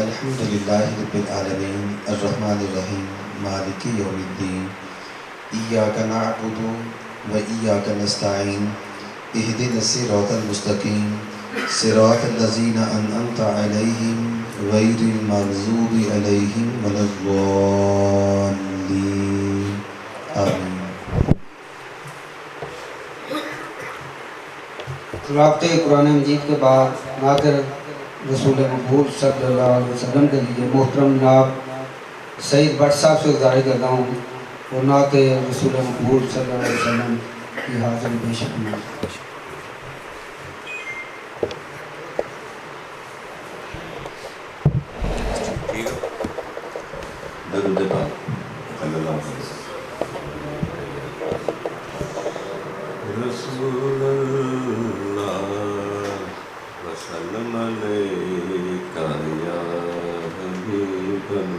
अल्हम्दुलिल्लाहि रब्बिल आलमीन अर्रहमानिर्रहीम मालिकि यौमिद्दीन इय्याका नअबुदु व इय्याका नस्तईन इहदिनस सिरातल मुस्तकीम सिरातल लज़ीना अनअमता अलैहिम गैरिल मग़ज़ूबि अलैहिम वलद्दॉल्लीन आमीन। तिलावत कुरान मजीद के बाद नादिर रसूल मक़बूल सल्लल्लाहु अलैहि वसल्लम के लिए मोहतरम जनाब सईद भट्ट साहब से गुजारिश करता हूँ और नात रसूल मक़बूल सल्लल्लाहु अलैहि वसल्लम की हाज़िरी पेश करें। दरूद पाक सल्लल्लाहु अलैहि वसल्लम। रसूलल्लाह वसल्लम अलैका या हबीबल्लाह।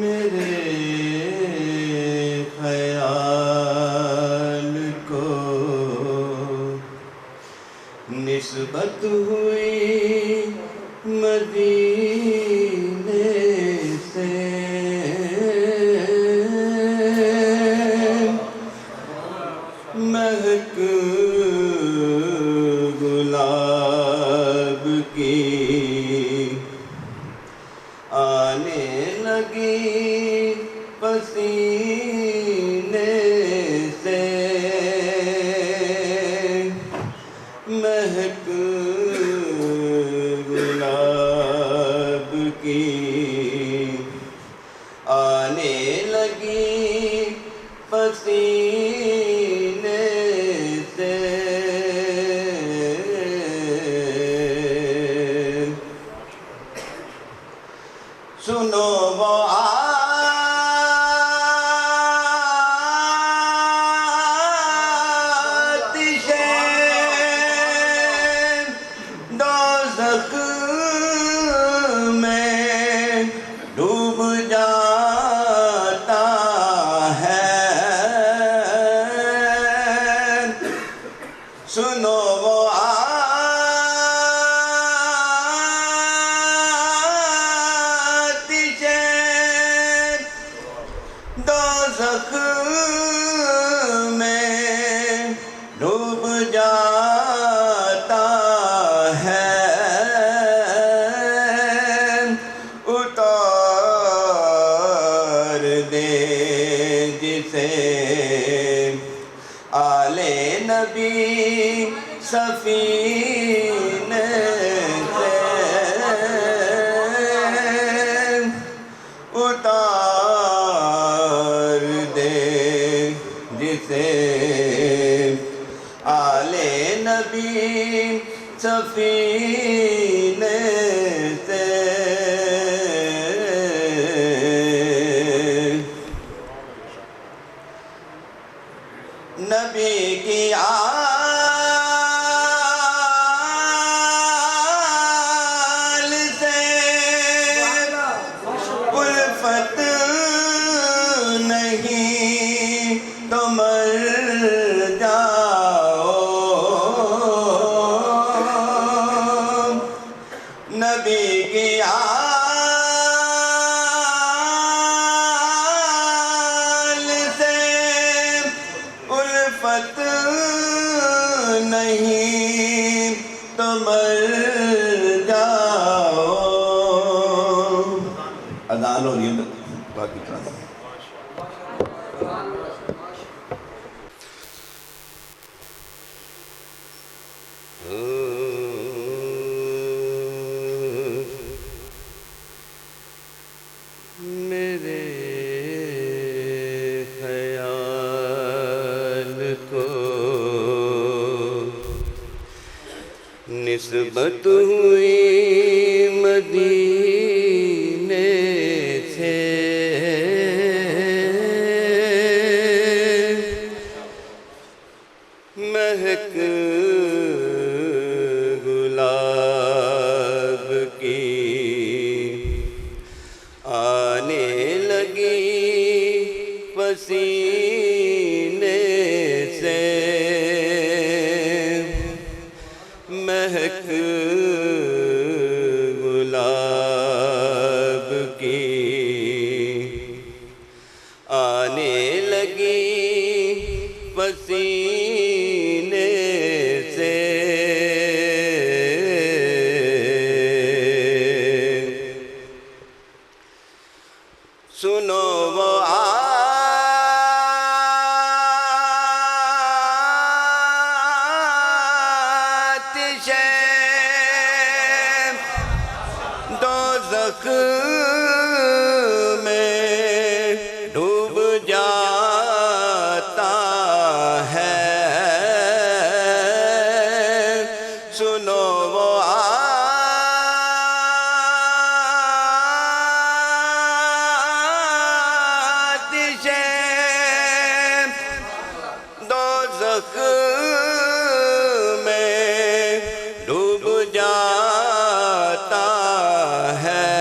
मेरे ख्याल को निस्बत हुई मदीने से, महक गुलाब की आने लगी पसीने से, महक गुलाब की आने लगी पसीने से। सुनो वो आतिशे दोज़ख में डूब जाता है। सुनो वो आतिशे दोज़ख में डूब जाता है। उतार दे जिसे आले नबी सफीने से, उतार दे जिसे आले नबी सफीने से। नबी की आल से उल्फत नहीं तो मर जाओ। नबी की आल से उल्फत नहीं तो मर जाओ। अदान हो रही है बाकी तरह। मेरे ख्याल को निस्बत हुई मदीने से, महक गुलाब की आने लगी पसीने से। पसीने से। सुनो वो आतिशे दोज़ख में डूब जाता है। सुनो वो आतिशे दोज़ख में डूब जाता है।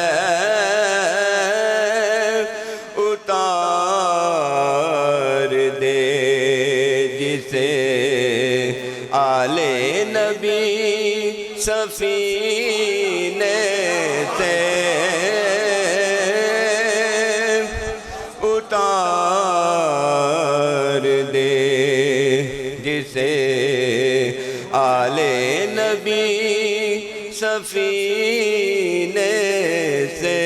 उतार दे जिसे आले नबी सफीने से। उतार दे जिसे आले नबी सफीने से।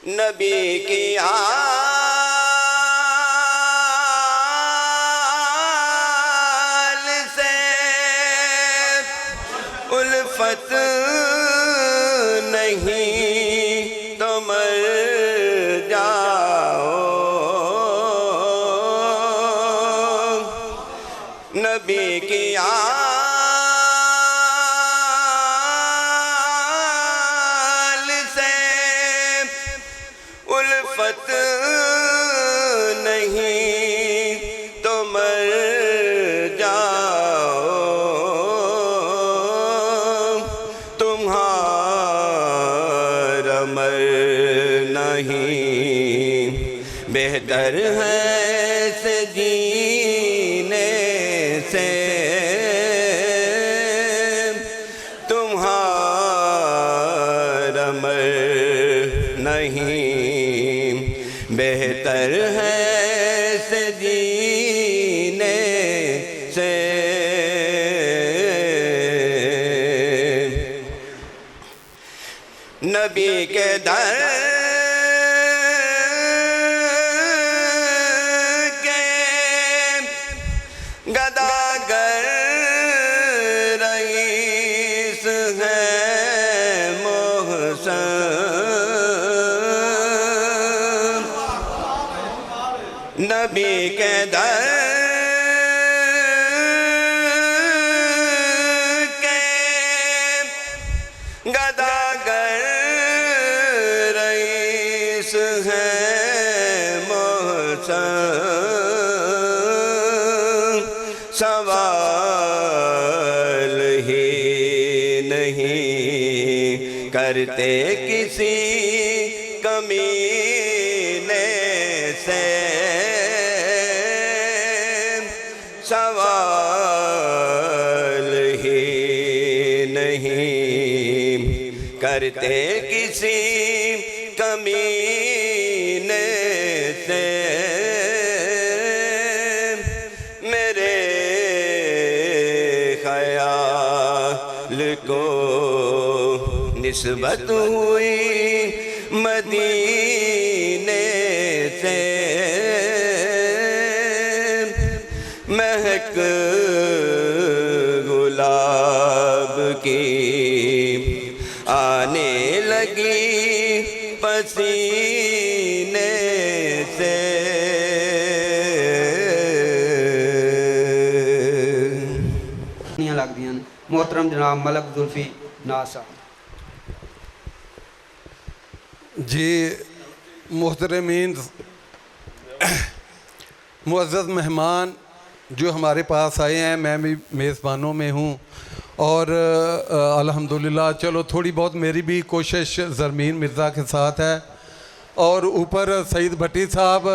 नबी की आल से उल्फत नहीं तो मर जाओ। नबी की आल से उल्फत नहीं तो मर जाओ। तुम्हारा मर नहीं बेहतर है से जीने से। तुम्हारा मर नहीं बेहतर है से जीने से। नबी के दर के गदागर रईस है मोहसन। नबी के दर के गदागर रईस है मोहसन। सवाल ही नहीं करते किसी कमीने से। सवाल ही नहीं करते किसी कमीने से। मेरे ख्याल को निस्बत हुई मदीने से। महक गुलाब की आने लगी पसीने से। लग दी मोहतरम जनाब मलक जुल्फी नासा जी। मोहतरमीन मुअज़्ज़ज़ मेहमान जो हमारे पास आए हैं, मैं भी मेज़बानों में हूँ और अल्हम्दुलिल्लाह चलो थोड़ी बहुत मेरी भी कोशिश ज़रमीन मिर्ज़ा के साथ है और ऊपर सईद भट्टी साहब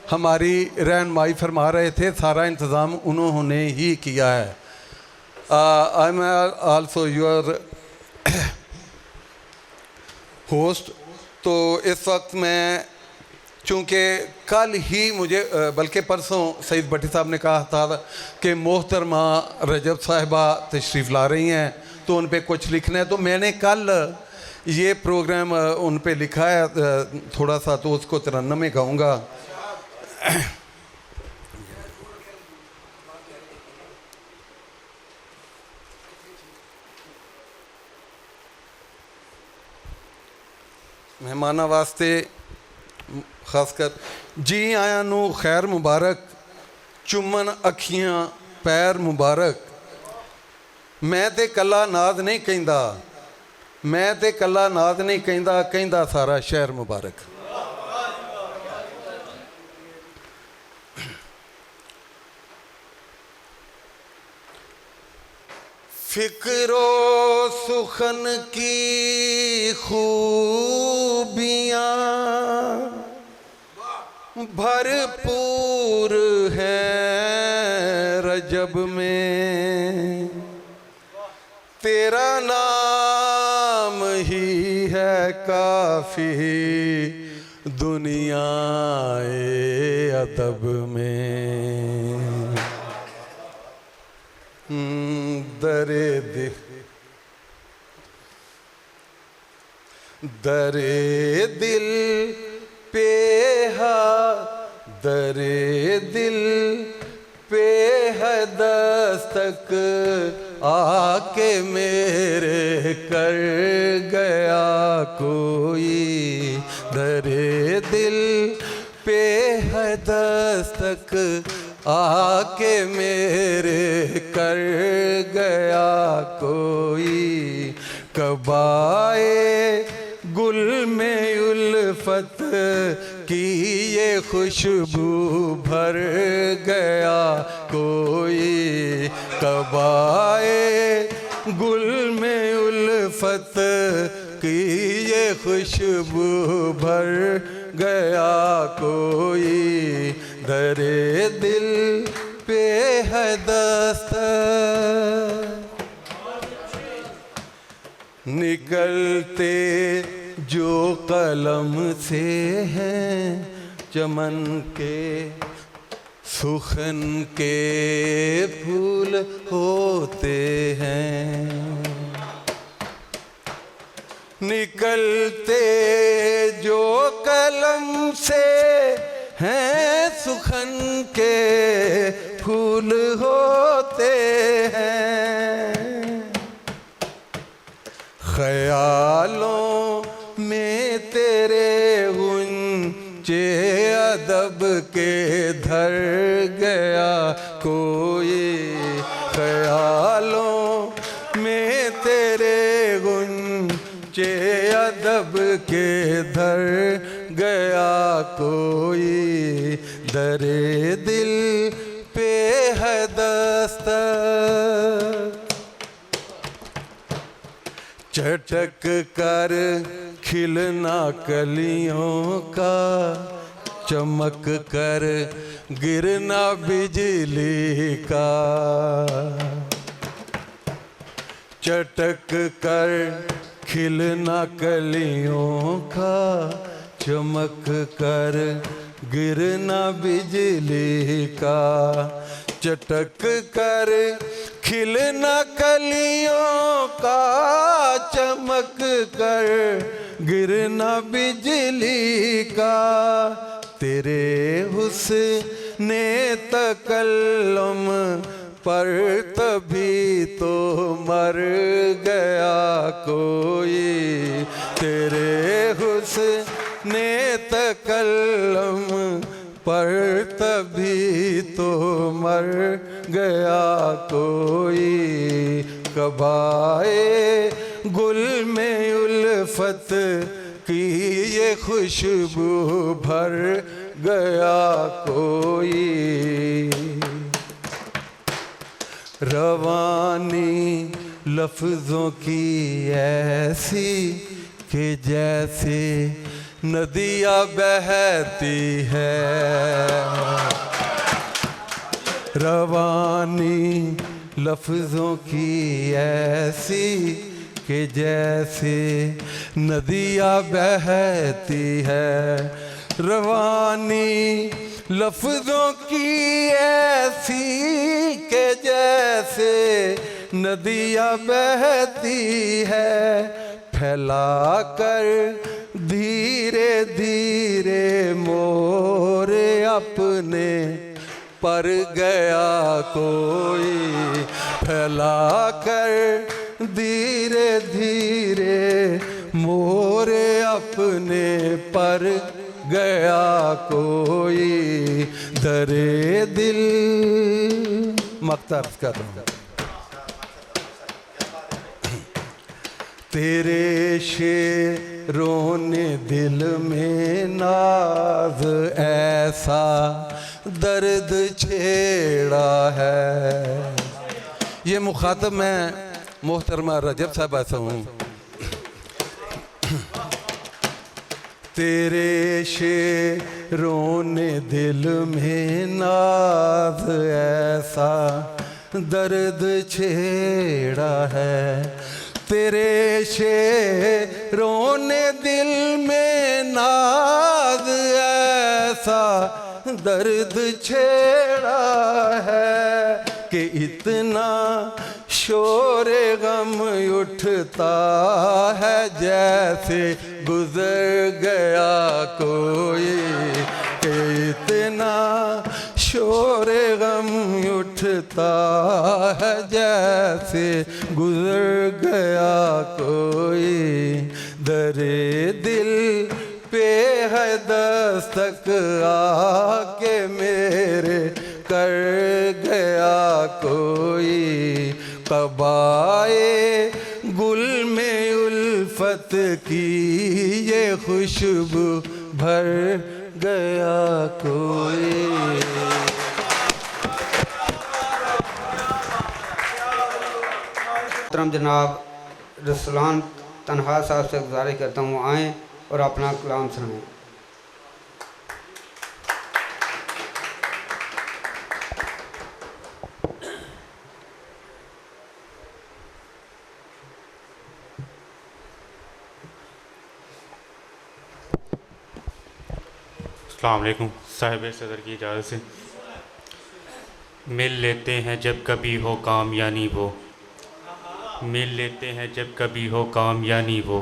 हमारी रहनुमाई फरमा रहे थे, सारा इंतज़ाम उन्होंने ही किया है। I am also your host तो इस वक्त मैं, चूँकि कल ही मुझे बल्कि परसों सईद भट्टी साहब ने कहा था कि मोहतरमा रजब साहिबा तशरीफ़ ला रही हैं तो उन पे कुछ लिखना है, तो मैंने कल ये प्रोग्राम उन पे लिखा है थोड़ा सा, तो उसको तरन्नुम में गाऊँगा। मेहमाना वास्ते खासकर जी आया नू खैर मुबारक, चुमन अखियां पैर मुबारक, मैं ते कला नाद नहीं कहंदा, मैं ते कला नाद नहीं कहंदा, कहंदा सारा शहर मुबारक। फिक्रो सुखन की खूबियाँ भरपूर है रजब में, तेरा नाम ही है काफ़ी दुनियाए अदब में। दरे दिल पे है दस्तक आके मेरे कर गया कोई, दरे दिल पे है दस्तक आके मेरे कर गया कोई, कबाए गुल में उल्फत की ये खुशबू भर गया कोई, कबाए गुल में उल्फत की ये खुशबू भर गया कोई, दरे दिल पे है दस्तक, निकलते जो कलम से हैं चमन के सुखन के फूल होते हैं, निकलते जो कलम से हैं सुखन के फूल होते हैं, ख्यालों में तेरे गुंचे अदब के धर गया कोई, ख्यालों में तेरे गुंचे अदब के धर गया कोई, दरे दिल पे है दस्तक, चटक कर खिलना कलियों का, चमक कर गिरना बिजली का, चटक कर खिलना कलियों का, चमक कर गिरना बिजली का, चटक कर खिलना कलियों का, चमक कर गिरना बिजली का, तेरे हुस्ने तकल्लुम पर तभी तो मर गया कोई, तेरे हुस्ने तकल्लुम पर तभी तो मर गया कोई, कबाए गुल में उल्फत की ये खुशबू भर गया कोई, रवानी लफ्ज़ों की ऐसी कि जैसे नदियाँ बहती है, रवानी लफ्ज़ों की ऐसी के जैसे नदियाँ बहती है, रवानी लफ्ज़ों की ऐसी के जैसे नदियाँ बहती है, फैला कर धीरे धीरे मोरे अपने पर गया कोई, फैला कर धीरे धीरे मोरे अपने पर गया कोई, दरे दिल मख्तर कर रहा हूँ। तेरे शेरों ने दिल में नाज ऐसा दर्द छेड़ा है। ये मुखातब मैं मोहतरमा रजब साहब ऐसा हूँ। तेरे शेरों ने दिल में नाज ऐसा दर्द छेड़ा है, तेरे शेरों ने दिल में नाज ऐसा दर्द छेड़ा है कि इतना शोरे गम उठता है जैसे गुजर गया कोई, कि इतना शोरे गम उठता है जैसे गुजर गया कोई, दरे दिल पे है दस्तक आके मेरे कर गया कोई, कबाए गुल में उल्फत की ये खुशबू भर गया कोई। मोहतरम जनाब रसलान तनहा साहब से गुजारिश करता हूँ आएँ और अपना कलाम सुनाएँ। अस्सलाम वालेकुम। साहिब सदर की इजाज़त से मिल लेते हैं जब कभी हो काम यानी वो, मिल लेते हैं जब कभी हो काम यानी वो,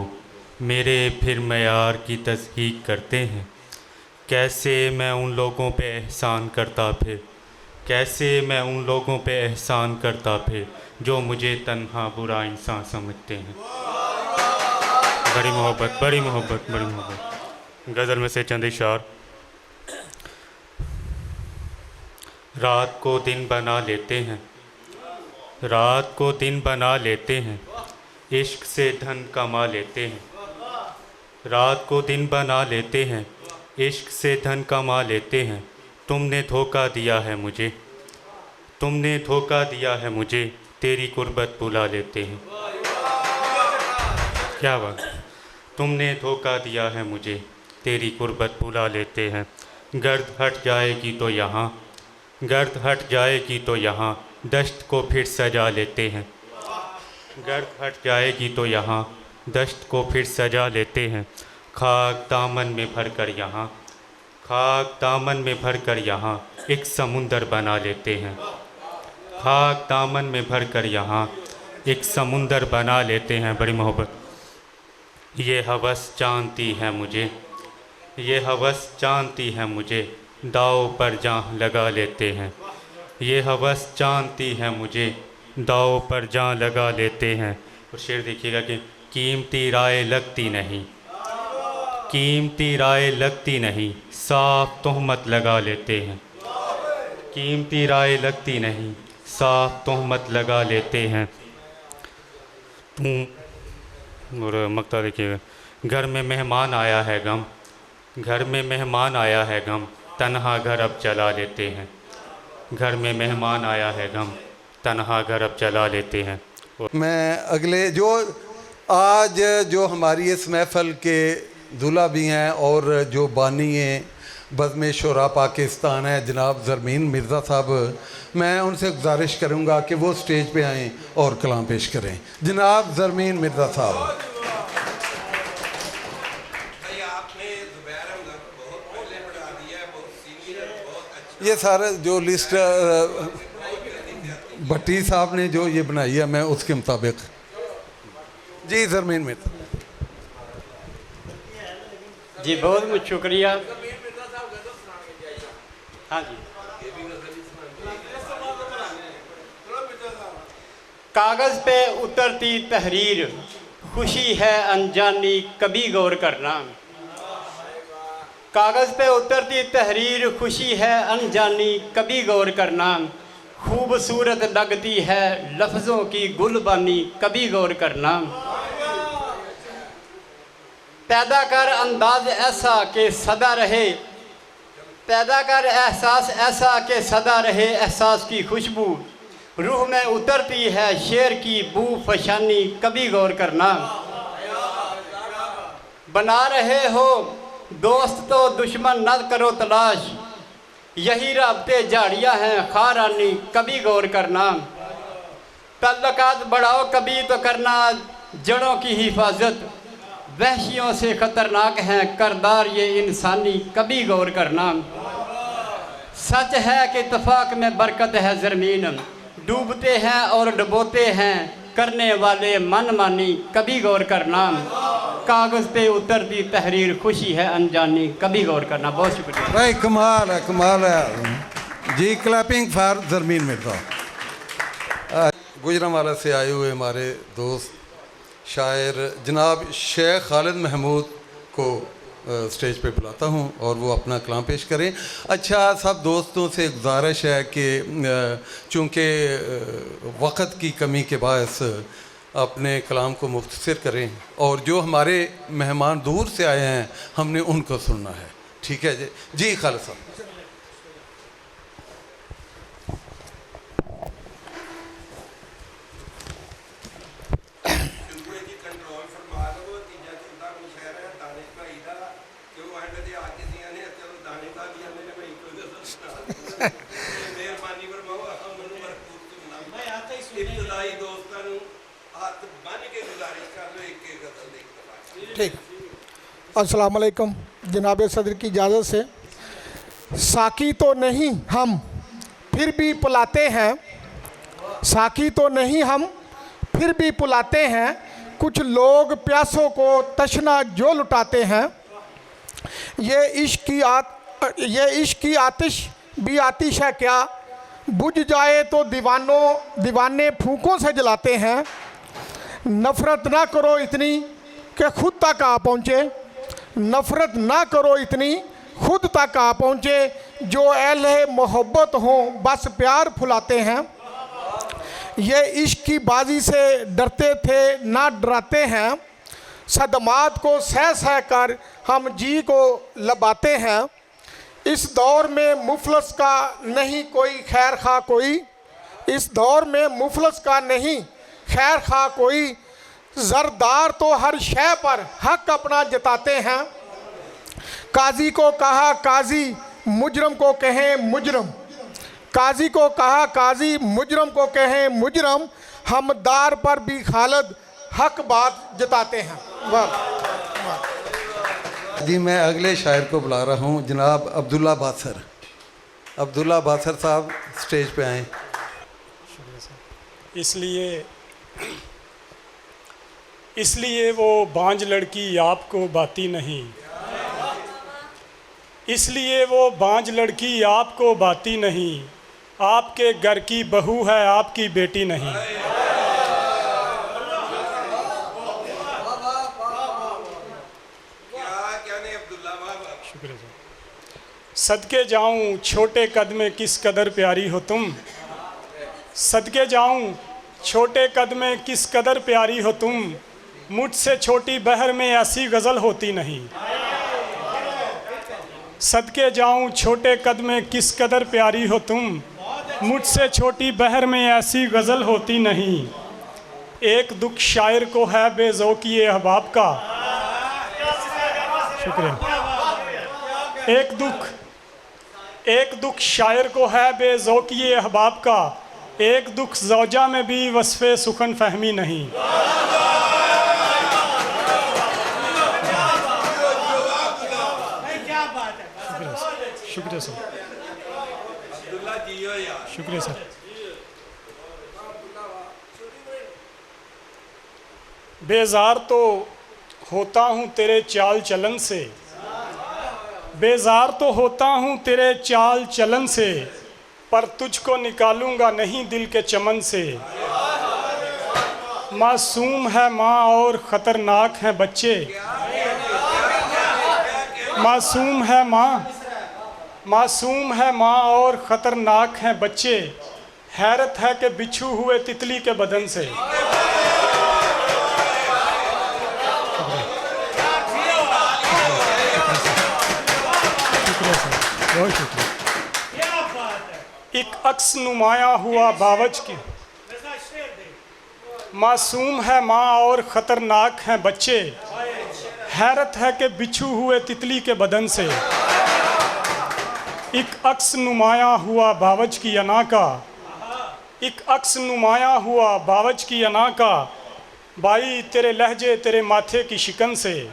मेरे फिर मयार की तस्दीक करते हैं। कैसे मैं उन लोगों पे एहसान करता फिर, कैसे मैं उन लोगों पे एहसान करता फिर जो मुझे तन्हा बुरा इंसान समझते हैं। बड़ी मोहब्बत बड़ी मोहब्बत बड़ी मोहब्बत। गज़ल में से चंद इशार। रात को दिन बना लेते हैं, रात को दिन बना लेते हैं, इश्क से धन कमा लेते हैं। रात को दिन बना लेते हैं, इश्क से धन कमा लेते हैं। तुमने धोखा दिया है मुझे, तुमने धोखा दिया है मुझे, तेरी कुर्बत बुला लेते हैं। क्या बात। तुमने धोखा दिया है मुझे, तेरी कुर्बत बुला लेते हैं। गर्द हट जाएगी तो यहाँ, गर्द हट जाएगी तो यहाँ, दश्त को फिर सजा लेते हैं। गर्द हट जाएगी तो यहाँ, दश्त को फिर सजा लेते हैं। खाक दामन में भर कर यहाँ, खाक दामन में भर कर यहाँ, एक समुंदर बना लेते हैं। खाक दामन में भर कर यहाँ, एक समुंदर बना लेते हैं। बड़ी मोहब्बत। ये हवस जानती है मुझे, ये हवस जानती है मुझे, दाव पर जान लगा लेते हैं। ये हवस जानती है मुझे, दाव पर जान लगा लेते हैं। और शेर देखिएगा कि कीमती राय लगती नहीं, कीमती राय लगती नहीं, साफ तोहमत लगा लेते हैं। कीमती राय लगती नहीं, साफ तोहमत लगा लेते हैं। और मक्ता देखिएगा। घर में मेहमान आया है गम, घर में मेहमान आया है गम, तन्हा घर अब चला लेते हैं। घर में मेहमान आया है गम, तन्हा घर अब चला लेते हैं। मैं अगले जो आज जो हमारी इस महफ़ल के दूल्हा भी हैं और जो बानी हैं बज़्म शुरा पाकिस्तान है जनाब ज़रमीन मिर्ज़ा साहब, मैं उनसे गुजारिश करूँगा कि वो स्टेज पे आएँ और कलाम पेश करें। जनाब ज़रमीन मिर्ज़ा साहब। ये सारा जो लिस्ट भट्टी साहब ने जो ये बनाई है, मैं उसके मुताबिक जी ज़रमीन मिर्ज़ा जी बहुत बहुत शुक्रिया। हाँ जी, कागज़ पे उतरती तहरीर, खुशी है अनजानी कभी गौर करना। कागज़ पे उतरती तहरीर, खुशी है अनजानी कभी गौर करना। खूबसूरत लगती है लफ्ज़ों की गुलबानी कभी गौर करना। पैदा कर अंदाज ऐसा कि सदा रहे, पैदा कर एहसास ऐसा कि सदा रहे एहसास की खुशबू। रूह में उतरती है शेर की बू फशानी कभी गौर करना। बना रहे हो दोस्त तो दुश्मन न करो तलाश, यही राब्ते झाड़ियाँ हैं खारानी कभी गौर करना। तल्लकात बढ़ाओ कभी तो करना जड़ों की हिफाजत, वहशियों से ख़तरनाक हैं करदार ये इंसानी कभी गौर करना। सच है कि इत्तेफाक में बरकत है ज़रमीन, डूबते हैं और डुबोते हैं करने वाले मनमानी कभी गौर करना। कागज़ पे उतरती तहरीर, खुशी है अनजानी कभी गौर करना। बहुत शुक्रिया भाई, कमाल है, कमाल है जी। Clapping for Zarmeen Mirza. गुजरांवाला से आए हुए हमारे दोस्त शायर जनाब शेख खालिद महमूद को स्टेज पे बुलाता हूँ और वो अपना कलाम पेश करें। अच्छा, सब दोस्तों से गुजारिश है कि चूँकि वक़्त की कमी के बायस अपने कलाम को मुख्तसर करें, और जो हमारे मेहमान दूर से आए हैं हमने उनको सुनना है। ठीक है जी? जी खालिद साहब। ठीक, अस्सलाम वालेकुम। जनाब सदर की इजाज़त से, साकी तो नहीं हम फिर भी पिलाते हैं, साकी तो नहीं हम फिर भी पिलाते हैं, कुछ लोग प्यासों को तशना जो लुटाते हैं। ये इश्क की आतिश भी आतिश है क्या, बुझ जाए तो दीवाने फूकों से जलाते हैं। नफ़रत ना करो इतनी कि खुद तक आ पहुँचे, नफ़रत ना करो इतनी खुद तक आ पहुँचे, जो अहले मोहब्बत हों बस प्यार फुलाते हैं। ये इश्क की बाजी से डरते थे ना डराते हैं, सदमात को सह सह कर हम जी को लबाते हैं। इस दौर में मुफलस का नहीं कोई खैर खा कोई, इस दौर में मुफलस का नहीं खैर खा कोई, ज़रदार तो हर शय पर हक अपना जताते हैं। काजी को कहा काजी मुजरम को कहें मुजरम, काजी को कहा काजी मुजरम को कहें मुजरम, हम दार पर भी खालिद हक बात जताते हैं। वाह जी, मैं अगले शायर को बुला रहा हूँ, जनाब अब्दुल्ला बासर। अब्दुल्ला बासर साहब स्टेज पे आएँ। इसलिए वो बांझ लड़की आपको बाती नहीं, इसलिए वो बांझ लड़की आपको बाती नहीं, आपके घर की बहू है आपकी बेटी नहीं। शुक्रिया। सदके जाऊं छोटे कद में किस कदर प्यारी हो तुम, सदके जाऊं छोटे कद में किस कदर प्यारी हो तुम, मुझसे छोटी बहर में ऐसी गज़ल होती नहीं। सदके जाऊं छोटे कद में किस कदर प्यारी हो तुम, मुझसे छोटी बहर में ऐसी गज़ल होती नहीं। एक दुख शायर को है बेज़ौक़ी अहबाब का, शुक्रिया। एक दुख शायर को है बेज़ौक़ी अहबाब का, एक दुख ज़ौजा में भी वस्फ़े सुखन फहमी नहीं। शुक्रिया सर, शुक्रिया सर। बेजार तो होता हूँ तेरे चाल चलन से, बेजार तो होता हूँ तेरे चाल चलन से, पर तुझको निकालूंगा नहीं दिल के चमन से। मासूम है माँ और ख़तरनाक हैं बच्चे, मासूम है माँ और ख़तरनाक हैं बच्चे, हैरत है कि बिछू हुए तितली के बदन से। बहुत शुक्रिया। एक अक्स नुमाया हुआ बावज की, मासूम है माँ और ख़तरनाक हैं बच्चे, हैरत है कि बिछू हुए तितली के बदन से। एक अक्स नुमाया हुआ बावज की अना का, एक अक्स नुमाया हुआ बावज की अना का, बाई तेरे लहजे तेरे माथे की शिकन से।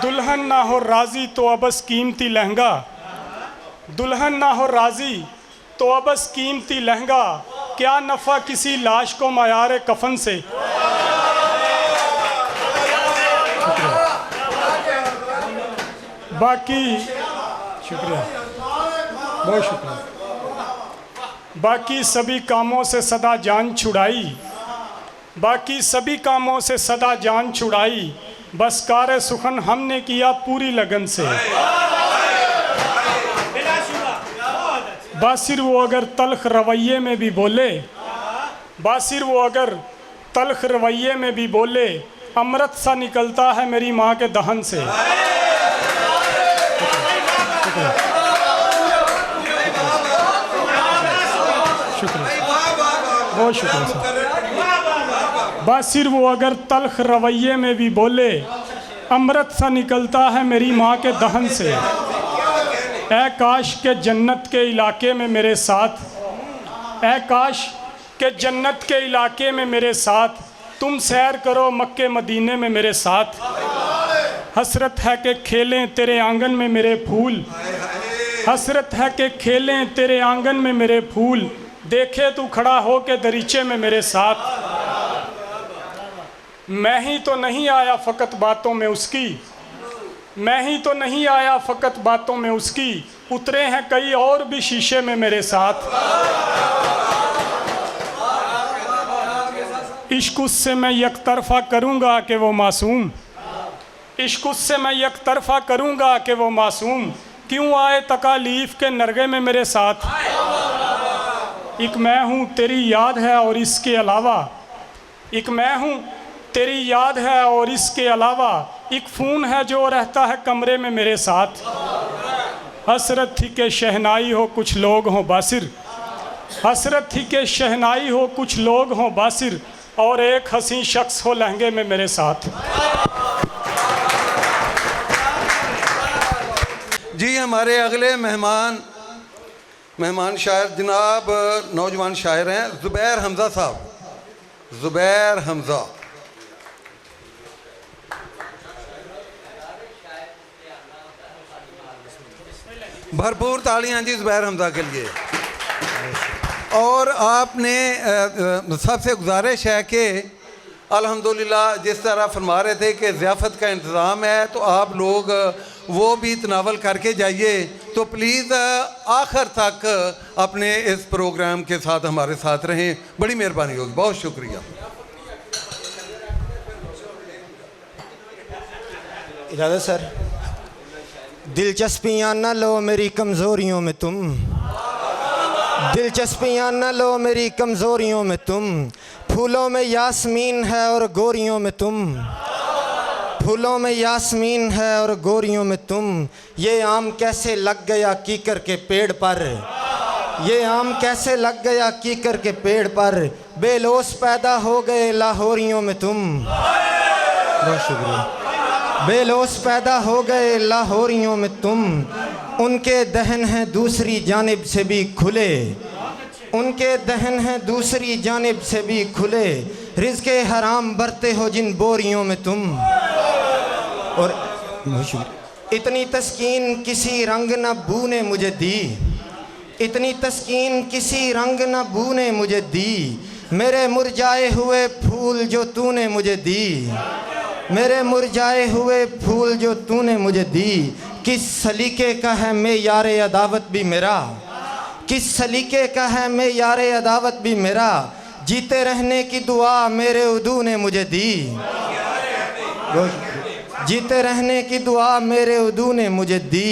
दुल्हन ना हो राज़ी तो अबस कीमती लहंगा, दुल्हन ना हो राज़ी तो अबस कीमती लहंगा, क्या नफ़ा किसी लाश को मायार कफन से। बाकी शुक्रिया, बहुत शुक्रिया। बाकी सभी कामों से सदा जान छुड़ाई, बाकी सभी कामों से सदा जान छुड़ाई, बस कार सुखन हमने किया पूरी लगन से। बासिर वो अगर तल्ख रवैये में भी बोले, बासिर वो अगर तल्ख रवैये में भी बोले, अमृत सा निकलता है मेरी माँ के दहन से। शुक्रिया, बहुत शुक्रिया सर। बासिर वो अगर तल्ख रवैये में भी बोले, अमृत सा निकलता है मेरी माँ के दहन से। ऐ काश के जन्नत के इलाके में मेरे साथ, ऐ काश के जन्नत के इलाके में मेरे साथ, तुम सैर करो मक्के मदीने में मेरे साथ। हसरत है कि खेलें तेरे आंगन में मेरे फूल, हसरत है कि खेलें तेरे आंगन में मेरे फूल, देखे तू खड़ा हो के दरीचे में मेरे साथ। मैं ही तो नहीं आया फ़कत बातों में उसकी, मैं ही तो नहीं आया फ़कत बातों में उसकी, उतरे हैं कई और भी शीशे में मेरे साथ। इश्क उससे मैं यकतरफ़ा करूँगा कि वो मासूम, इश्क उससे मैं यकतरफ़ा करूँगा कि वो मासूम, क्यों आए तकालीफ के नरगे में मेरे साथ। एक मैं हूँ तेरी याद है और इसके अलावा, एक मैं हूँ तेरी याद है और इसके अलावा, एक फ़ोन है जो रहता है कमरे में मेरे साथ। हसरत थी के शहनाई हो कुछ लोग हों बासिर, हसरत थी के शहनाई हो कुछ लोग हों बासिर, और एक हसीन शख्स हो लहंगे में मेरे साथ। जी हमारे अगले मेहमान शायर जनाब नौजवान शायर हैं ज़ुबैर हमज़ा साहब, ज़ुबैर हमज़ा। भरपूर तालियां जी ज़ुबैर हमज़ा के लिए। और आपने सबसे गुजारिश है कि अल्हम्दुलिल्लाह जिस तरह फरमा रहे थे कि ज़ियाफ़त का इंतज़ाम है, तो आप लोग वो भी तनावल करके जाइए। तो प्लीज़ आखिर तक अपने इस प्रोग्राम के साथ हमारे साथ रहें, बड़ी मेहरबानी होगी। बहुत शुक्रिया। इजाज़त सर। दिलचस्पियाँ न लो मेरी कमज़ोरियों में तुम, दिलचस्पियाँ न लो मेरी कमज़ोरियों में तुम, फूलों में यास्मीन है और गोरियों में तुम, फूलों में यास्मीन है और गोरियों में तुम। ये आम कैसे लग गया कीकर के पेड़ पर, ये आम कैसे लग गया कीकर के पेड़ पर, बेलोस पैदा हो गए लाहौरियों में तुम। बहुत शुक्रिया। बेलोस पैदा हो गए लाहौरियों में तुम, उनके दहन हैं दूसरी जानिब से भी खुले, उनके दहन हैं दूसरी जानिब से भी खुले, रिज़्क़े हराम बरते हो जिन बोरियों में तुम। और इतनी तस्कीन किसी रंग न बू ने मुझे दी, इतनी तस्कीन किसी रंग न बू ने मुझे दी, मेरे मुरझाए हुए फूल जो तूने मुझे दी, मेरे मुरझाए हुए फूल जो तूने मुझे दी। किस सलीके का है मेयारे अदावत भी मेरा, किस सलीके का है मेयारे अदावत भी मेरा, जीते रहने की दुआ मेरे उदू ने मुझे दी, जीते रहने की दुआ मेरे उदू ने मुझे दी।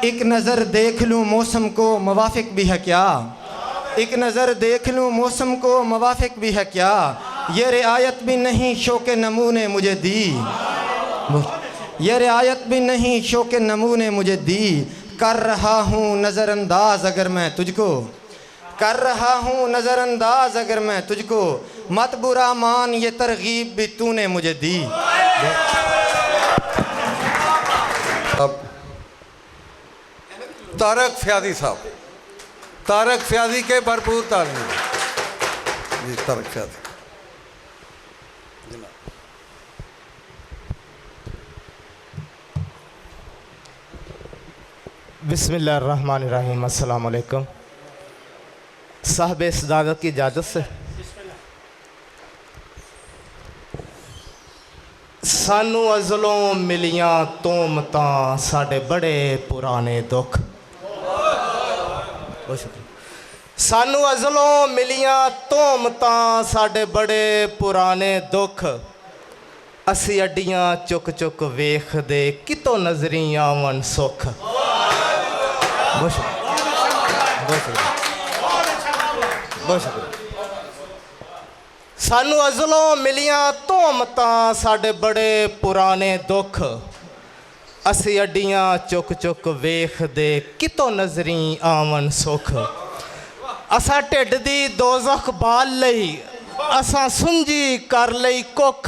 एक नज़र देख लूँ मौसम को मुवाफिक भी है क्या, एक नज़र देख लूँ मौसम को मुवाफिक भी है क्या, ये रियायत भी नहीं शौक़ नमूने मुझे दी, ये रियायत भी नहीं शौक़ नमूने मुझे दी। कर रहा हूँ नज़रअंदाज अगर मैं तुझको, कर रहा हूँ नज़रअंदाज अगर मैं तुझको, मत बुरा मान ये तरगीब भी तूने मुझे दी। अब तारक फ्यादी साहब, तारक फ्यादी के भरपूर तालीम जी। तारक फ्यादी बिस्मिल्लाहिर्रहमानिर्रहीम। अस्सलाम वालेकुम। साहब सदाकत की इजाज़त से सानू अज़लों मिलियां तोमतां साढ़े बड़े पुराने दुख, सानू अज़लों मिलियां तोमतां साढ़े बड़े पुराने दुख, असी अड्डियां चुक चुक वेखदे कितों नज़री आवन सुख। बहुत शुक्रिया, बहुत शुक्रिया, बहुत शुक्रिया। सानू अज़लों मिलियां तोमतां साढ़े बड़े पुराने दुख, असी अड्डियां चुक चुक वेखदे कितों नज़री आवन सुख। असां ढिड दी दोज़ख बाल लई, असां सुंजी कर लई कुख,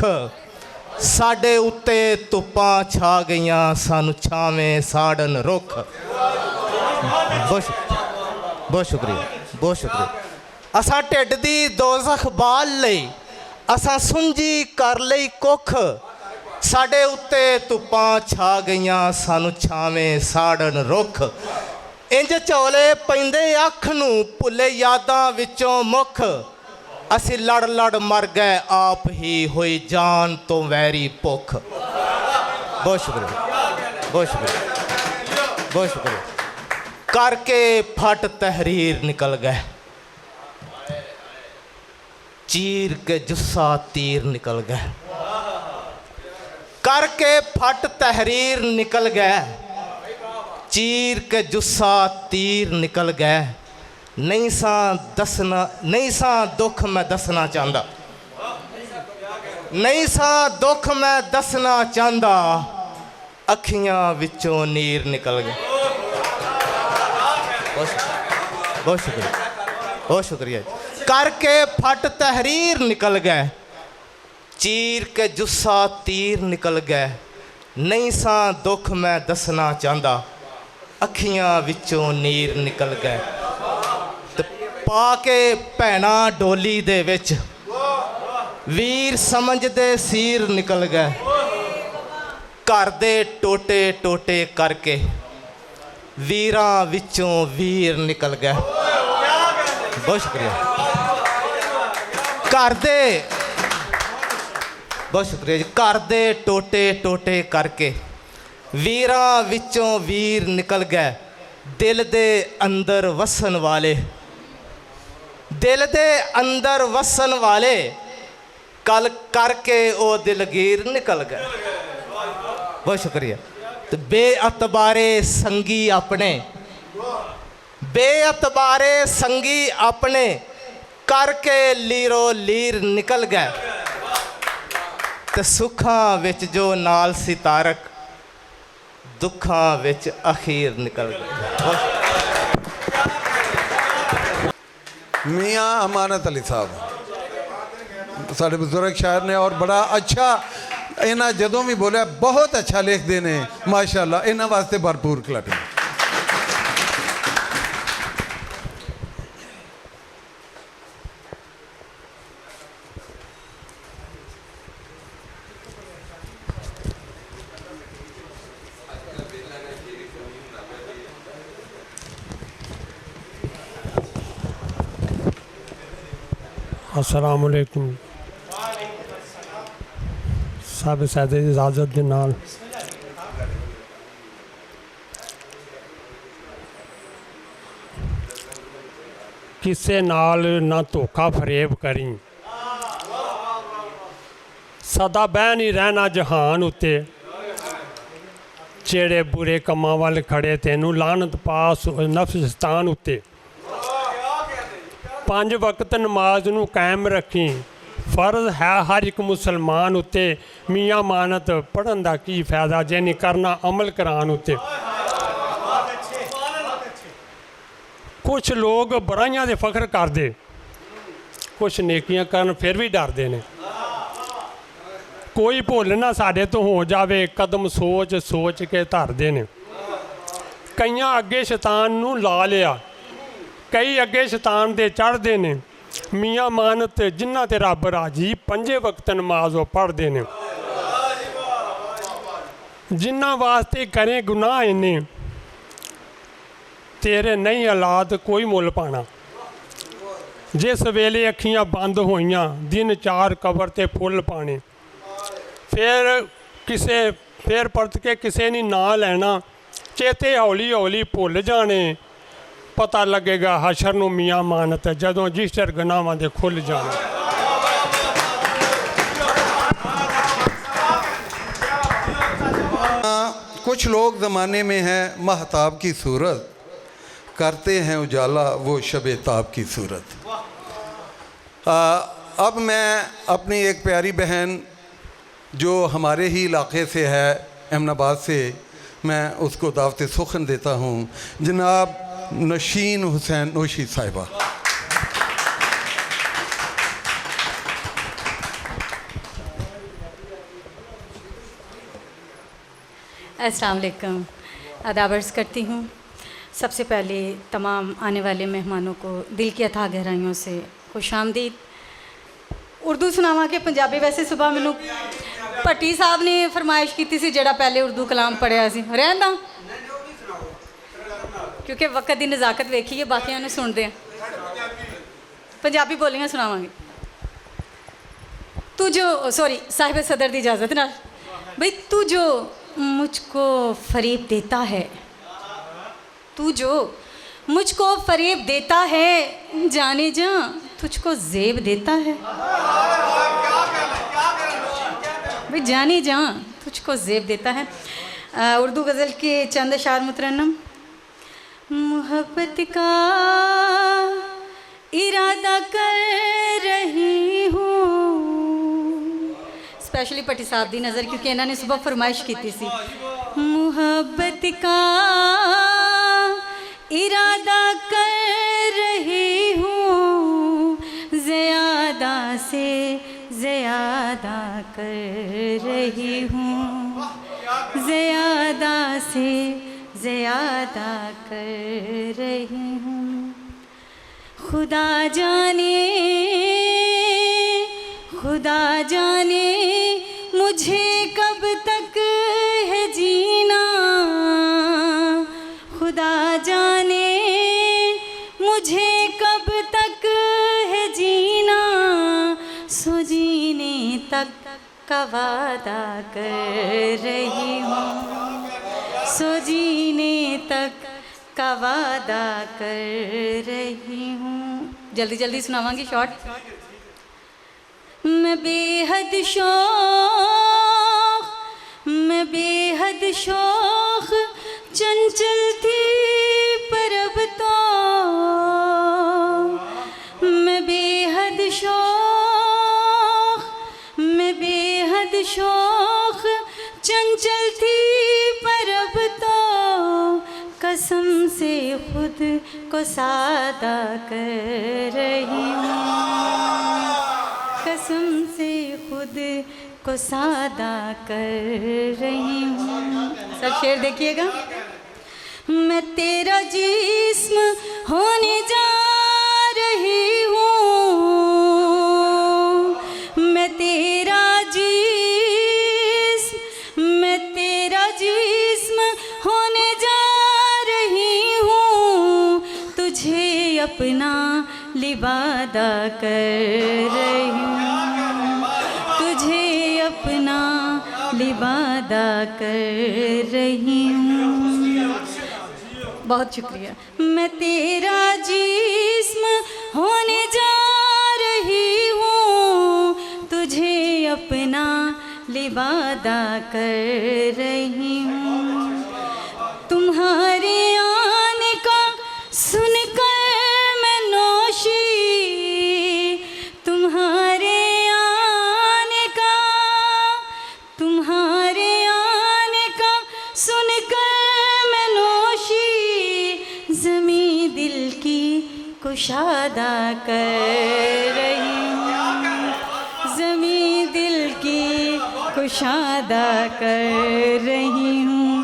साढ़े उत्ते धुप्पां छा गईयां सानू छावें साड़न रुख। बहुत शुक्रिया, बहुत शुक्रिया, बहुत शुक्रिया। असां ढिड दी दोज़ख बाल लई, असां सुंजी कर लई कुख, साढ़े उत्ते धुप्पां छा गईयां सानू छावें साड़न रुख। इंज झोले पैंदे अख नूं भुले यादां विचों मुख, असी लड़ लड़ मर गए आप ही होई जान तो वैरी भुख। बहुत शुक्रिया, बहुत शुक्रिया, बहुत शुक्रिया। करके फट तहरीर निकल गए, चीर के जुस्सा तीर निकल गए, करके फट तहरीर निकल गए, चीर के जुस्सा तीर निकल गए। नहीं सा दसना, नहीं सा दुख मैं दसना चाहता, नहीं सा दुख मैं दसना चाहता, अखियां विचों नीर निकल गए। बहुत शुक्रिया, बहुत शुक्रिया। करके फट तहरीर निकल गए, चीर के जुस्सा तीर निकल गए। नहीं सा दुख मैं दसना चाहता, अखियां विचों नीर निकल गए। ते पाके भैना डोली दे विच वीर समझदे सीर निकल गए, घर दे टोटे टोटे करके वीरां विचों वीर निकल गए। बहुत शुक्रिया। घर दे, बहुत शुक्रिया जी। घर दे टोटे टोटे करके वीरां विचों वीर निकल गए। दिल दे अंदर वसन वाले, दिल दे अंदर वसन वाले कल करके वो दिलगीर निकल गए। बहुत शुक्रिया। तो बेअतबारे संगी अपने, बेअतबारे संगी अपने करके लीरो लीर निकल गए। तो सुखां विच जो नाल सी तारक, दुखां विच अखीर निकल गए। मियाँ अमानत अली साहब साढ़े बुजुर्ग शायर ने और बड़ा अच्छा इन्हें जदों भी बोलिया बहुत अच्छा लिखते हैं माशाअल्लाह, इन्हों वास्ते भरपूर क्लैपिंग। अस्सलाम वालेकुम। सब सादे इजाज़त दे नाल किसे नाल ना धोखा फरेब करी, सदा बह नहीं रहना जहान उत्ते, जेड़े बुरे कम्मां वाल खड़े तेनू लानत पास नफ्स शैतान उत्ते। 5 वक्त नमाज नू कायम रखी, फर्ज है हर एक मुसलमान उत्ते, मियाँ मानत पढ़न दा की फायदा जे नहीं करना अमल करान उत्ते। कुछ लोग बुराइयां दे फख्र करदे, कुछ नेकियां करन फिर भी डरदे ने। कोई भुल ना साडे तो हो जावे, कदम सोच सोच के धरदे ने। कईयां अगे शैतान नू ला लिया, कई अगे शैतान दे चढ़दे ने। मियाँ मानत जिन्हां ते रब राजी, 5 वक्त नमाज वो पढ़दे ने। जिन्हां वास्ते करें गुनाह इन्ने, तेरे नहीं औलाद कोई मुल पाना। जिस वेले अखियां बंद होइयां, दिन 4 कबर ते फुल पाने। फिर परत के किसे ने ना लेना, चेते हौली हौली भुल जाने। पता लगेगा हशर नूं मियाँ मानत, जदों रजिस्टर गुनाहां दे खुल जाने। कुछ लोग ज़माने में हैं महताब की सूरत, करते हैं उजाला वो शबे ताब की सूरत। अब मैं अपनी एक प्यारी बहन जो हमारे ही इलाके से है, अहमदाबाद से, मैं उसको दावत सुखन देता हूँ, जनाब नशीन हुसैन नोशी साहिबा। अस्सलाम वालेकुम, आदाब अर्ज़ करती हूँ। सबसे पहले तमाम आने वाले मेहमानों को दिल की अथाह गहराइयों से खुशामदीद। उर्दू सुनावा के पंजाबी, वैसे सुबह मैनू भट्टी साहब ने फरमाइश की थी जेड़ा पहले उर्दू कलाम पढ़िया सी, रहन दा क्योंकि वक्त की नज़ाकत वेखिए, बाकियां सुनते हैं। पंजाबी बोलियां सुनावांगे। तू जो सॉरी साहिब सदर की इजाज़त ना भाई, तू जो मुझको फरेब देता है, तू जो मुझको फरेब देता है, जाने जा तुझको जेब देता है। भाई जाने जा तुझको जेब देता है। उर्दू गज़ल के चंद अशार मुतरन्नम। मोहब्बत का इरादा कर रही हूँ, स्पेशली भट्टी साहब की नज़र, क्योंकि इन्होंने सुबह फरमाइश की थी। मोहब्बत का इरादा कर रही हूँ, ज़्यादा से ज़्यादा कर रही हूँ, ज़्यादा से ज़्यादा कर रही हूँ। खुदा जाने मुझे कब तक है जीना, खुदा जाने मुझे कब तक है जीना, सो जीने तक का वादा कर रही हूँ, सो जीने तक का वादा कर रही हूँ। जल्दी जल्दी सुनावांगी शॉर्ट। मैं बेहद शौक चंचल थी, पर अब तो मैं बेहद शौक चंचल थी, पर अब तो कसम से खुद को सादा कर रही हूँ, कसम से खुद को सादा कर रही हूँ। सब शेर देखिएगा। मैं तेरा जिस्म होने जा रही हूँ, मैं तेरा जिस्म होने जा रही हूँ, तुझे अपना लिबादा कर रही हूँ, तुझे अपना लिबादा कर रही हूँ। बहुत शुक्रिया। मैं तेरा जिस्म होने जा रही हूँ, तुझे अपना लिबादा कर रही हूँ। तुम्हारे आने का सुनकर मैं नौशी, तुम्हारे आने का सुनकर मैं नौशी, ज़मीं दिल की कुशादा कर रही हूँ, ज़मीं दिल की कुशादा कर रही हूँ।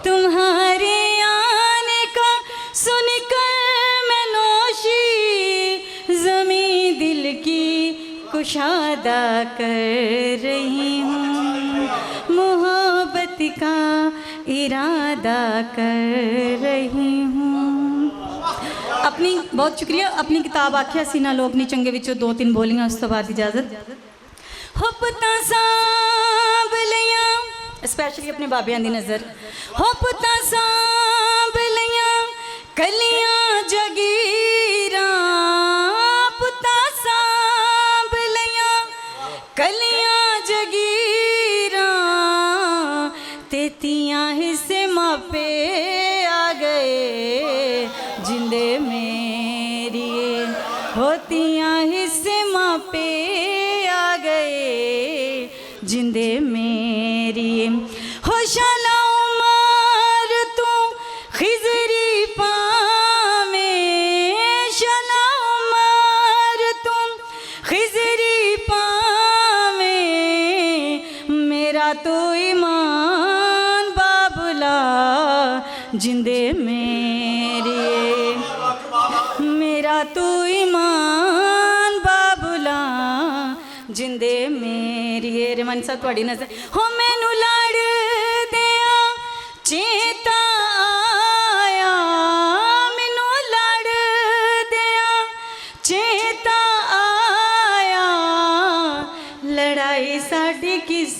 तुम्हारे आने का सुनकर मैं नौशी, ज़मीं दिल की कुशादा कर रही हूँ, मोहब्बत का इरादा कर रही हूँ। अपनी बहुत शुक्रिया। अपनी किताब आख्या सीना लोकनी चंगे विचों 2-3 बोलियां, उस तो बाद इजाजत। हो पुत्तां सांभ लियां, स्पैशली अपने बाबियां दी नज़र। हो पुत्तां सांभ लियां कलियां जगीरां, पुत्तां सांभ लियां कलियां जगीरां, तेतियां हिस्से मापे आ गए जिंदे मेरिए, होतियां हिस्से मापे आ गए जिंदे मेरिए। हो शाला उमर तू खिजरी पावे, शाला उमर तू खिजरी पावे, मेरा तो ईमान बाबुला जिंदे मेरिए, मेरा तो ईमान बाबुला जिंदे मेरिए। रिमान साहब थोड़ी नजर। हो मैनू लड़ दिया चेता आया, मैनू लड़ दिया चेता आया, लड़ाई साडी किस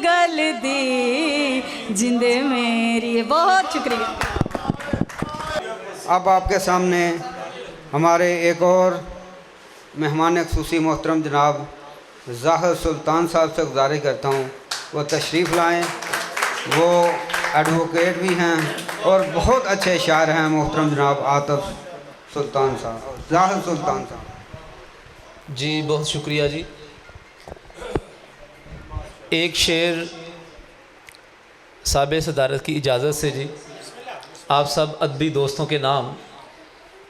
गल दी जिंदे मेरी। बहुत शुक्रिया। अब आपके सामने हमारे एक और मेहमान खुसूसी मोहतरम जनाब ज़ाहिर सुल्तान साहब से गुजारिश करता हूँ वो तशरीफ़ लाएँ। वो एडवोकेट भी हैं और बहुत अच्छे शायर हैं मोहतरम जनाब आतिफ सुल्तान साहब, ज़ाहिर सुल्तान साहब। जी बहुत शुक्रिया जी। एक शेर साबिक़ सदारत की इजाज़त से जी, आप सब अदबी दोस्तों के नाम,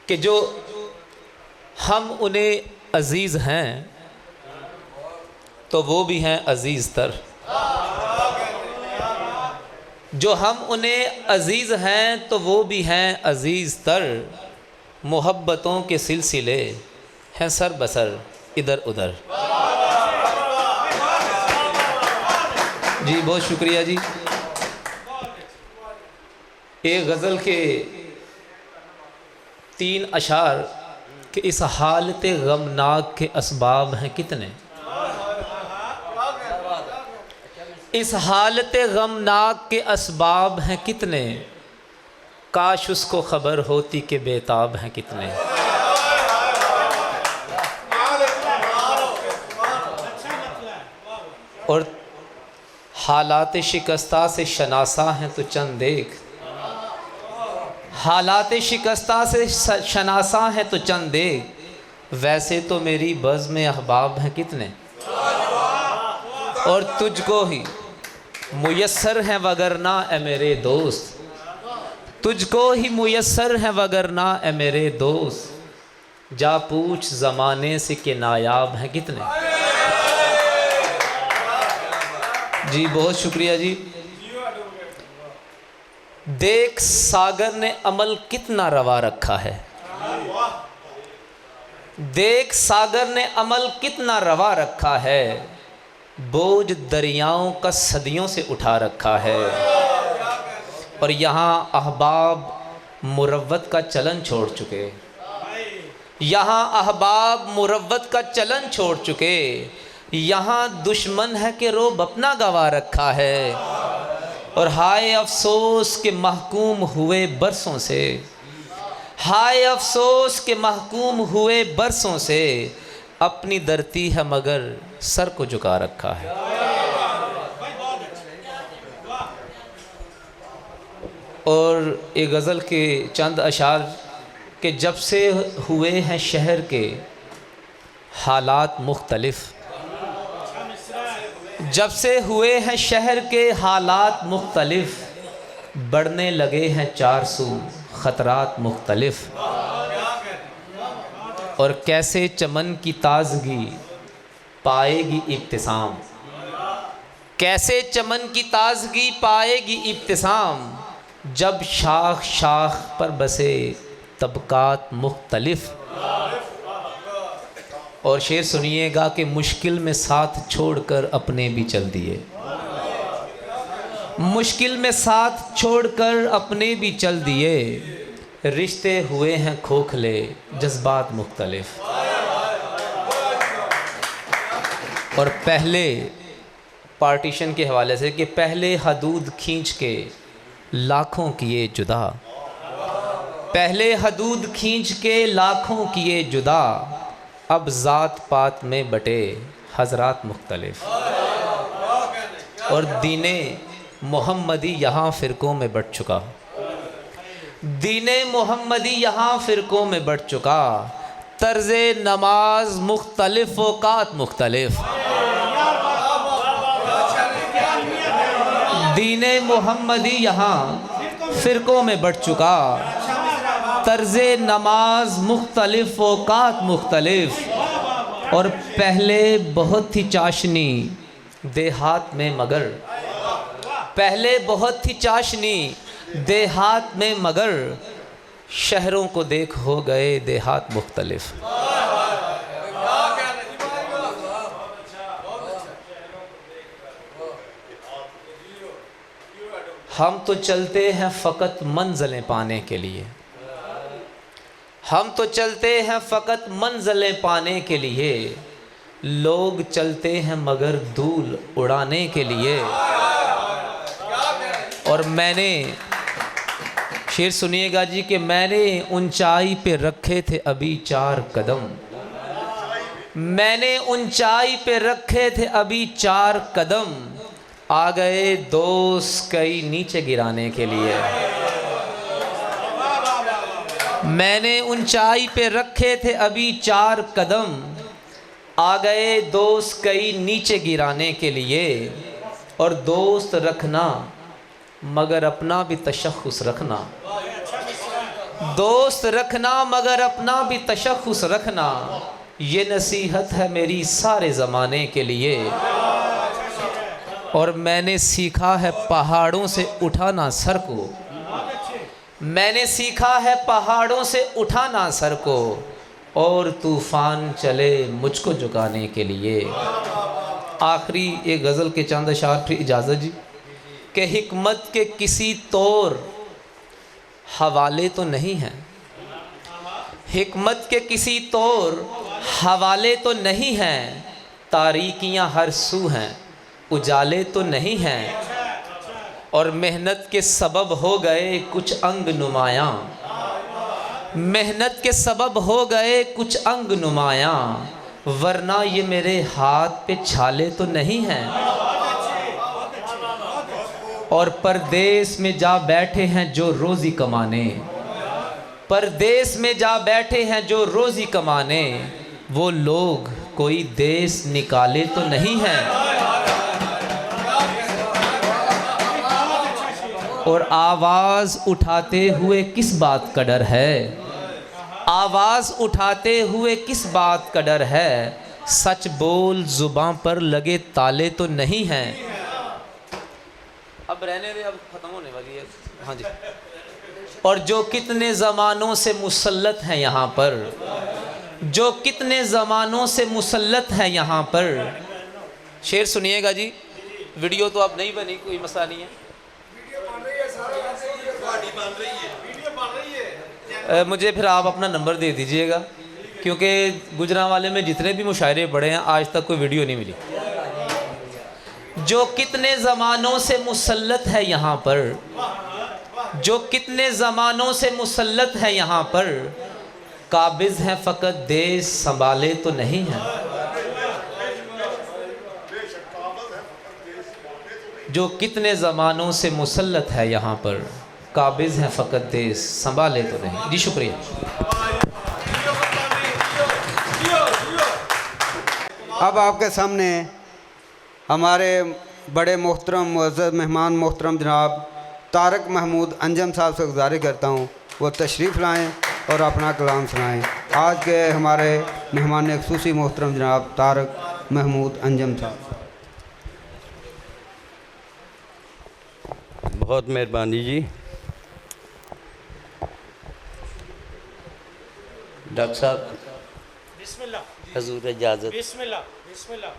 कि जो हम उन्हें अज़ीज़ हैं तो वो भी हैं अज़ीज़ तर, जो हम उन्हें अज़ीज़ हैं तो वो भी हैं अज़ीज़ तर, मोहब्बतों के सिलसिले हैं सर बसर इधर उधर। जी बहुत शुक्रिया जी। एक गज़ल के 3 अशार कि इस हालत गमनाक के असबाब हैं कितने, इस हालत गमनाक के असबाब हैं कितने, काश उसको खबर होती कि बेताब हैं कितने। और हालात शिकस्ता से शनासा हैं तो चंद देख, हालात शिकस्ता से शनासा हैं तो चंद देख, वैसे तो मेरी बज़्म में अहबाब हैं कितने, और तुझको ही मुयस्सर हैं वगरना ए मेरे दोस्त, तुझको ही मुयस्सर हैं वगरना ए मेरे दोस्त, जा पूछ ज़माने से कि नायाब हैं कितने। जी बहुत शुक्रिया जी। देख सागर ने अमल कितना रवा रखा है, देख सागर ने अमल कितना रवा रखा है, बोझ दरियाओं का सदियों से उठा रखा है। और यहाँ अहबाब मुरव्वत का चलन छोड़ चुके, यहाँ अहबाब मुरव्वत का चलन छोड़ चुके, यहाँ दुश्मन है कि रोब अपना गवा रखा है। और हाय अफसोस के महकूम हुए बरसों से, हाय अफसोस के महकूम हुए बरसों से, अपनी धरती है मगर सर को झुका रखा है। और एक गज़ल के चंद अशार के जब से हुए हैं शहर के हालात मुख्तलिफ, जब से हुए हैं शहर के हालात मुख्तलिफ, बढ़ने लगे हैं चार सू ख़तरात मुख्तलिफ। और कैसे चमन की ताजगी पाएगी इब्तिसाम, कैसे चमन की ताजगी पाएगी इब्तिसाम, जब शाख शाख पर बसे तबकात मुख्तलिफ। और शेर सुनिएगा कि मुश्किल में साथ छोड़कर अपने भी चल दिए, मुश्किल में साथ छोड़कर अपने भी चल दिए, रिश्ते हुए हैं खोखले जज्बात मुख्तलिफ। और पहले पार्टीशन के हवाले से कि पहले हदूद खींच के लाखों किए जुदा, पहले हदूद खींच के लाखों किए जुदा, अब ज़ात पात में बटे हजरात मुख्तलिफ। और दीने मोहम्मदी यहाँ फ़िरक़ों में बट चुका, दीने मोहम्मदी यहाँ फ़िरक़ों में बट चुका, तर्ज़े नमाज मुख्तलिफ औक़ात मुख्तलिफ। दीने मोहम्मदी यहाँ फ़िरक़ों में बट चुका, तर्ज़े नमाज मुख्तलिफ औक़ात मुख्तलिफ। और पहले बहुत ही चाशनी देहात में मगर, पहले बहुत ही चाशनी देहात में मगर, शहरों को देख हो गए देहात मुख्तलिफ। हम तो चलते हैं फ़कत मंज़िलें पाने के लिए, हम तो चलते हैं फ़कत मंज़िलें पाने के लिए, लोग चलते हैं मगर धूल उड़ाने के लिए। और मैंने शेर सुनिएगा जी कि मैंने ऊंचाई पे रखे थे अभी 4 कदम, मैंने ऊंचाई पे रखे थे अभी 4 कदम, आ गए दोस्त कई नीचे गिराने के लिए। मैंने ऊंचाई पे रखे थे अभी 4 कदम, आ गए दोस्त कई नीचे गिराने के लिए। और दोस्त रखना मगर अपना भी तशख़्ख़ुस रखना, दोस्त रखना मगर अपना भी तशख़्ख़ुस रखना, ये नसीहत है मेरी सारे ज़माने के लिए। और मैंने सीखा है पहाड़ों से उठाना सर को, मैंने सीखा है पहाड़ों से उठाना सर को, और तूफ़ान चले मुझको झुकाने के लिए। आखिरी एक गज़ल के चंद अशार फिर इजाज़त जी कि हिकमत के किसी तौर हवाले तो नहीं हैं, हिकमत के किसी तौर हवाले तो नहीं हैं, तारीकियाँ हर सू हैं उजाले तो नहीं हैं। और मेहनत के सबब हो गए कुछ अंग नुमायाँ, मेहनत के सबब हो गए कुछ अंग नुमायाँ, वरना ये मेरे हाथ पे छाले तो नहीं हैं। और परदेश में जा बैठे हैं जो रोज़ी कमाने, परदेश में जा बैठे हैं जो रोज़ी कमाने, वो लोग कोई देश निकाले तो नहीं हैं। और आवाज़ उठाते हुए किस बात का डर है, आवाज़ उठाते हुए किस बात का डर है, सच बोल ज़ुबान पर लगे ताले तो नहीं हैं। अब रहने दे, अब ख़त्म होने वाली है। हाँ जी। और जो कितने ज़मानों से मुसल्लत हैं यहाँ पर, जो कितने ज़मानों से मुसल्लत हैं यहाँ पर। शेर सुनिएगा जी, वीडियो तो अब नहीं बनी, कोई मसला नहीं है। मुझे फिर आप अपना नंबर दे दीजिएगा, क्योंकि गुजरांवाले में जितने भी मुशायरे पढ़े हैं आज तक कोई वीडियो नहीं मिली। जो कितने ज़मानों से मुसल्लत है यहाँ पर, जो कितने ज़मानों से मुसल्लत है यहाँ पर, काबिज़ हैं फ़कत देश संभाले तो नहीं हैं। जो कितने ज़मानों से मुसल्लत है यहाँ पर, काबिज़ हैं फ़कत देश संभाले तो नहीं। जी शुक्रिया। अब आपके सामने हमारे बड़े मोहतरम मुअज़्ज़ज़ मेहमान मोहतरम जनाब तारक महमूद अंजम साहब से गुजारिश करता हूँ वो तशरीफ़ लाएँ और अपना कलाम सुनाएँ। आज के हमारे मेहमान ख़ुसूसी मोहतरम जनाब तारक महमूद अंजम साहब। बहुत मेहरबानी जी। डॉक्टर साहब बिस्मिल्लाह, हजूर इजाज़त। बिस्मिल्लाह, बिस्मिल्लाह।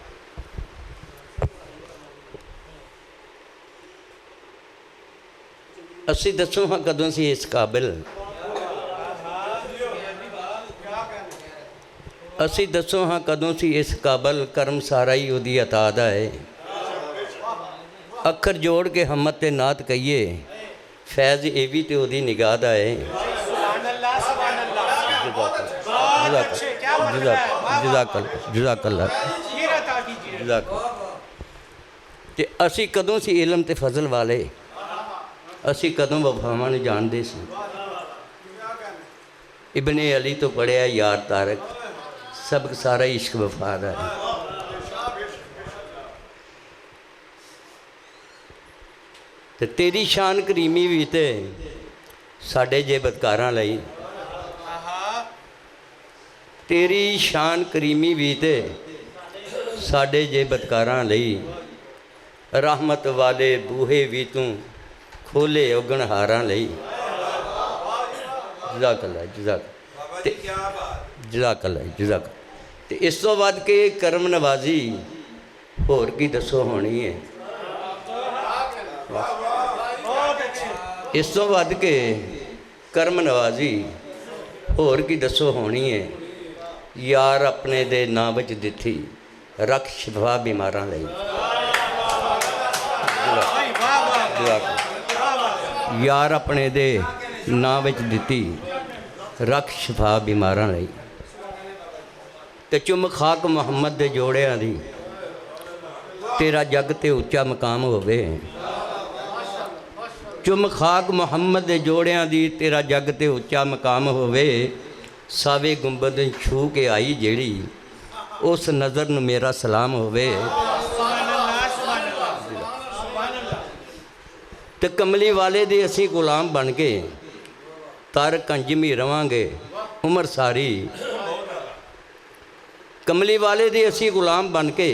असी दसो हाँ कदों सी इस काबिल, असी दसो हाँ कदों सी इस काबिल, कर्म सारा ही उदी अता दा है। अखर जोड़ के हमत ते नात कहिए, फैज़ ये भी तो उदी निगाह दा है। ते असी कदों सी इलम ते फजल वाले, असी कदों वफावां नूं जानदे सी। इब्ने अली तो पढ़िया यार तारक, सबक सारा इश्क वफा दा है। ते तेरी शान करीमी भी ते साडे जे बदकारां लई, तेरी शान करीमी भी ते साडे जे बदकारां लई, रहमत वाले बूहे भी तू खोले उगणहारां लई। जज़ाकल्लाह, जज़ाकल्लाह, जज़ाकल्लाह। ते इस तो वध के करम नवाजी होर की दसो होनी है। इस तो वध के करम नवाजी होर की दसो होनी है। यार अपने दे नाम विच दित्ती, रख शिफा बीमारां लई। यार अपने दे नाम विच दित्ती, रख शिफा बीमारां लई। ते चुम खाक मुहम्मद दे जोड़ियां दी, तेरा जग ते उच्चा मकाम होवे। चुम खाक मुहम्मद दे जोड़ियां दी, तेरा जग ते उच्चा मकाम होवे। सावे गुंबद छू के आई जेड़ी, उस नज़र नूं मेरा सलाम होवे। ते कमली वाले दे असी गुलाम बन के तारक अंजमी रवांगे उम्र सारी। कमली वाले दे असी गुलाम बन के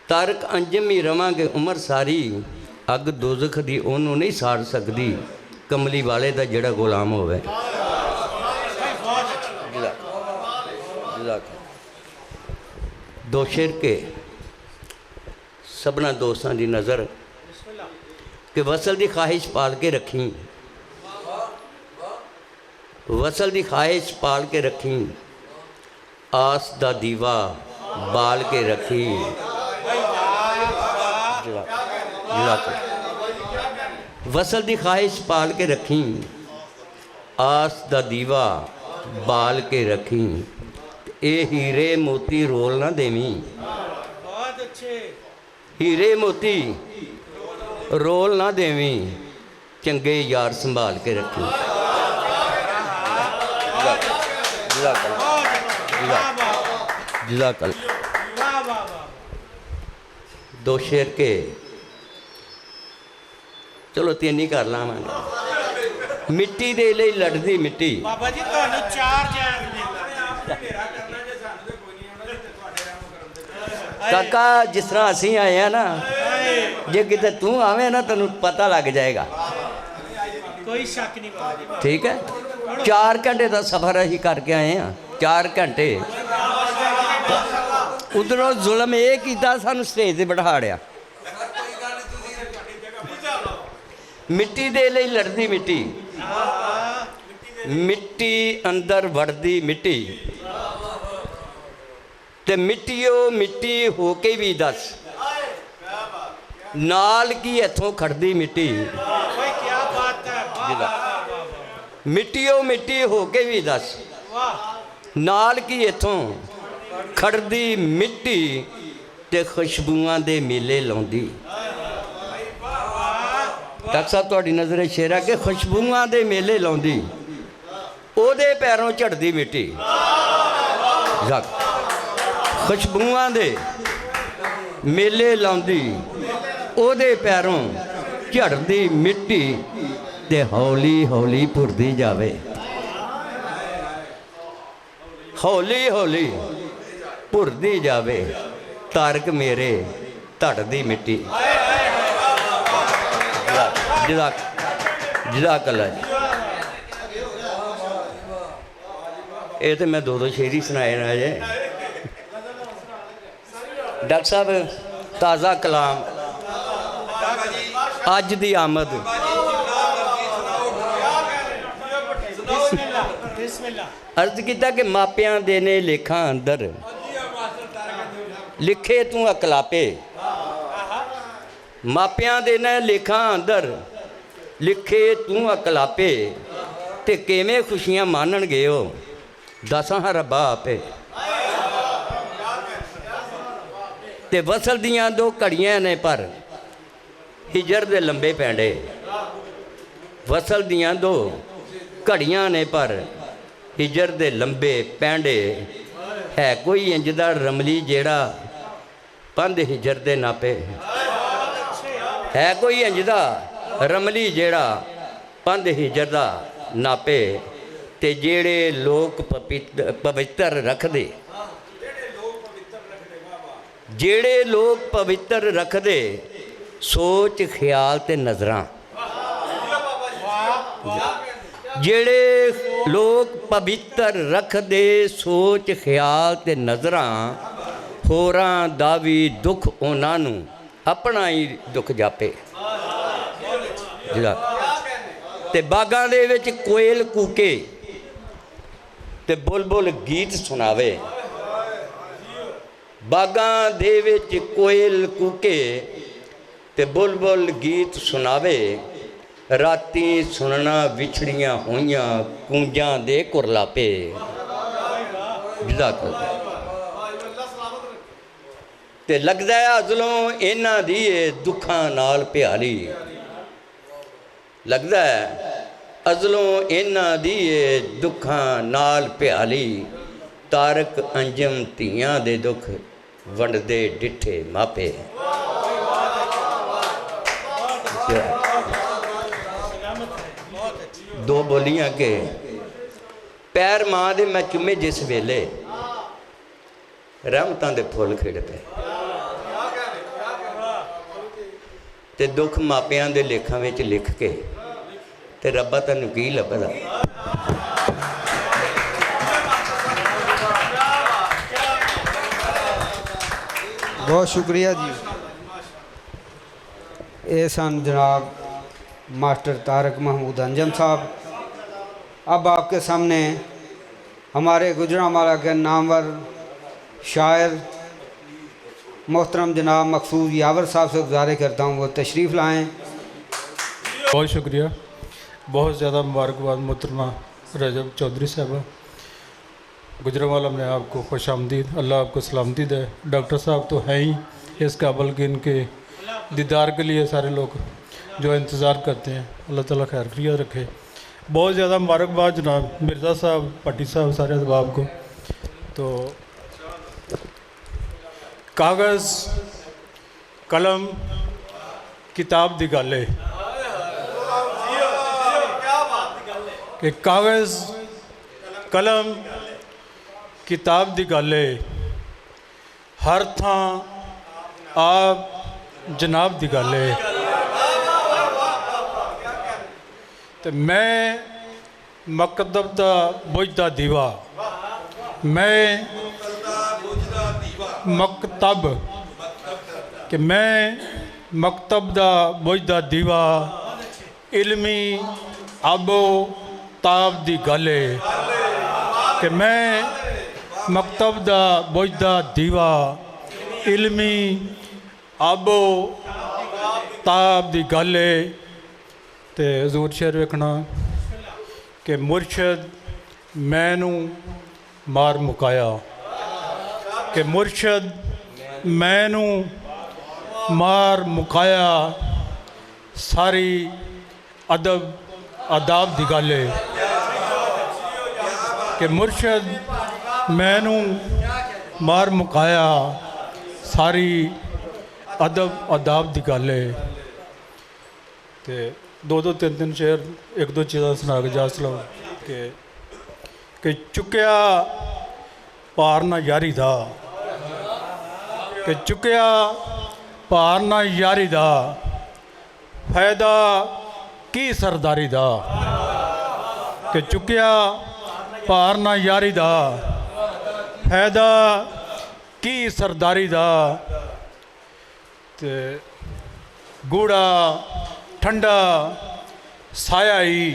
तारक अंजमी रवांगे उम्र सारी। अग दोज़ख दी ओनू नहीं साड़ सकदी, कमली वाले दा जड़ा गुलाम होवे। दो शेर के सबना दोस्तां दी नज़र कि वसल दी ख्वाहिश पाल के रखी, वसल दी ख्वाहिश पाल के रखी, आस दा दीवा बाल के रखी। वसल दी ख्वाहिश पाल के रखी, आस दा दीवा बाल के रखी। ए हीरे मोती रोल ना देवी, बहुत अच्छे। हीरे मोती रोल ना देवी, चंगे यार संभाल के रखी। जज़ाकल्लाह। दो शेर के चलो तीन ही कर लावांगे। मिट्टी दे लई लड़दी मिट्टी, बाबा जी ਤੁਹਾਨੂੰ ਚਾਰ ਜੈਨ काका जिस तरह असी आए हैं ना, जे किते तू आवे ना तेन पता लग जाएगा। कोई शक नहीं बाबा जी। ठीक है, 4 घंटे का सफ़र असीं करके आए हैं, 4 घंटे। उधरों जुल्म ये किया, सानू स्टेज से बिठाड़िया। मिट्टी दे लई लड़दी मिट्टी, मिट्टी अंदर वड़दी मिट्टी, ते मिट्टियो मिट्टी हो के भी दस नाल की इथों खड़दी मिट्टी। मिट्टियो मिट्टी हो के भी दस नाल की इथों खड़दी मिट्टी, ते खुशबुआं दे मेले लाउंदी। डॉक्टर साहब तुहाडी नज़र शेरा के खुशबुआं दे मेले लाउंदी, ओदे पैरों झड़दी मिट्टी। खुशबुआं दे मेले लाउंदी, ओदे पैरों झड़दी मिट्टी, ते हौली हौली भुरदी जावे, हौली हौली भुरदी जावे तारक मेरे धड़दी मिट्टी। जज़ाकल्लाह जी। ये तो मैं 2 शेर ही सुनाए ना अजे। डॉक्टर साहब ताज़ा कलाम अज दी आमद अर्ज किया कि मापियां दे ने लेखा अंदर लिखे तू अकलापे, मापियां दे ने लेखा अंदर लिखे तू अकलापे, ते किवें खुशियां मानन गए हो दस हाँ रब्बा आपे। ते वसल दियां 2 घड़ियां ने पर हिजर दे लंबे पैंडे, वसल दियां 2 घड़ियां ने पर हिजर दे लंबे पैंडे, है कोई इंजदा रमली जेड़ा पंध हिजर दे नापे, है कोई इंजदा रमली जेड़ा पंध हिजर दा नापे, ते जेड़े लोग पवित्र रखदे, जेड़े लोग पवित्र रखदे सोच ख्याल ते नज़रां, जेड़े लोग पवित्र रखदे सोच ख्याल ते नज़रां, होरां दा भी दुख उन्हां नूं अपना ही दुख जापे। ते बागां दे विच कोयल कूके, ते बुलबुल गीत सुनावे, बागां दे विच कोयल कूके, ते बुलबुल गीत सुनावे, राती सुनना विछड़ियां होइयां कूंजां दे कुरलापे। ते लगदा है अज़लों इन्हां दी दुखां नाल प्याली, लगदा है अज़लों इन्हां दी दुखां नाल प्याली, तारक अंजम धीआं दे दुख वंडदे डिठे मापे। 2 बोलियां के पैर मां दे मैं चुमे जिस वेले रहमतां दे फुल खिड़ पे, ते दुख मापियां दे लेखां विच लिख के ते रब्बा तैनूं की लभदा। बहुत शुक्रिया जी। ये सन जनाब मास्टर तारक महमूद अंजम साहब। अब आपके सामने हमारे गुजरांवाला के नामवर शायर मोहतरम जनाब मकसूद यावर साहब से गुजारिश करता हूँ वो तशरीफ़ लाएँ। बहुत शुक्रिया, बहुत ज़्यादा मुबारकबाद मोहतरमा रजब चौधरी साहब। गुजरांवाला में आपको खुश आमदीद, अल्लाह आपको सलामती दे। डॉक्टर साहब तो हैं ही इस काबिल कि इनके दीदार के लिए सारे लोग जो इंतज़ार करते हैं, अल्लाह ताला खैर खैरियत रखे। बहुत ज़्यादा मुबारकबाद जनाब मिर्ज़ा साहब, भट्टी साहब, सारे अहबाब को। तो कागज़ कलम किताब दी गल है कि कागज़ कलम किताब दी गल है, हर थां आप जनाब दी गल है। तो मैं मकतब दा बुझदा दीवा, मैं मकतब कि मैं मकतब दा बुझदा दीवा, इल्मी आबो ताब दी गल है कि मैं मकतब दा बुझदा दीवा, इल्मी आबो ताब दी गल है। तो हजूर शेर वेखना कि मुर्शद मैनू मार मुकाया, कि मुर्शद मैनू मार मुकाया, सारी अदब आदाब दी गल है कि मुर्शद मैनू मार मुकाया, सारी अदब आदाब दी गल है। तो दो दो तीन तीन शेर एक दो चीज़ा सुना के जा सलो कि चुकया पार ना यारी दा, कि चुकया पार ना यारी दा, फायदा की सरदारी दा, कि चुकया पार ना यारी दा, फायदा की सरदारी दा। ते गूड़ा ठंडा साया ही,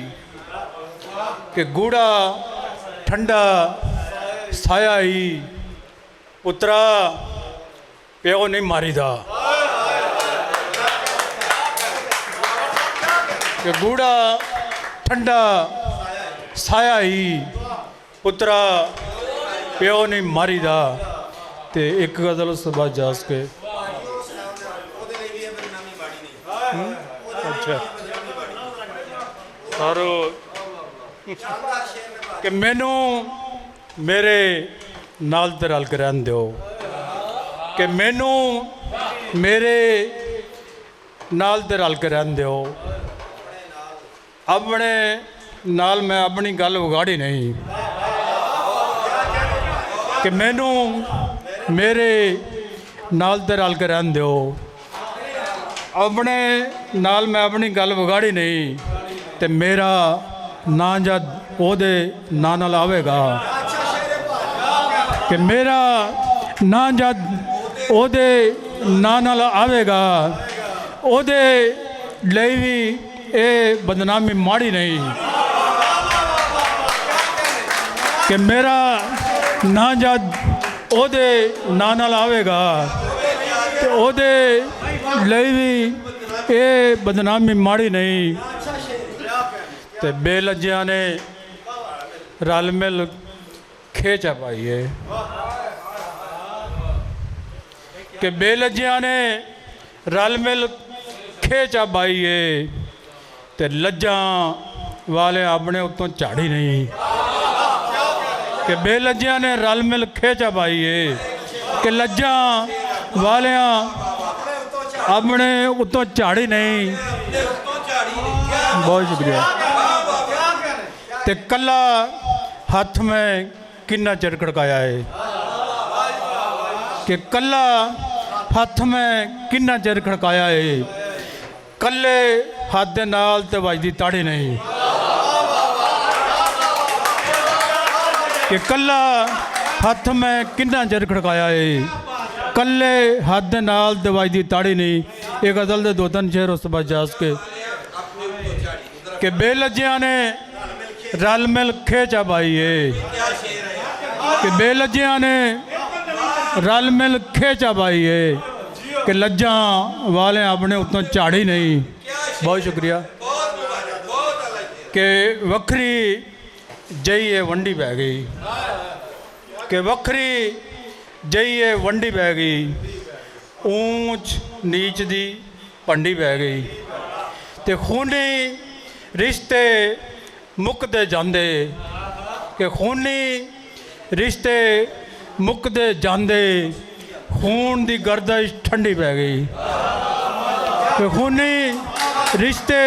कि गूड़ा ठंडा साया ही, पुत्रा प्यो नहीं मारी दा, कि गूड़ा ठंडा साया ही, पुत्रा प्यो नहीं मारी दा। ते एक गज़ल उस बाद जास के अच्छा सारो कि मैनू मेरे नाल ते रल के रहन दो, कि मैनू मेरे नाल ते रल के रहन दो, अपने नाल मैं अपनी गल उगाड़ी नहीं, कि मैनू मेरे नाल ते रल के रहन दो, अपने नाल मैं अपनी गल विगाड़ी नहीं। ते मेरा ना जद ओदे ना नाल आवेगा, कि मेरा ना जद ओदे ना नाल आवेगा, ओदे ਲਈ भी ये बदनामी माड़ी नहीं, कि मेरा ना जद ओदे ना नाल आवेगा, ते ओदे ਲਈ भी ये बदनामी माड़ी नहीं। ते बेलज्जिया ने रल मिल खेचा पाई है, कि बेलज्जिया ने रल मिल खेचा पाई है, ते लज्जा वाले अपने उत्तों झाड़ी नहीं, कि बेलज्जिया ने रल मिल खेचा पाई है, कि लज्जा वाले अपने उत्तों झाड़ी नहीं। बहुत शुक्रिया। ते कला हाथ में किन्ना चिर खड़काया है, कि कला हाथ में किन्ना चिर खड़काया है, कल्ले हाथ दे नाल ते वजदी ताड़ी नहीं, कि कला हाथ में किन्ना चिर खड़काया है, कल्ले हाथ दे नाल ते वजदी ताड़ी नहीं। एक गज़ल दे दो तीन शेर उस बाद जास के कि बेलज्जिया ने रल मिल खेचा पाई है, कि बेलज्जिया ने रल मिल खेचा पाई है, कि लज्जा वाले अपने उत्तों झाड़ी नहीं। बहुत शुक्रिया। कि वखरी जइए वंडी पै गई, कि वखरी जइए वंडी पै गई, ऊंच नीच दी पंडी पै गई, ते खूनी रिश्ते मुकदे जांदे, कि खूनी रिश्ते मुकदे जांदे, खून दी गर्दिश ठंडी पै गई, कि खूनी रिश्ते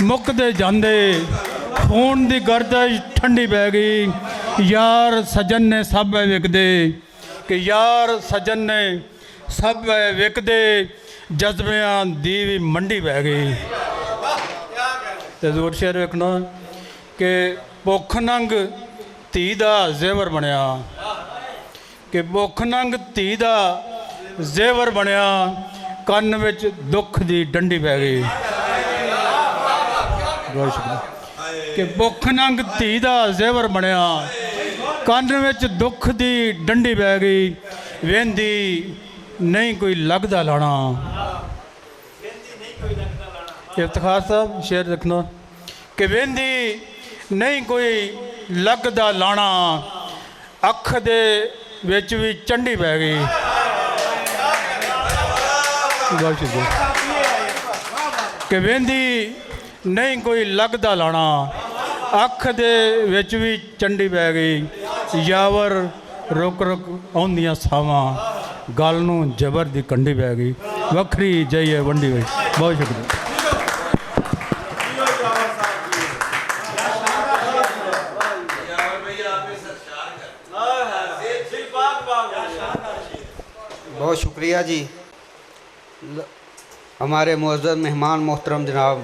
मुकदे जांदे, खून दी गर्दिश ठंडी पै गई। यार सजन ने सब विकदे, कि यार सजन ने सब विकदे, ਜਜ਼ਬਿਆਂ ਦੀ ਵੀ ਮੰਡੀ ਬਹਿ ਗਈ। ਤੇ ਜ਼ੋਰ ਸ਼ੇਰ ਵੇਖਣਾ ਕਿ ਭੁੱਖ ਨੰਗ ਧੀ ਦਾ ਜ਼ੇਵਰ ਬਣਿਆ, ਕਿ ਭੁੱਖ ਨੰਗ ਧੀ ਦਾ ਜ਼ੇਵਰ ਬਣਿਆ, ਕੰਨ ਵਿੱਚ ਦੁੱਖ ਦੀ ਡੰਡੀ ਪੈ ਗਈ। ਬਹੁਤ ਸ਼ੁਕਰੀਆ। ਕਿ ਭੁੱਖ ਨੰਗ ਧੀ ਦਾ ਜ਼ੇਵਰ ਬਣਿਆ, ਕੰਨ ਵਿੱਚ ਦੁੱਖ ਦੀ ਡੰਡੀ ਪੈ ਗਈ, ਵੇਂਦੀ ਨਹੀਂ ਕੋਈ ਲੱਗਦਾ ਲਾਣਾ। ਇਫਤਖਾਰ ਸਾਹਿਬ ਸ਼ੇਰ ਲਿਖਣਾ ਕਿ ਵੇਂਦੀ ਨਹੀਂ ਕੋਈ ਲੱਗਦਾ ਲਾਣਾ, ਅੱਖ ਦੇ ਵਿੱਚ ਵੀ ਚੰਡੀ ਪੈ ਗਈ। ਬਹੁਤ ਸ਼ੁਕਰੀਆ। ਕਿ ਵੇਂਦੀ ਨਹੀਂ ਕੋਈ ਲੱਗਦਾ ਲਾਣਾ, ਅੱਖ ਦੇ ਵਿੱਚ ਵੀ ਚੰਡੀ ਪੈ ਗਈ, ਯਾਵਰ ਰੁਕ ਰੁਕ ਆਉਂਦੀਆਂ ਸਾਵਾਂ, ਗੱਲ ਨੂੰ ਜ਼ਬਰ ਦੀ ਕੰਢੀ ਪੈ ਗਈ, ਵੱਖਰੀ ਜਾਈਏ ਵੰਡੀ ਹੋਈ। ਬਹੁਤ ਸ਼ੁਕਰੀਆ। बहुत शुक्रिया जी। हमारे मुअज़्ज़ज़ मेहमान मोहतरम जनाब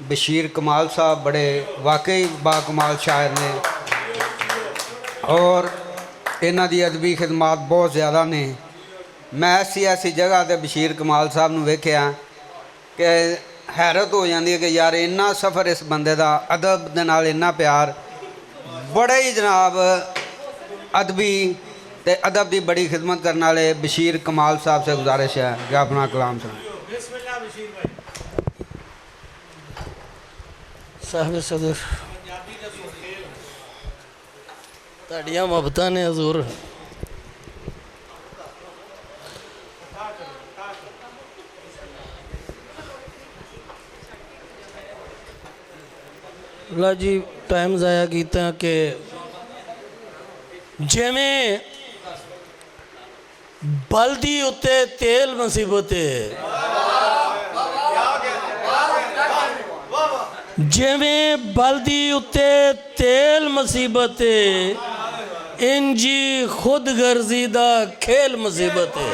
बशीर कमाल साहब बड़े वाकई बाकमाल शायर ने और इन्हां दी अदबी खिदमात बहुत ज़्यादा ने। मैं ऐसी जगह ते बशीर कमाल साहब नूं वेखिया कि हैरत हो जाती है कि यार इन्ना सफ़र इस बंदे दा, अदब दे नाल इन्ना प्यार, बड़े ही जनाब अदबी ते अदब की बड़ी खिदमत करने वाले बशीर कमाल साहब से गुजारिश है कि अपना कलाम सुनाएं। साहिब सदर ताड़ियाँ मोहब्बतां ने हजूर। अल्लाह जी टाइम ज़ाया किया कि जिमें बल्दी उत्ते तेल मुसीबत है, जिमें बल्दी उत्ते तेल मुसीबत है, इंजी खुद गर्जी दा खेल मुसीबत है।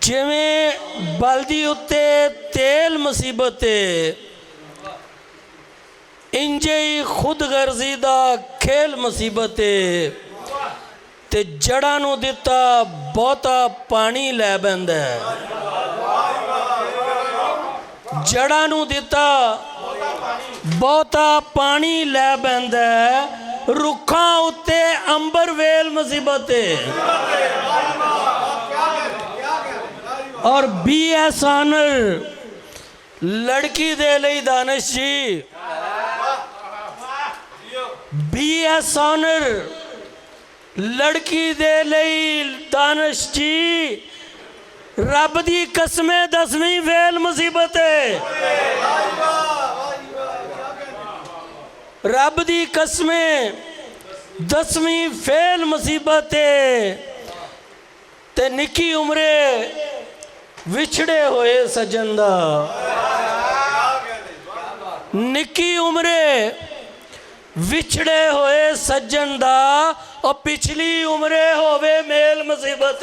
जिमें बल्दी उत्ते तेल मुसीबत है, इंजे ही खुद गर्जी दा खेल मुसीबत है, ते जड़ा नू दिता बहुता पानी लै बैंदा है, जड़ा नू दिता बहुता पानी लै बैंदा है, रुखां उत्ते अंबर वेल मुसीबत है। और BS ऑनर लड़की दे लई दानिश जी, BS ऑनर लड़की दे लई दानिश जी, रब दी कसमें 10वीं फेल मुसीबत है, रब दी कसमें 10वीं फेल मुसीबत है। ते निकी उम्रे विछड़े होए सजन दा, निकी उम्रे विछड़े होए सज्जन दा, और पिछली उम्रे होवे मेल मुसीबत।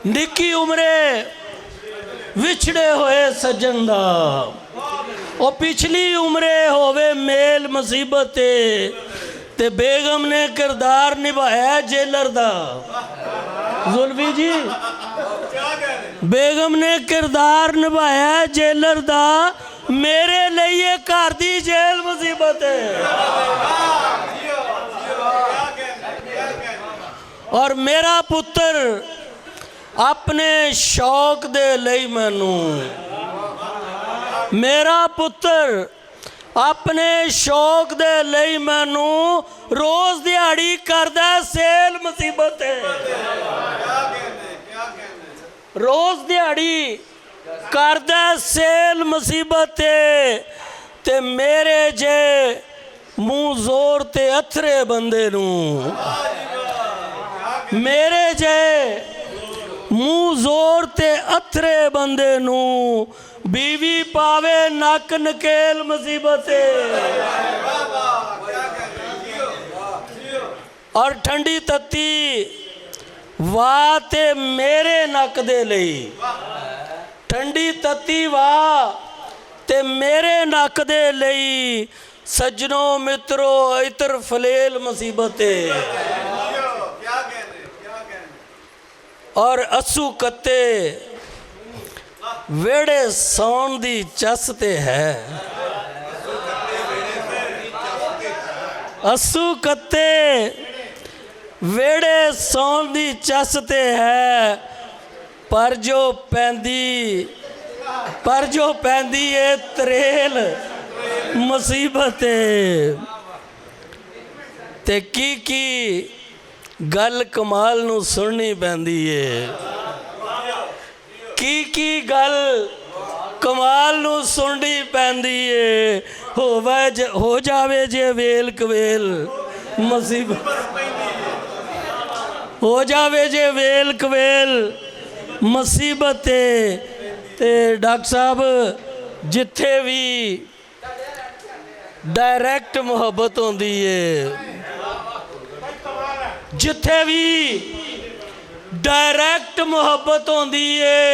निकी उम्रे विछड़े होए सज्जन दा, और पिछली उम्रे होवे मेल मुसीबत। ते बेगम ने किरदार निभाया जेलर दा, जुल्फी जी बेगम ने किरदार निभाया जेलर दा, मेरे लिए घर दी जेल मुसीबत है। और मेरा पुत्र अपने शौक दे लई मैनू, मेरा पुत्र अपने शौक दे लई मैनू रोज दिहाड़ी करदा सेल मुसीबत है। रोज दिहाड़ी करदा सेल मुसीबत है। ते मेरे जे मुँह जोर ते अथरे बंदे नू, मेरे जे मुँह जोर ते अथरे बंदे नू बीवी पावे नक नकेल मुसीबते, और ठंडी तत्ती वाह ते मेरे नक दे लई, ठंडी तत्ती वाह ते मेरे नक दे लई, सज्जनों मित्रों इतर फलेल मुसीबते, और असू कत्ते वेड़े सौन दी चस ते है, असू कत्ते वेड़े सौन दी चस ते है, पर जो पैंदी है त्रेल मुसीबत ते की गल कमाल नू सुननी पैंदी है, की गल कमाल नू सुननी पैंदी है, हो जावे जे वेल कवेल मुसीबत, हो जावे जे वेल कवेल मुसीबत। ते डॉक्टर साहब जिथे भी डायरैक्ट मुहब्बत होंदी है, जिथे भी डायरैक्ट मुहब्बत होंदी है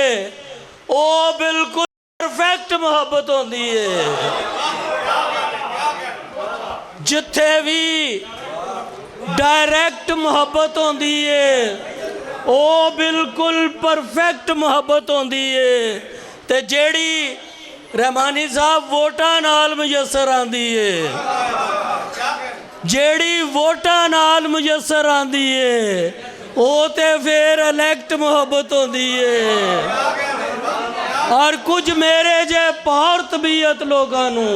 वो बिल्कुल परफेक्ट मुहब्बत होंदी है, जिथे भी डायरैक्ट मुहब्बत होंदी है वो बिल्कुल परफेक्ट मुहब्बत होंदी है, ते जेड़ी रहमानी साहब वोटां नाल मुयसर आंदी है, जेड़ी वोटां नाल मुयसर आंदी है वो ते फिर इलैक्ट मुहब्बत होंदी है। और कुछ मेरे जे पौर तबीयत लोगां नूं,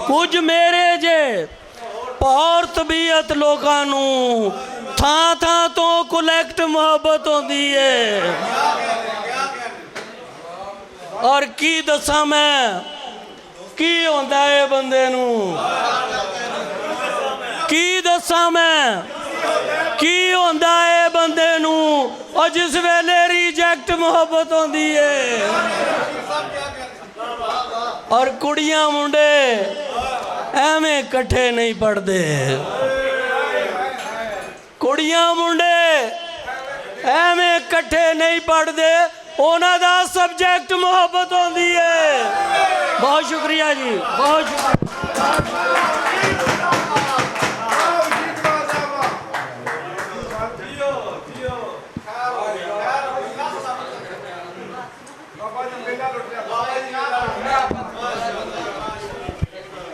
कुछ मेरे जे पौर तबीयत लोगां नूं थां थां तो कलैक्ट मुहब्बत होंदी है। और की दसा मैं की होंदा है बंदे नूं, की दसा मैं की होंदा है बंदे नूं, और जिस वेले रिजैक्ट मुहब्बत होंदी है। और कुड़ियां मुंडे एवें कट्ठे नहीं पढ़ते, कुड़ियां मुंडे एवें कट्ठे नहीं पढ़ते, उन्हां दा सब्जैक्ट मुहब्बत होंदी है। बहुत शुक्रिया जी, बहुत शुक्रिया।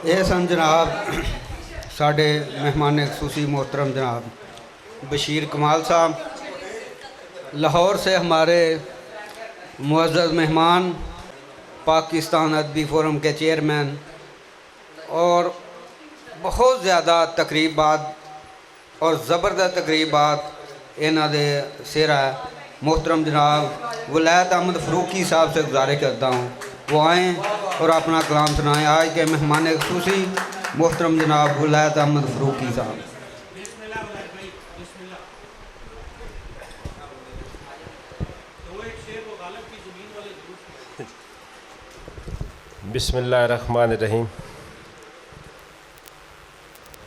ये सन जनाब साढ़े मेहमान खुसूसी मोहतरम जनाब बशीर कमाल साहब, लाहौर से हमारे मुअज़्ज़ज़ मेहमान, पाकिस्तान अदबी फोरम के चेयरमैन, और बहुत ज़्यादा तकरीबात और ज़बरदस्त तकरीबात इन्हां दे सिर है। मोहतरम जनाब वलायत अहमद फ़रूकी साहब से गुजारिश करता हूँ वो आएँ और अपना कलाम सुनाएँ। आज के मेहमान खुसूसी मोहतरम जनाब वलायत अहमद फ़रूकी साहब। बिस्मिल्लाहिर्रहमानिर्रहीम।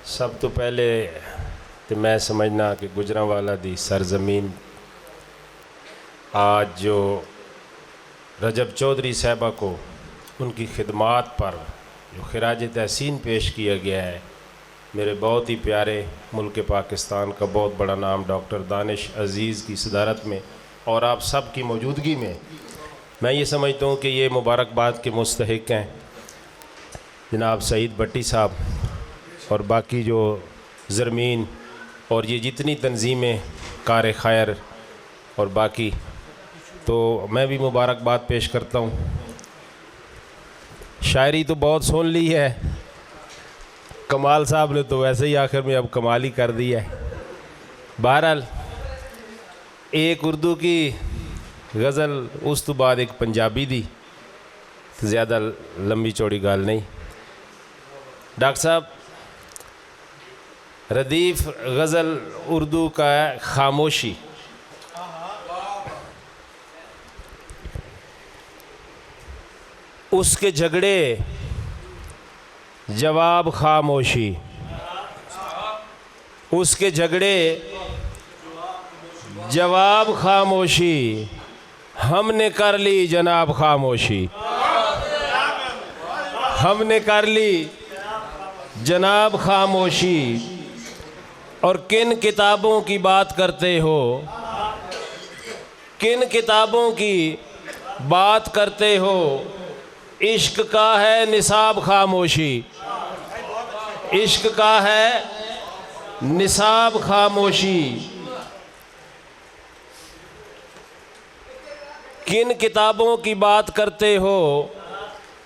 सब तो पहले तो मैं समझना कि गुजरांवाला दी सरजमीन आज जो रजब चौधरी साहबा को उनकी खिदमात पर जो खिराज तहसीन पेश किया गया है, मेरे बहुत ही प्यारे मुल्क पाकिस्तान का बहुत बड़ा नाम डॉक्टर दानिश अज़ीज़ की सदारत में और आप सब की मौजूदगी में, मैं ये समझता हूँ कि ये मुबारकबाद के मुस्तहिक हैं जनाब सईद भट्टी साहब और बाकी जो ज़रमीन और ये जितनी तंजीमें कार खैर और बाकी, तो मैं भी मुबारकबाद पेश करता हूँ। शायरी तो बहुत सुन ली है, कमाल साहब ने तो वैसे ही आखिर में अब कमाल ही कर दिया है। बहरहाल एक उर्दू की गज़ल, उस तो बाद एक पंजाबी दी, ज़्यादा लंबी चौड़ी गाल नहीं। डॉक्टर साहब रदीफ़ गज़ल उर्दू का है खामोशी। उसके झगड़े जवाब खामोशी, उसके झगड़े जवाब खामोशी, हमने कर ली जनाब खामोशी, हमने कर ली जनाब खामोशी। और किन किताबों की बात करते हो, किन किताबों की बात करते हो, इश्क का है निसाब खामोशी, इश्क का है निसाब खामोशी। किन किताबों की बात करते हो,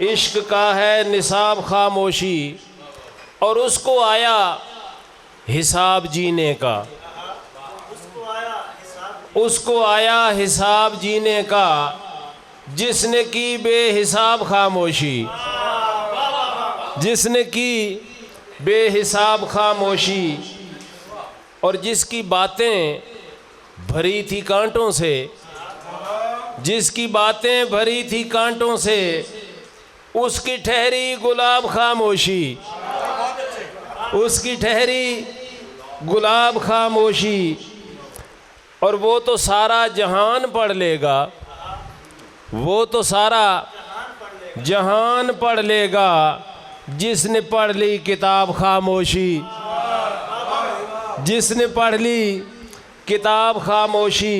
इश्क का है निसाब खामोशी। और उसको आया हिसाब जीने का, उसको आया हिसाब जीने का, जिसने की बेहिसाब खामोशी, जिसने की बेहिसाब खामोशी। और जिसकी बातें भरी थी कांटों से, जिसकी बातें भरी थी कांटों से, उसकी ठहरी गुलाब खामोशी, उसकी ठहरी गुलाब खामोशी। और वो तो सारा जहान पढ़ लेगा, वो तो सारा जहान पढ़ लेगा, जिसने पढ़ ली किताब खामोशी, जिसने पढ़ ली किताब खामोशी।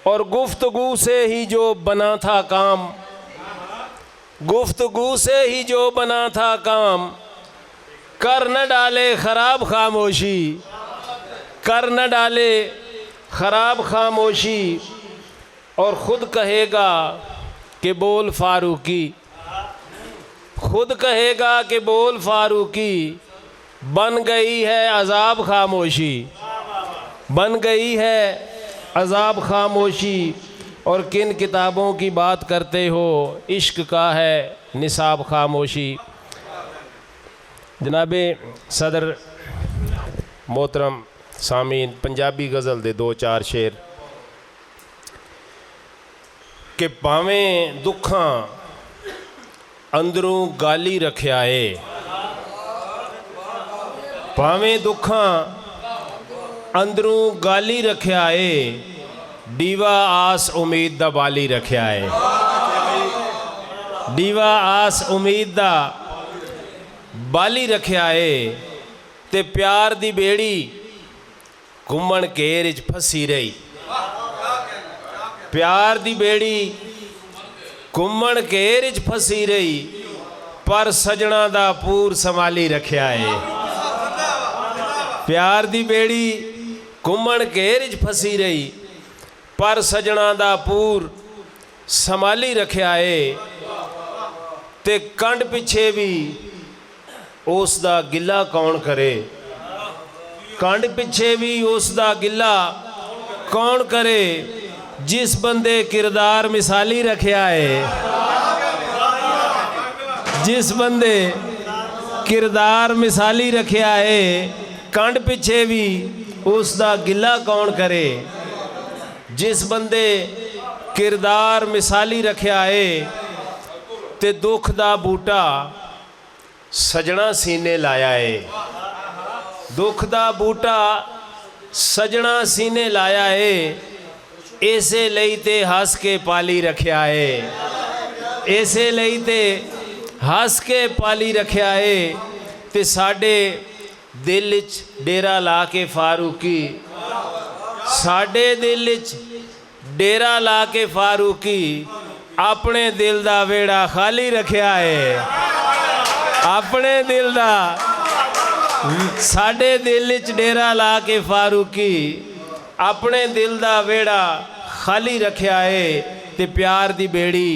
और गुफ्तगू से ही जो बना था काम, गुफ्तगू से ही जो बना था काम, कर न डाले ख़राब खामोशी, कर न डाले ख़राब खामोशी। और ख़ुद कहेगा कि बोल फारूकी, खुद कहेगा कि बोल फारूकी, बन गई है अजाब खामोशी, बन गई है अजाब खामोशी। और किन किताबों की बात करते हो, इश्क का है निसाब खामोशी। जनाब सदर मोहतरम सामीन, पंजाबी गज़ल दे 2-4 शेर कि भावें दुखां अंदरों गाली रखिया है, भावें दुखां अंदरों गाली रखिया है, दीवा आस उम्मीद दा बाली रखिया है, दीवा आस उम्मीद दा बाली रखिया है। ते प्यार दी बेड़ी घुमण घेर च फसी रही, प्यार दी बेड़ी घुमण घेर च फसी रही, पर सजना दा पूर संभाली रखिया है। प्यार दी बेड़ी घुमण घेर च फसी रही, पर सजना दा पूर संभाली रखिया है। ते कंड पिछे भी उस दा गिला कौन करे, कंड पिछे भी उस दा गिला कौन करे, जिस बंदे किरदार मिसाली रखिया है, जिस बंदे किरदार मिसाली रखिया है, कंड पिछे भी उस दा गिला कौन करे, जिस बंदे किरदार मिसाली रखिया है। ते दुख दा बूटा सजना सीने लाया है, दुख दा बूटा सजना सीने लाया है, ऐसे लई ते हंस के पाली रखिया है, ऐसे लई ते हंस के पाली रखिया है। ते साडे दिल च डेरा ला के फारूकी, साडे दिल च डेरा ला के फारूकी, अपने दिल दा वेड़ा खाली रखिया है, अपने दिल दा साडे दिल च डेरा ला के फारूकी, अपने दिल दा वेड़ा खाली रखिया है। ते प्यार दी बेड़ी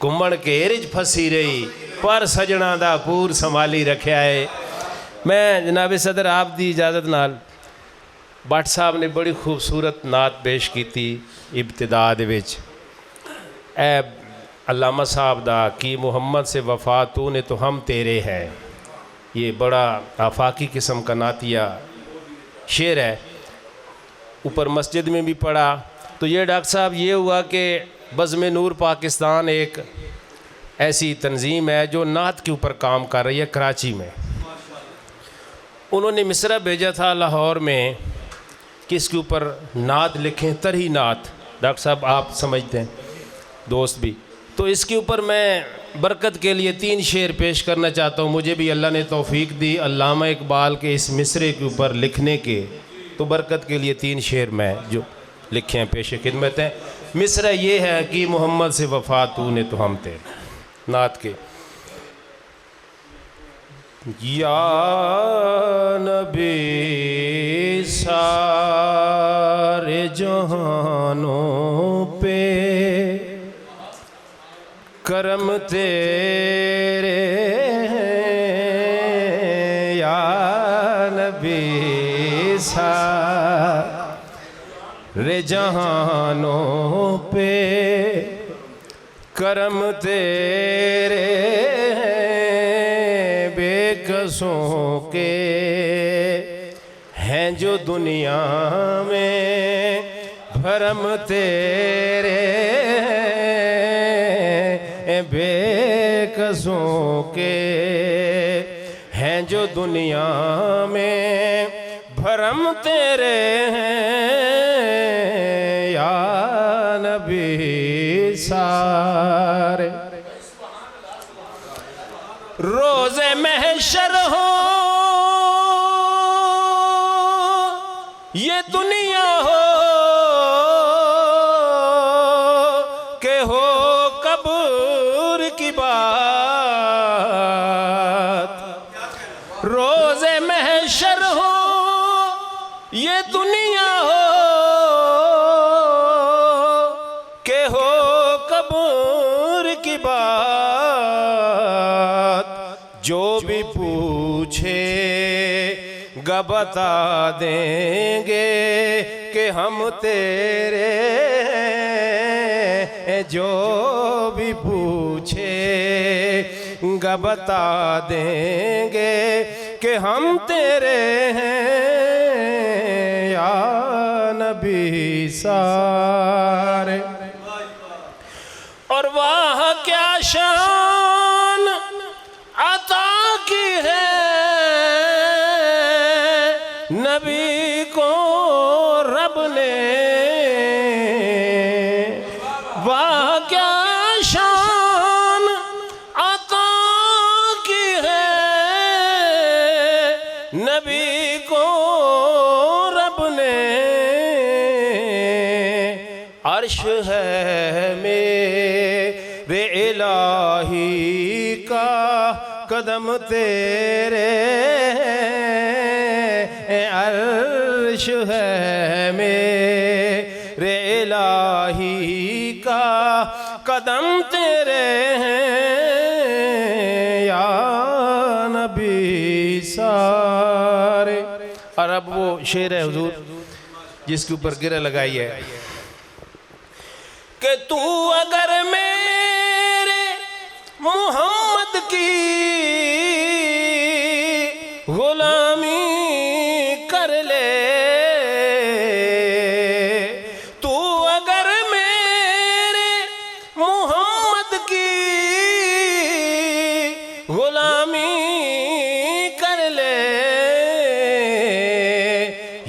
घुमण घेर च फसी रही, पर सजना दा पूर संभाली रखिया है। मैं जनाब सदर आप दी इजाज़त नाल भट्ट साहब ने बड़ी खूबसूरत नात पेश की थी इब्तिदा दे विच, ऐ अल्लामा साहब दा कि मुहम्मद से वफ़ा तूने तो हम तेरे हैं। ये बड़ा आफाकी किस्म का नातिया शेर है, ऊपर मस्जिद में भी पढ़ा। तो ये डॉक्टर साहब ये हुआ कि बज़्म नूर पाकिस्तान एक ऐसी तंजीम है जो नात के ऊपर काम कर रही है कराची में। उन्होंने मिसरा भेजा था लाहौर में कि इसके ऊपर नात लिखें, तरही नात। डॉक्टर साहब आप समझते हैं, दोस्त भी। तो इसके ऊपर मैं बरकत के लिए 3 शेर पेश करना चाहता हूँ। मुझे भी अल्लाह ने तौफीक दी अल्लामा इकबाल के इस मिसरे के ऊपर लिखने के, तो बरकत के लिए 3 शेर मैं जो लिखे हैं पेश खिदमत हैं। मिसरा ये है कि मोहम्मद से वफा तूने तो हम थे, नात के। या नबी सारे जहानों पे करम तेरे हैं, या नबी सारे जहानों पे करम तेरे हैं, बेकसों के हैं जो दुनिया में भरम तेरे हैं, बेकसों के हैं जो दुनिया में भरम तेरे हैं, या नबी सारे। रोज़े महशर हो ये दुनिया हो के हो कब्र की बात, रोज़े महशर हो ये दुनिया हो के हो कब्र की बात, जो भी पूछे गा बता देंगे कि हम तेरे, जो भी पूछे गा बता देंगे कि हम तेरे हैं, या नबी सारे। और वाह क्या शान अता की है नबी को रब ने, वाह क्या शान अता की है नबी को रब ने। अर्श है मेरे इलाही का कदम तेरे, अर्श है मेरे इलाही का कदम तेरे हैं, या नबी सारे। और अब वो शेर है हुजूर जिसके ऊपर गिरह लगाई है कि तू अगर मेरे मोहम्मद की गुलामी कर ले, तू अगर मेरे मोहम्मद की गुलामी कर ले,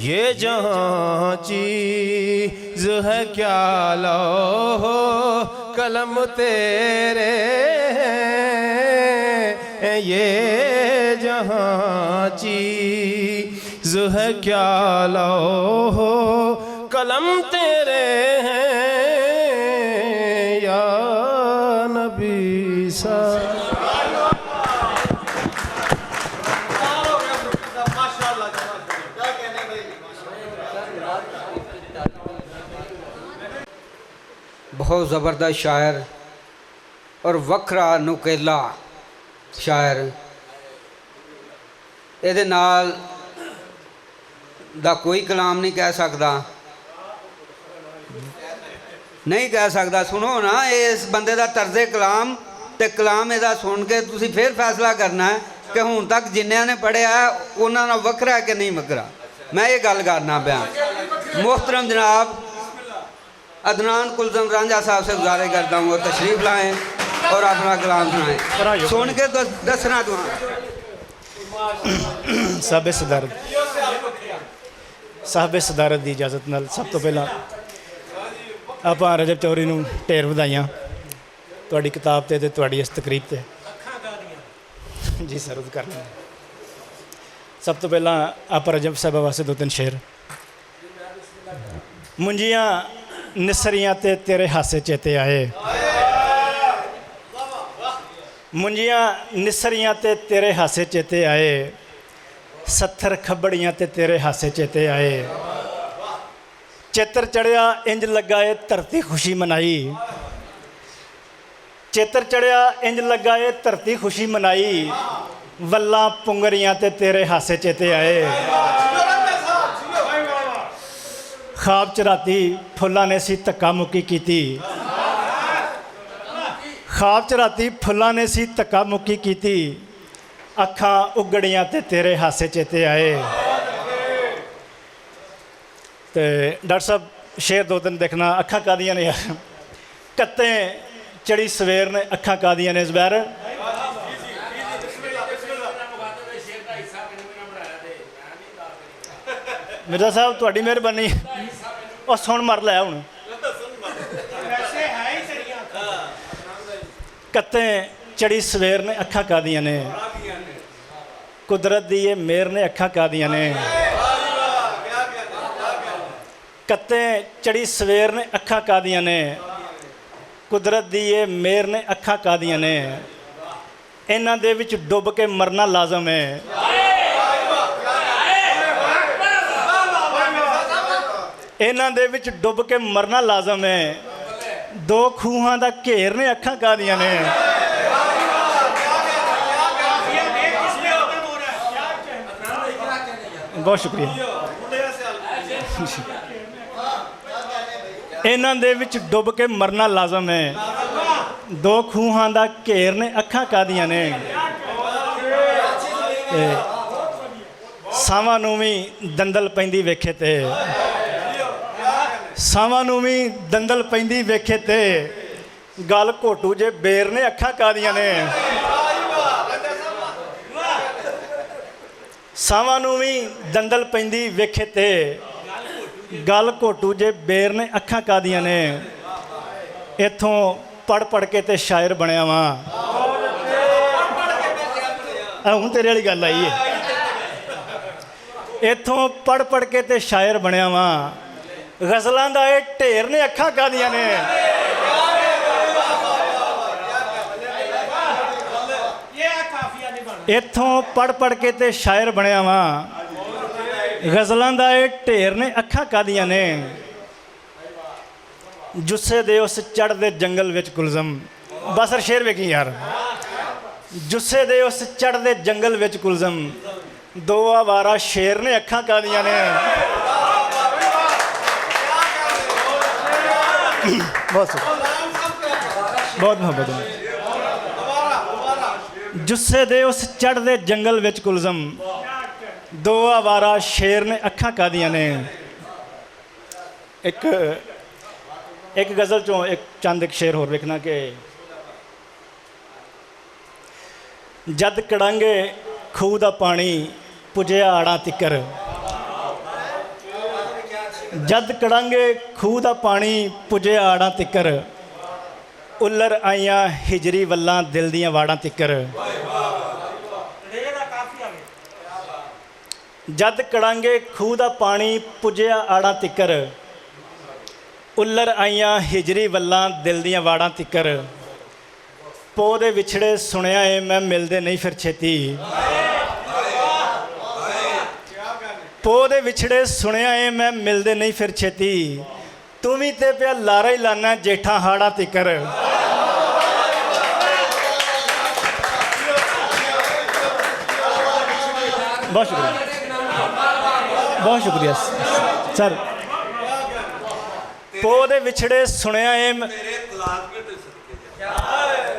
ये जहाँ चीज है क्या लौहो कलम तेरे, ये जहाँ चीज है क्या लौहो कलम तेरे हैं, या नबी सा। बहुत ज़बरदस्त शायर और वखरा नुकेला शायर। ਇਹਦੇ ਨਾਲ ਦਾ कोई कलाम नहीं कह सकता, नहीं कह सकता। सुनो ना इस बंदे का तर्जे कलाम तो कलाम ਇਹਦਾ सुन के तुसी फिर फैसला करना है कि हुण तक जिन्होंने ने पढ़िया उन्होंने नाल वखरा है कि नहीं वखरा। मैं ये गल करना पाया। मोहतरम जनाब अदनान कुलज़म रांझा साहब से गुजारिश करता हूँ वो तशरीफ़ लाएँ। और अपना कलाम सुनाए सुन के दसना तू साहब सदारत की इजाज़त नाल सब तो पहला आप रजब चौधरी नूं ढेर वधाइयां तुहाडी किताब ते तुहाडी इस तकरीब ते जी सर कर लें। सब तो पहला आप रजब साहब वास्ते 2-3 शेर। मुंजियां निसरियां ते तेरे हासे चेते आए, मुंजियां निसरियां ते तेरे हासे चेते आए, 70 खबड़ियां ते तेरे हासे चेते आए, चेतर चढ़िया इंज लगाए धरती खुशी मनाई, चेतर चढ़िया इंज लगाए धरती खुशी मनाई, वल्ला पुंगरियां ते तेरे हासे चेते आए, ख्वाब च राती फुल्लां ने सी धक्का मुक्की कीती, ख्वाब च राती फुल्लां ने सी धक्का मुक्की कीती, अखां उगड़ियां ते तेरे हासे चेते आए। तो डॉक्टर साहब शेर 2-3 देखना। अखां कादियां ने यार, कत्ते चढ़ी सवेर ने अखां कादियां ने ज़ुबैर, मिर्ज़ा साहब तुहाडी मेहरबानी और सुन मर लै हुण। कत्ते चढ़ी सवेर ने अखां कादियां ने, कुदरत दी ये मेहर ने अखां कादियां ने, कत्ते चढ़ी सवेर ने अखां कादियां ने, कुदरत दी ये मेहर ने अखां कादियां ने, इन्हां दे विच डुब के मरना लाजम है, इन्हां दे विच डुब के मरना लाजम है, 2 खूहां दा घेर ने अखां कादियां ने, बहुत शुक्रिया। इन्हां दे विच डुब के मरना लाजम है, 2 खूहां दा घेर ने अखां कादियां ने, सावां नूं वी दंदल पैंदी वेखे ते, सावां नूं वी दंदल पैंदी वेखे ते, गल घोटू जे बेर ने अखां कादियां ने, सावां नूं वी दंदल पैंदी वेखे ते, गल घोटू जे बेर ने अखां कादियां ने, इत्थों पढ़ पढ़ के ते शायर बनया वां। हुण तेरे वाली गल आई है, इत्थों पढ़ पढ़ के ते शायर बनया वां, गज़लां दा ये ढेर ने अखां कादियां ने, इत्थों पढ़ पढ़ के ते शायर बनया वां, गज़लां दा ये ढेर ने अखां कादियां ने, जुस्से दे उस चढ़दे जंगल विच कुलज़म। बसर शेर वेखी यार, जुस्से दे उस चढ़दे जंगल विच कुलज़म, 2 आवारा शेर ने अखां कादियां ने। बहुत बहुत मोहब्बत है। जुस्से दे उस चढ़दे जंगल विच कुलज़म, 2 आवारा शेर ने अखां कादियां ने। एक गज़ल चों एक चंद एक शेर होर वेखना कि जद कड़ांगे खूह दा पानी पुजया आड़ा तिकर, जद कड़ांगे खूह दा पानी पुजया आड़ा तिकर, उल्लर आइयां हिजरी वल्लां दिल दियां वाड़ां तिकर, जद कड़ांगे खूह दा पानी पुजया आड़ा तिकर, उल्लर आइयां हिजरी वल्लां दिल दियां वाड़ां तिकर, पो दे विछड़े सुनिया है मैं मिलदे नहीं फिर छेती, पो दे विछड़े सुनिया है मैं मिलदे नहीं फिर छेती, तू भी ते पिया लारा ही लाना जेठा हाड़ा तिकर। बहुत शुक्रिया, बहुत शुक्रिया सर। पो दे विछड़े सुनिया है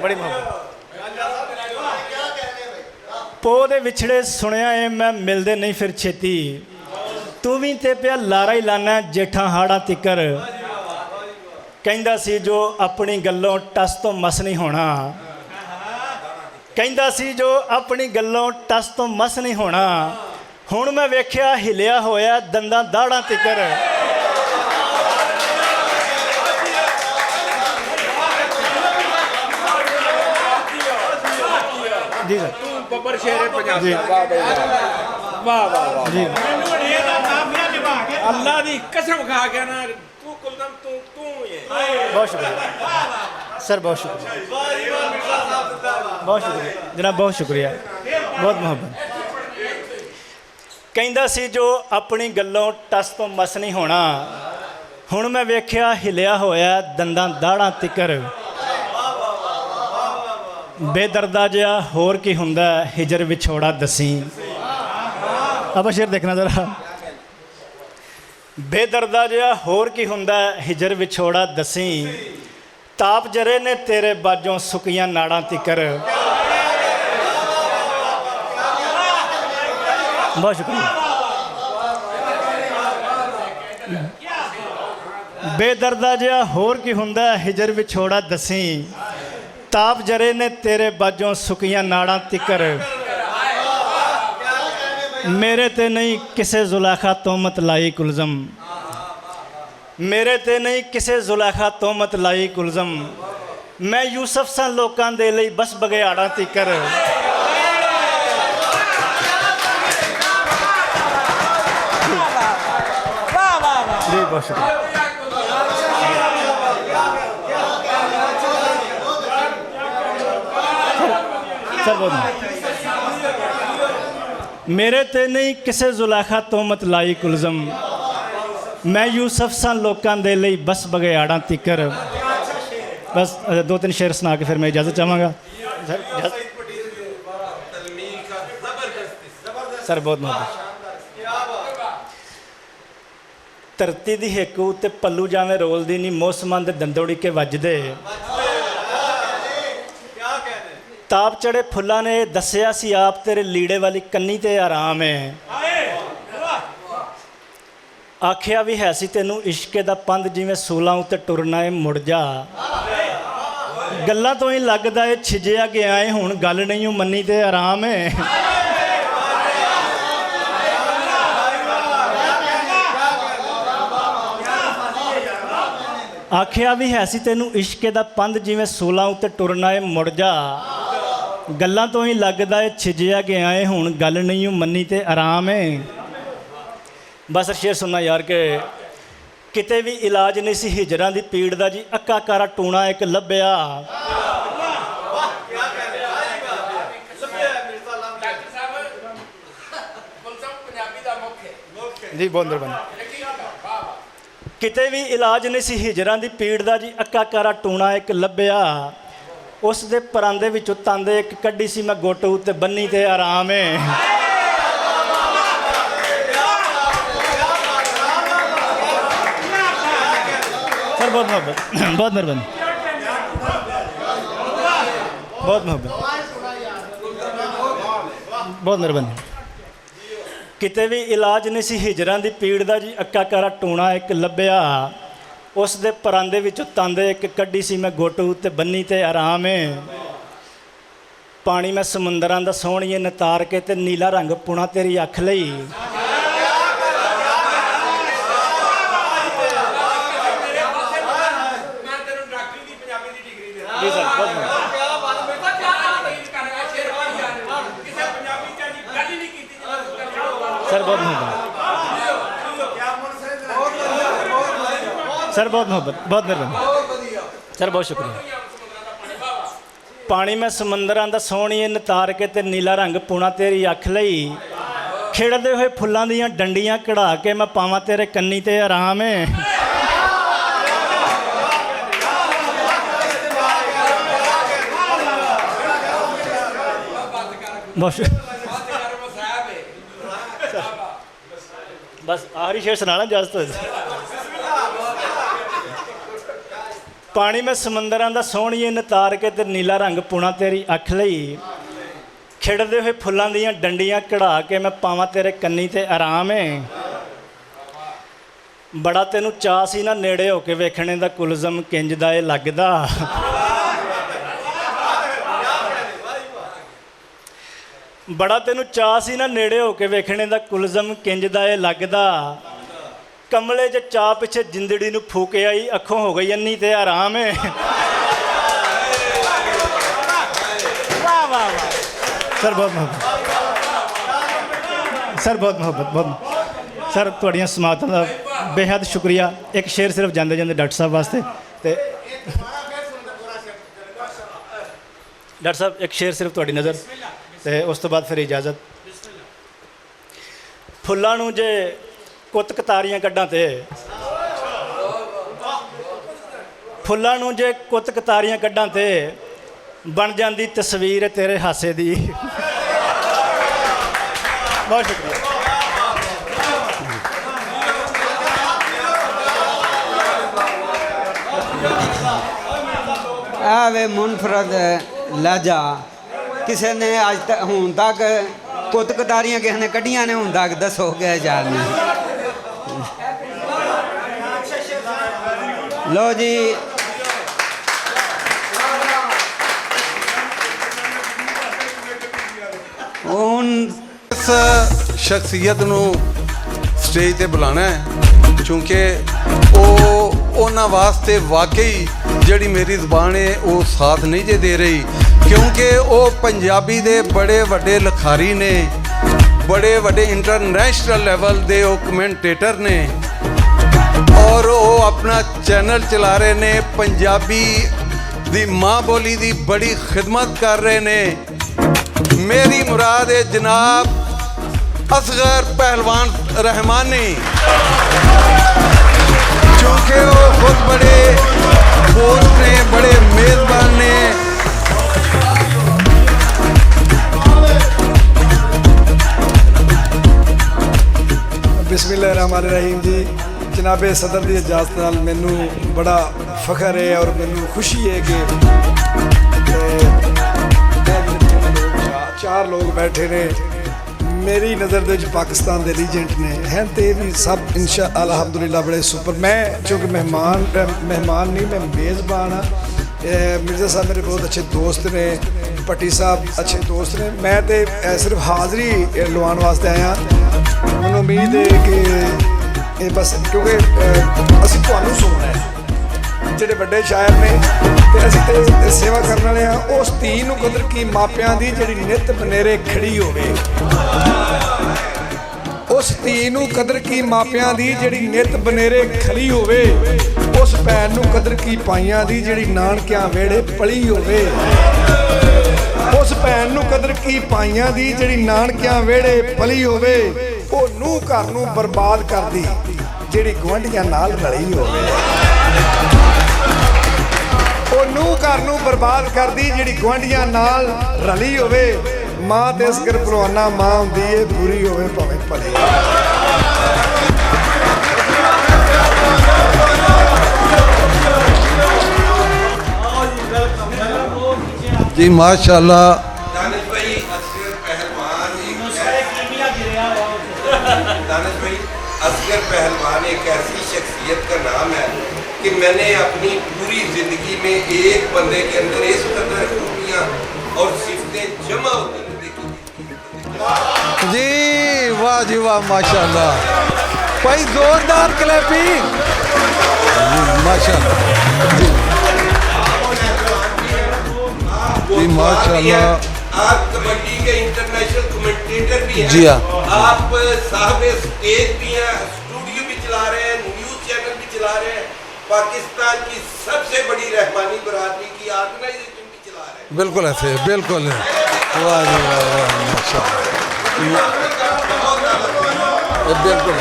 बड़ी मोहब्बत, पो दे विछड़े सुनिया है मैं मिलदे नहीं फिर छेती, तू भी ते पिया लारा ही लाना जेठा हाड़ा तिकर, ਕਹਿੰਦਾ ਸੀ ਜੋ ਆਪਣੀ ਗੱਲੋਂ ਟਸ ਤੋਂ ਮਸ ਨਹੀਂ ਹੋਣਾ, ਕਹਿੰਦਾ ਸੀ ਜੋ ਆਪਣੀ ਗੱਲੋਂ ਟਸ ਤੋਂ ਮਸ ਨਹੀਂ ਹੋਣਾ, ਹੁਣ ਮੈਂ ਵੇਖਿਆ ਹਿਲਿਆ ਹੋਇਆ ਦੰਦਾਂ ਦਾੜਾਂ ਤਿਕਰ। जी सर ਬੱਬਰ ਸ਼ੇਰੇ ਪੰਜਾਬ ਦਾ ਵਾਹ ਵਾਹ ਵਾਹ ਵਾਹ जी ਮੈਨੂੰ ਇਹ ਦਾ ਕਾਫੀਆ ਨਿਭਾ ਕੇ ਅੱਲਾ ਦੀ ਕਸਮ ਖਾ ਕੇ ਨਾ ਤੂੰ ਕੁਲਦਮ ਤੂੰ ਹੀ ਹੈ। बहुत शुक्रिया सर, बहुत शुक्रिया, बहुत शुक्रिया जनाब, बहुत शुक्रिया, बहुत मुहब्बत। ਕਹਿੰਦਾ ਸੀ ਜੋ ਆਪਣੀ ਗੱਲੋਂ ਟਸ ਤੋਂ ਮਸ ਨਹੀਂ ਹੋਣਾ, ਹੁਣ ਮੈਂ ਵੇਖਿਆ ਹਿਲਿਆ ਹੋਇਆ ਦੰਦਾਂ ਦਾੜਾਂ ਤਿਕਰ। ਬੇਦਰਦਾ ਜਿਹਾ ਹੋਰ ਕੀ ਹੁੰਦਾ ਹਿਜਰ ਵਿਛੋੜਾ ਦਸੀਂ। ਆਪਾਂ ਸ਼ੇਰ ਦੇਖਣਾ ਜ਼ਰਾ। ਬੇਦਰਦਾ ਜਿਹਾ ਹੋਰ ਕੀ ਹੁੰਦਾ ਹਿਜਰ ਵਿਛੋੜਾ ਦਸੀਂ, ਤਾਪ ਜਰੇ ਨੇ ਤੇਰੇ ਬਾਝੋਂ ਸੁੱਕੀਆਂ ਨਾੜਾਂ ਤਿਕਰ। बहुत शुक्रिया। बेदर्दा जिहा होर की हुंदा हिजर विछोड़ा दसी, ताप जरे ने तेरे बाजों सुकियां नाड़ां तिकर। मेरे ते नहीं किसे जुलेखा तोहमत लाई कुलज़म, मेरे ते नहीं किसे जुलेखा तोहमत लाई कुलज़म, मैं यूसुफ सा लोकां दे लई बस बघियाड़ां तिकर। जी बहुत शुक्रिया। सर बहुत मेरे ते नहीं किसे जुलेखा तोहमत लाई कुलज़म, मैं यूसुफ सा लोकां दे लई बस बघियाड़ां तिकर। बस दो तीन शेर सुना के फिर मैं इजाज़त चाहांगा। सर बहुत मोहब्बत। ਧਰਤੀ ਦੀ ਹਿੱਕ ਉੱਤੇ ਪੱਲੂ ਜਾਵੇਂ ਰੋਲਦੀ ਨਹੀਂ, ਮੌਸਮਾਂ ਦੇ ਦੰਦੋੜੀ ਕੇ ਵੱਜਦੇ। ਤਾਪ ਚੜੇ ਫੁੱਲਾਂ ਨੇ ਦੱਸਿਆ ਸੀ ਆਪ, ਤੇਰੇ ਲੀੜੇ ਵਾਲੀ ਕੰਨੀ ਤੇ ਆਰਾਮ ਹੈ। ਆਖਿਆ ਵੀ ਹੈ ਸੀ ਤੈਨੂੰ ਇਸ਼ਕੇ ਦਾ ਪੰਧ, ਜਿਵੇਂ ਸੂਲਾਂ ਉੱਤੇ ਟੁਰਨਾ ਏ ਮੁੜ ਜਾ। ਗੱਲਾਂ ਤੋਂ ਹੀ ਲੱਗਦਾ ਏ ਛਿਜਿਆ ਗਿਆ ਏ, ਹੁਣ ਗੱਲ ਨਹੀਂ ਓ ਮੰਨੀ ਤੇ ਆਰਾਮ ਹੈ। ਆਖਿਆ ਵੀ ਹੈ ਸੀ ਤੈਨੂੰ ਇਸ਼ਕੇ ਦਾ ਪੰਧ, ਜਿਵੇਂ ਸੂਲਾਂ ਉੱਤੇ ਟੁਰਨਾ ਏ ਮੁੜ ਜਾ। ਗੱਲਾਂ ਤੋਂ ਹੀ ਲੱਗਦਾ ਏ ਛਿਜਿਆ ਗਿਆ ਏ, ਹੁਣ ਗੱਲ ਨਹੀਂ ਓ ਮੰਨੀ ਤੇ ਆਰਾਮ ਏ। ਬਸ ਸ਼ੇਰ ਸੁਣਨਾ ਯਾਰ ਕਿ ਕਿਤੇ ਵੀ ਇਲਾਜ ਨਹੀਂ ਸੀ ਹਿਜਰਾਂ ਦੀ ਪੀੜ ਦਾ ਜੀ, ਅੱਕਾ ਕਾਰਾ ਟੂਣਾ ਇੱਕ ਲੱਭਿਆ। ਜੀ ਬਹੁਤ ਮਿਹਰਬਾਨੀ। ਕਿਤੇ ਵੀ ਇਲਾਜ ਨਹੀਂ ਸੀ ਹਿਜਰਾਂ ਦੀ ਪੀੜ ਦਾ ਜੀ, ਅੱਕਾ ਕਾਰਾ ਟੂਣਾ ਇੱਕ ਲੱਭਿਆ। ਉਸ ਦੇ ਪਰਾਂਦੇ ਵਿੱਚੋਂ ਤੰਦ ਇੱਕ ਕੱਢੀ ਸੀ ਮੈਂ ਗੁੱਟ ਉੱਤੇ ਬੰਨੀ ਤੇ ਆਰਾਮ ਏ। सर बहुत मोहब्बत, बहुत मेहरबानी, बहुत मोहब्बत, बहुत मेहरबानी। ਕਿਤੇ ਵੀ ਇਲਾਜ ਨਹੀਂ ਸੀ ਹਿਜਰਾਂ ਦੀ ਪੀੜ ਦਾ ਜੀ, ਅੱਕਾ ਕਾਰਾ ਟੂਣਾ ਇੱਕ ਲੱਭਿਆ। ਉਸ ਦੇ ਪਰਾਂਦੇ ਵਿੱਚੋਂ ਤੰਦ ਇੱਕ ਕੱਢੀ ਸੀ ਮੈਂ ਗੁੱਟ ਉੱਤੇ ਬੰਨੀ ਤੇ ਆਰਾਮ ਏ। ਪਾਣੀ ਮੈਂ ਸਮੁੰਦਰਾਂ ਦਾ ਸੋਹਣੀਏ ਨਤਾਰ ਕੇ, ਤੇ ਨੀਲਾ ਰੰਗ ਪੁਣਾ ਤੇਰੀ ਅੱਖ ਲਈ। जी सर बहुत सर बहुत मोहब्बत, सर बहुत मोहब्बत, बहुत मेहरबानी सर, बहुत शुक्रिया। पानी में समंदरां दा सोहणीए नतार के, ते नीला रंग पुणा तेरी अख लई। खिड़दे हुए फुल्लां दियां डंडियां कढ़ा के, मैं पावां तेरे कन्नी ते आराम है। बस आखिरी शेर सुनाना इजाजत। पानी में समंदरां दा सोहणीए नतार के, ते नीला रंग पुणा तेरी अख लई। खिड़दे हुए फुल्लां दियां डंडियां कढ़ा के, मैं पावां तेरे कन्नी ते आराम है। ਬੜਾ ਤੈਨੂੰ ਚਾਅ ਸੀ ਨਾ ਨੇੜੇ ਹੋ ਕੇ ਵੇਖਣੇ ਦਾ ਕੁਲਜ਼ਮ ਕਿੰਜ ਦਾ ਇਹ ਲੱਗਦਾ। ਬੜਾ ਤੈਨੂੰ ਚਾਅ ਸੀ ਨਾ ਨੇੜੇ ਹੋ ਕੇ ਵੇਖਣੇ ਦਾ ਕੁਲਜ਼ਮ ਕਿੰਜ ਦਾ ਇਹ ਲੱਗਦਾ। ਕਮਲੇ 'ਚ ਚਾਅ ਪਿੱਛੇ ਜਿੰਦੜੀ ਨੂੰ ਫੂਕ ਆਈ, ਅੱਖੋਂ ਹੋ ਗਈ ਅੰਨੀ ਤੇ ਆਰਾਮ ਹੈ। ਵਾਹ ਵਾਹ ਵਾਹ ਸਰ, ਬਹੁਤ ਮੁਹੱਬਤ ਸਰ, ਬਹੁਤ ਮੁਹੱਬਤ ਸਰ, ਤੁਹਾਡੀਆਂ ਸਮਾਤਾਂ ਦਾ ਬੇਹੱਦ ਸ਼ੁਕਰੀਆ। ਇੱਕ ਸ਼ੇਰ ਸਿਰਫ ਜਾਂਦੇ ਜਾਂਦੇ ਡਾਕਟਰ ਸਾਹਿਬ ਵਾਸਤੇ, ਤੇ ਡਾਕਟਰ ਸਾਹਿਬ ਇੱਕ ਸ਼ੇਰ ਸਿਰਫ ਤੁਹਾਡੀ ਨਜ਼ਰ, ਤੇ ਉਸ ਤੋਂ ਬਾਅਦ ਫਿਰ ਇਜਾਜ਼ਤ। ਫੁੱਲਾਂ ਨੂੰ ਜੇ ਕੁੱਤ ਕਤਾਰੀਆਂ ਕੱਢਾਂ ਤੇ, ਫੁੱਲਾਂ ਨੂੰ ਜੇ ਕੁੱਤ ਕਤਾਰੀਆਂ ਕੱਢਾਂ ਤੇ ਬਣ ਜਾਂਦੀ ਤਸਵੀਰ ਤੇਰੇ ਹਾਸੇ ਦੀ। ਬਹੁਤ ਸ਼ੁਕਰੀਆ। वे मुनफरद लहजा किसी ने अज तक हूँ तक कुत कतारियाँ किसी ने कढ़िया ने हूँ तक दसो गए यार ने। लो जी ਹੁਣ ਇਸ ਸ਼ਖਸੀਅਤ ਨੂੰ ਸਟੇਜ ਤੇ ਬੁਲਾਣਾ ਹੈ ਕਿਉਂਕਿ ਉਹਨਾਂ ਵਾਸਤੇ ਵਾਕਈ ਜਿਹੜੀ ਮੇਰੀ ਜ਼ਬਾਨ ਹੈ ਉਹ ਸਾਥ ਨਹੀਂ ਜੇ ਦੇ ਰਹੀ, ਕਿਉਂਕਿ ਉਹ ਪੰਜਾਬੀ ਦੇ ਬੜੇ ਵੱਡੇ ਲਿਖਾਰੀ ਨੇ, ਬੜੇ ਵੱਡੇ ਇੰਟਰਨੈਸ਼ਨਲ ਲੈਵਲ ਦੇ ਉਹ ਕਮੈਂਟੇਟਰ ਨੇ ਔਰ ਉਹ ਆਪਣਾ ਚੈਨਲ ਚਲਾ ਰਹੇ ਨੇ, ਪੰਜਾਬੀ ਦੀ ਮਾਂ ਬੋਲੀ ਦੀ ਬੜੀ ਖਿਦਮਤ ਕਰ ਰਹੇ ਨੇ। मेरी मुराद है जनाब असगर पहलवान रहमानी, क्योंकि वो खुद बड़े दोस्त ने, बड़े मेज़बान ने। बिस्मिल्लाहिर्रहमानिर्रहीम जी, जनाबे सदर की इजाज़त नाल मैनू बड़ा फखर है और मैनू खुशी है कि चार लोग बैठे ने मेरी नज़र दे पाकिस्तान के लीजेंट ने हैं, तो ये भी सब इंशा अल्लाह अल्हम्दुलिल्लाह बड़े सुपर। मैं चूँकि मेहमान नहीं, मैं मेज़बान हाँ। मिर्ज़ा साहब मेरे बहुत अच्छे दोस्त ने, भट्टी साहब अच्छे दोस्त ने। मैं तो सिर्फ हाज़री लवान वास्ते आया। मैनूं उम्मीद है कि ये बस क्योंकि असीं तुहानूं सुनना है, ਜਿਹੜੇ ਵੱਡੇ ਸ਼ਾਇਰ ਨੇ ਤੇ ਅਸੀਂ ਤੇ ਸੇਵਾ ਕਰਨ ਵਾਲੇ ਆ। ਉਸ ਧੀ ਨੂੰ ਕਦਰ ਕੀ ਮਾਪਿਆਂ ਦੀ ਜਿਹੜੀ ਨਿੱਤ ਬਨੇਰੇ ਖੜੀ ਹੋਵੇ, ਉਸ ਧੀ ਨੂੰ ਕਦਰ ਕੀ ਮਾਪਿਆਂ ਦੀ ਜਿਹੜੀ ਨਿੱਤ ਬਨੇਰੇ ਖੜੀ ਹੋਵੇ, ਉਸ ਭੈਣ ਨੂੰ ਕਦਰ ਕੀ ਪਾਈਆਂ ਦੀ ਜਿਹੜੀ ਨਾਨਕਿਆਂ ਵੇੜੇ ਪਲੀ ਹੋਵੇ, ਉਸ ਭੈਣ ਨੂੰ ਕਦਰ ਕੀ ਪਾਈਆਂ ਦੀ ਜਿਹੜੀ ਨਾਨਕਿਆਂ ਵੇੜੇ ਪਲੀ ਹੋਵੇ, ਉਹ ਨੂੰਹ ਘਰ ਨੂੰ ਬਰਬਾਦ ਕਰਦੀ ਜਿਹੜੀ ਗੁਆਂਢੀਆਂ ਨਾਲ ਰਲੀ ਹੋਵੇ, ਉਹ ਨੂੰਹ ਘਰ ਨੂੰ ਬਰਬਾਦ ਕਰਦੀ ਜਿਹੜੀ ਗੁਆਂਢੀਆਂ ਨਾਲ ਰਲੀ ਹੋਵੇ। ਮਾਂ ਤੇ ਅਸਗਰ ਭਲਵਾਨਾ ਮਾਂ ਹੁੰਦੀ ਏ, ਬੁਰੀ ਹੋਵੇ ਭਾਵੇਂ ਭਲੀ। जी माशाल्लाह। दानिश भाई असगर पहलवान एक ऐसी शख्सियत का नाम है कि मैंने अपनी पूरी ज़िंदगी में एक बंदे के अंदर इस कदर खूबियाँ और सिफतें जमा होती देखी। जी वाह जी वाह माशाल्लाह, भाई जोरदार क्लैपिंग माशाल्लाह जी माशाल्लाह। आप कबड्डी के इंटरनेशनल कमेंटेटर भी हैं, जी हाँ, आप साहब स्टेज भी हैं, स्टूडियो भी चला रहे हैं, न्यूज़ चैनल भी चला रहे हैं, पाकिस्तान की सबसे बड़ी रहमानी बरादरी की ऑर्गेनाइजेशन भी चला रहे हैं। बिल्कुल ऐसे, बिल्कुल वाह जी वाह माशाल्लाह। बिल्कुल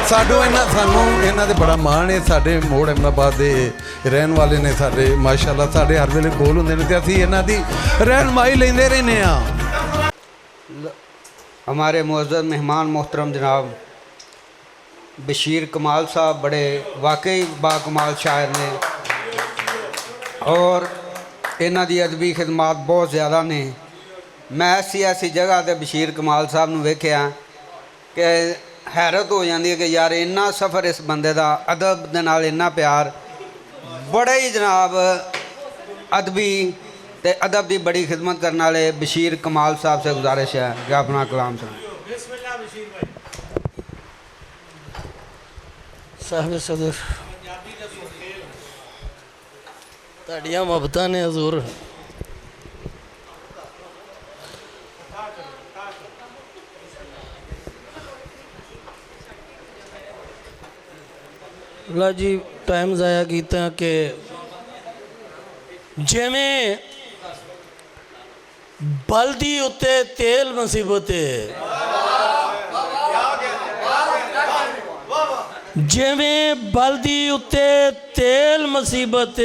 ਸਾਨੂੰ ਇਹਨਾਂ ਦੇ ਬੜਾ ਮਾਣ ਹੈ। ਸਾਡੇ ਮੋੜ ਅਹਿਮਦਾਬਾਦ ਦੇ ਰਹਿਣ ਵਾਲੇ ਨੇ ਸਾਡੇ, ਮਾਸ਼ਾਅੱਲਾ ਸਾਡੇ ਹਰ ਵੇਲੇ ਕੋਲ ਹੁੰਦੇ ਨੇ ਤੇ ਅਸੀਂ ਇਹਨਾਂ ਦੀ ਰਹਿਨਮਾਈ ਲੈਂਦੇ ਰਹਿੰਦੇ ਹਾਂ। हमारे मुअज़्ज़ज़ मेहमान मोहतरम जनाब बशीर कमाल साहब बड़े वाकई बाकमाल शायर ने और इन्हां दी अदबी खिदमात बहुत ज़्यादा ने। मैं ऐसी जगह ते बशीर कमाल साहब नूं वेखिया कि हैरत हो जाती है कि यार इन्ना सफ़र इस बंदे का अदब दे नाल इन्ना प्यार बड़े ही जनाब अदबी ते अदब की बड़ी खिदमत करने वाले बशीर कमाल साहब से गुजारिश है कि अपना कलाम सुनाएं। साहब सदर ताड़ियाँ मुहब्बत ने हजूर ला जी टाइम ज़ाया किया कि जिमें बल्दी उत्ते तेल मुसीबत जिमें बल्दी उत्ते तेल मुसीबत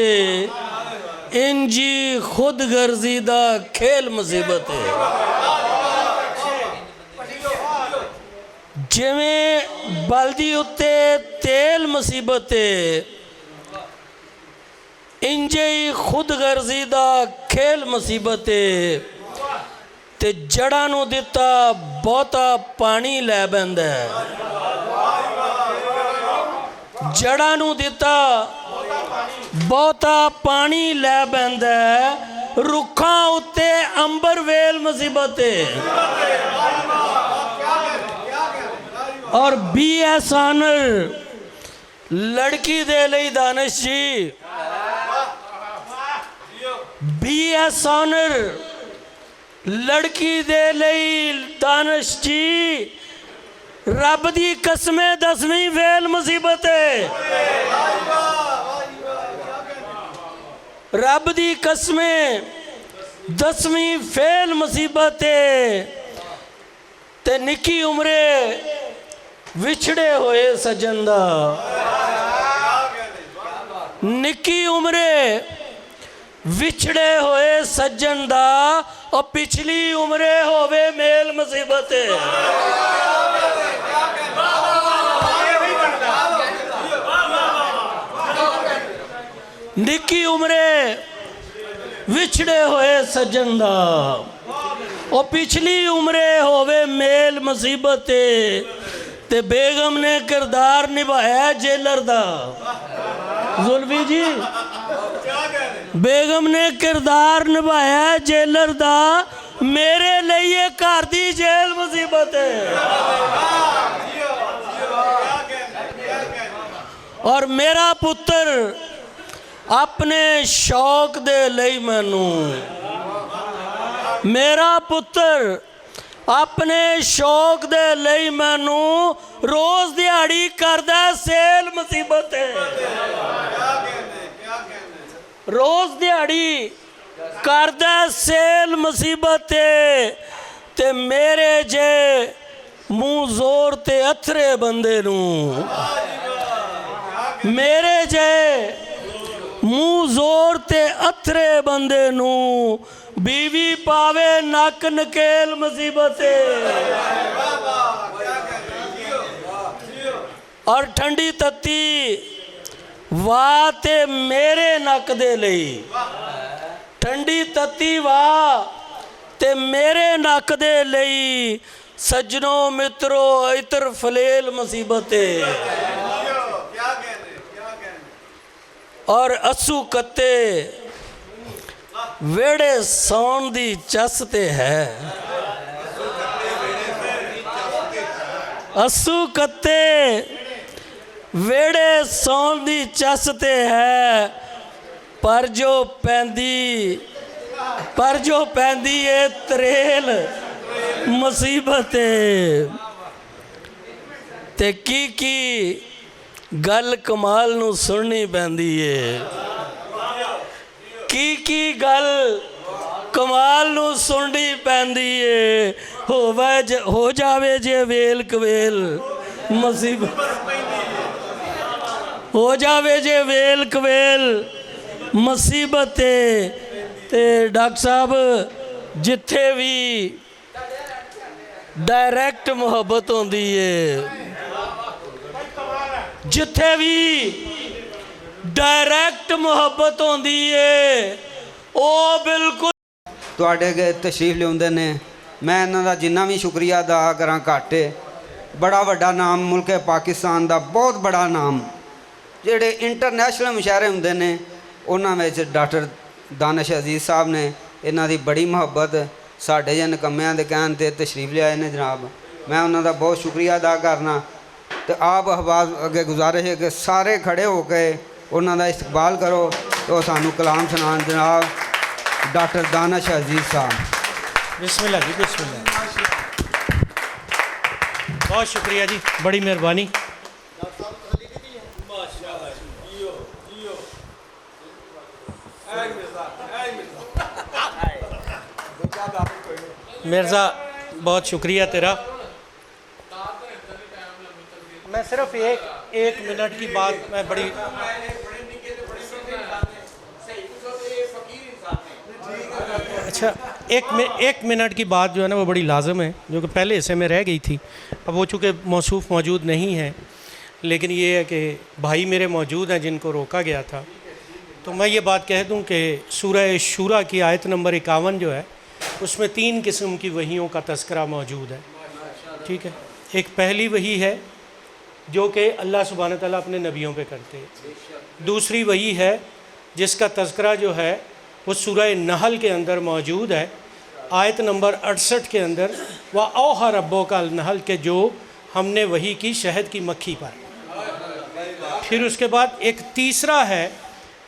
इंजी खुद गर्जी दा खेल मुसीबत जिमें बल्दी उत्ते तेल मुसीबत इंजे ही खुद गर्जी दा खेल मुसीबत ते जड़ा नू दिता बहुता पानी लै बैंदा जड़ा नू दिता बहुता पानी लै बैंदा रुखां उत्ते अंबर वेल मुसीबत और BS ऑनर लड़की दे लई दानिश जी BS ऑनर लड़की दे लई दानिश जी रब दी कसमें 10वीं फेल मुसीबत रब दी कसमें 10वीं फेल मुसीबत ते निकी उम्रे विछड़े होए सजन दा निकी उम्रे विछड़े होए सज्जन दा और पिछली उम्रे होवे मेल मुसीबत निकी उम्रे विछड़े होए सज्जन दा और पिछली उम्रे होवे मेल मुसीबत ते बेगम ने किरदार निभाया जेलर दा जुल्फी जी बेगम ने किरदार निभाया जेलर दा मेरे लिए घर दी जेल मुसीबत और मेरा पुत्र अपने शौक दे लई मैनू मेरा पुत्र अपने शौक दे लई मैनू रोज दिहाड़ी करदा सेल मुसीबत रोज दिहाड़ी करदा सेल मुसीबत ते मेरे जे मुँह जोर ते अथरे बंदे नू मेरे जे मुँह जोर ते अथरे बंदे नू बीवी पावे नक नकेल मुसीबत और ठंडी तत्ती वाह ते मेरे नक दे लई ठंडी तत्ती वाह ते मेरे नक दे लई सज्जनों मित्रों इतर फलेल मुसीबत और असू कत्ते वेड़े सौन दी चस ते है असू कत्ते वेड़े सौन दी चस ते है पर जो पैंदी है त्रेल मुसीबत ते की गल कमाल नू सुननी पैंदी है की गल कमाल नू सुननी पैंदी है हो जावे जे वेल कवेल मुसीबत हो जावे जे वेल कवेल मुसीबत ते डॉक्टर साहब जिथे भी डायरैक्ट मुहब्बत होंदी है जिथे भी डायरैक्ट मुहब्बत होंदी है ओ बिल्कुल तुहाडे अगे तशरीफ लियाउंदे ने मैं इन्हां दा जिन्ना भी शुक्रिया अदा करा घट है बड़ा वड्डा नाम मुल्क पाकिस्तान का बहुत बड़ा नाम जेडे इंटरनेशनल मुशायरे होंदे ने उन्हां विच डॉक्टर दानिश अजीज़ साहब ने इन्हां दी बड़ी मुहब्बत साढ़े जन कम्मियां दे कहण ते तशरीफ लियाए ने जनाब। मैं उन्हां दा बहुत शुक्रिया अदा करना। तो आप अहबाब अगे गुजारिश है कि सारे खड़े होकर उन्हां दा इस्तकबाल करो तो सानू कलाम सुनान जनाब डॉक्टर दानिश अजीज़ साहब। बिस्मिल्लाह जी, बिस्मिल्लाह। बहुत शुक्रिया जी, बड़ी मेहरबानी। मिर्ज़ा बहुत शुक्रिया तेरा। मैं सिर्फ एक मिनट की बात मैं बड़ी अच्छा एक मिनट की बात जो है ना वो बड़ी लाजम है, जो कि पहले हिस्से में रह गई थी। अब वो चूँकि मौसूफ़ मौजूद नहीं है, लेकिन ये है कि भाई मेरे मौजूद हैं जिनको रोका गया था। तो मैं ये बात कह दूं कि सूरह शूरा की आयत नंबर 51 जो है उसमें 3 किस्म की वहियों का तज़किरा मौजूद है। ठीक है, एक पहली वही है जो कि अल्लाह सुब्हानहू तआला अपने नबियों पे करते हैं। दूसरी वही है जिसका तज़किरा जो है वो सूरह नहल के अंदर मौजूद है, आयत नंबर 68 के अंदर, व औहा रब्बो का नहल के जो हमने वही की शहद की मक्खी पर। फिर उसके बाद एक तीसरा है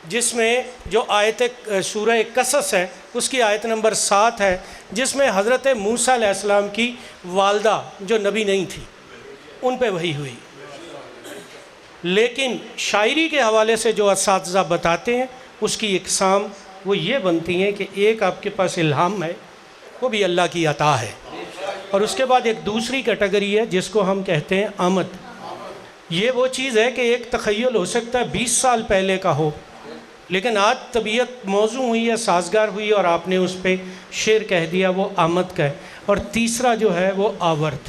जिसमें जो आयत सूरह कसस है उसकी आयत नंबर 7 है, जिसमें हज़रत मूसा अलैहिस्सलाम की वालदा जो नबी नहीं थी उन पे वही हुई। लेकिन शायरी के हवाले से जो असातिज़ा बताते हैं उसकी इकसाम वो ये बनती हैं कि एक आपके पास इल्हाम है, वो भी अल्लाह की अता है, और उसके बाद एक दूसरी कैटेगरी है जिसको हम कहते हैं आमद। ये वो चीज़ है कि एक तख़य्युल हो सकता है 20 साल पहले का हो, लेकिन आज तबीयत मौजू हुई है, साजगार हुई और आपने उस पर शेर कह दिया, वो आमद का है। और तीसरा जो है वो आवर्त,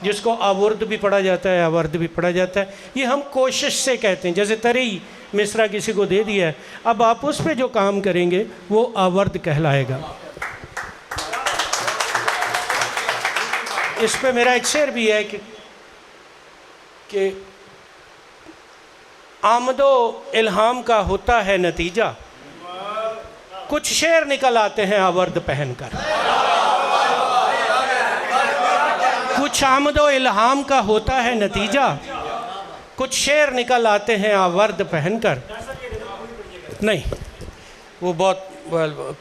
जिसको आवर्द भी पढ़ा जाता है, आवर्द भी पढ़ा जाता है। ये हम कोशिश से कहते हैं, जैसे तरी मिसरा किसी को दे दिया है, अब आप उस पर जो काम करेंगे वो आवर्द कहलाएगा। इस पे मेरा एक शेर भी है कि आमदो इल्हाम का होता है नतीजा, कुछ शेर निकल आते हैं आवर्द पहनकर। कुछ आमदो इल्हाम का होता है नतीजा, कुछ शेर निकल आते हैं आवर्द पहनकर। नहीं, वो बहुत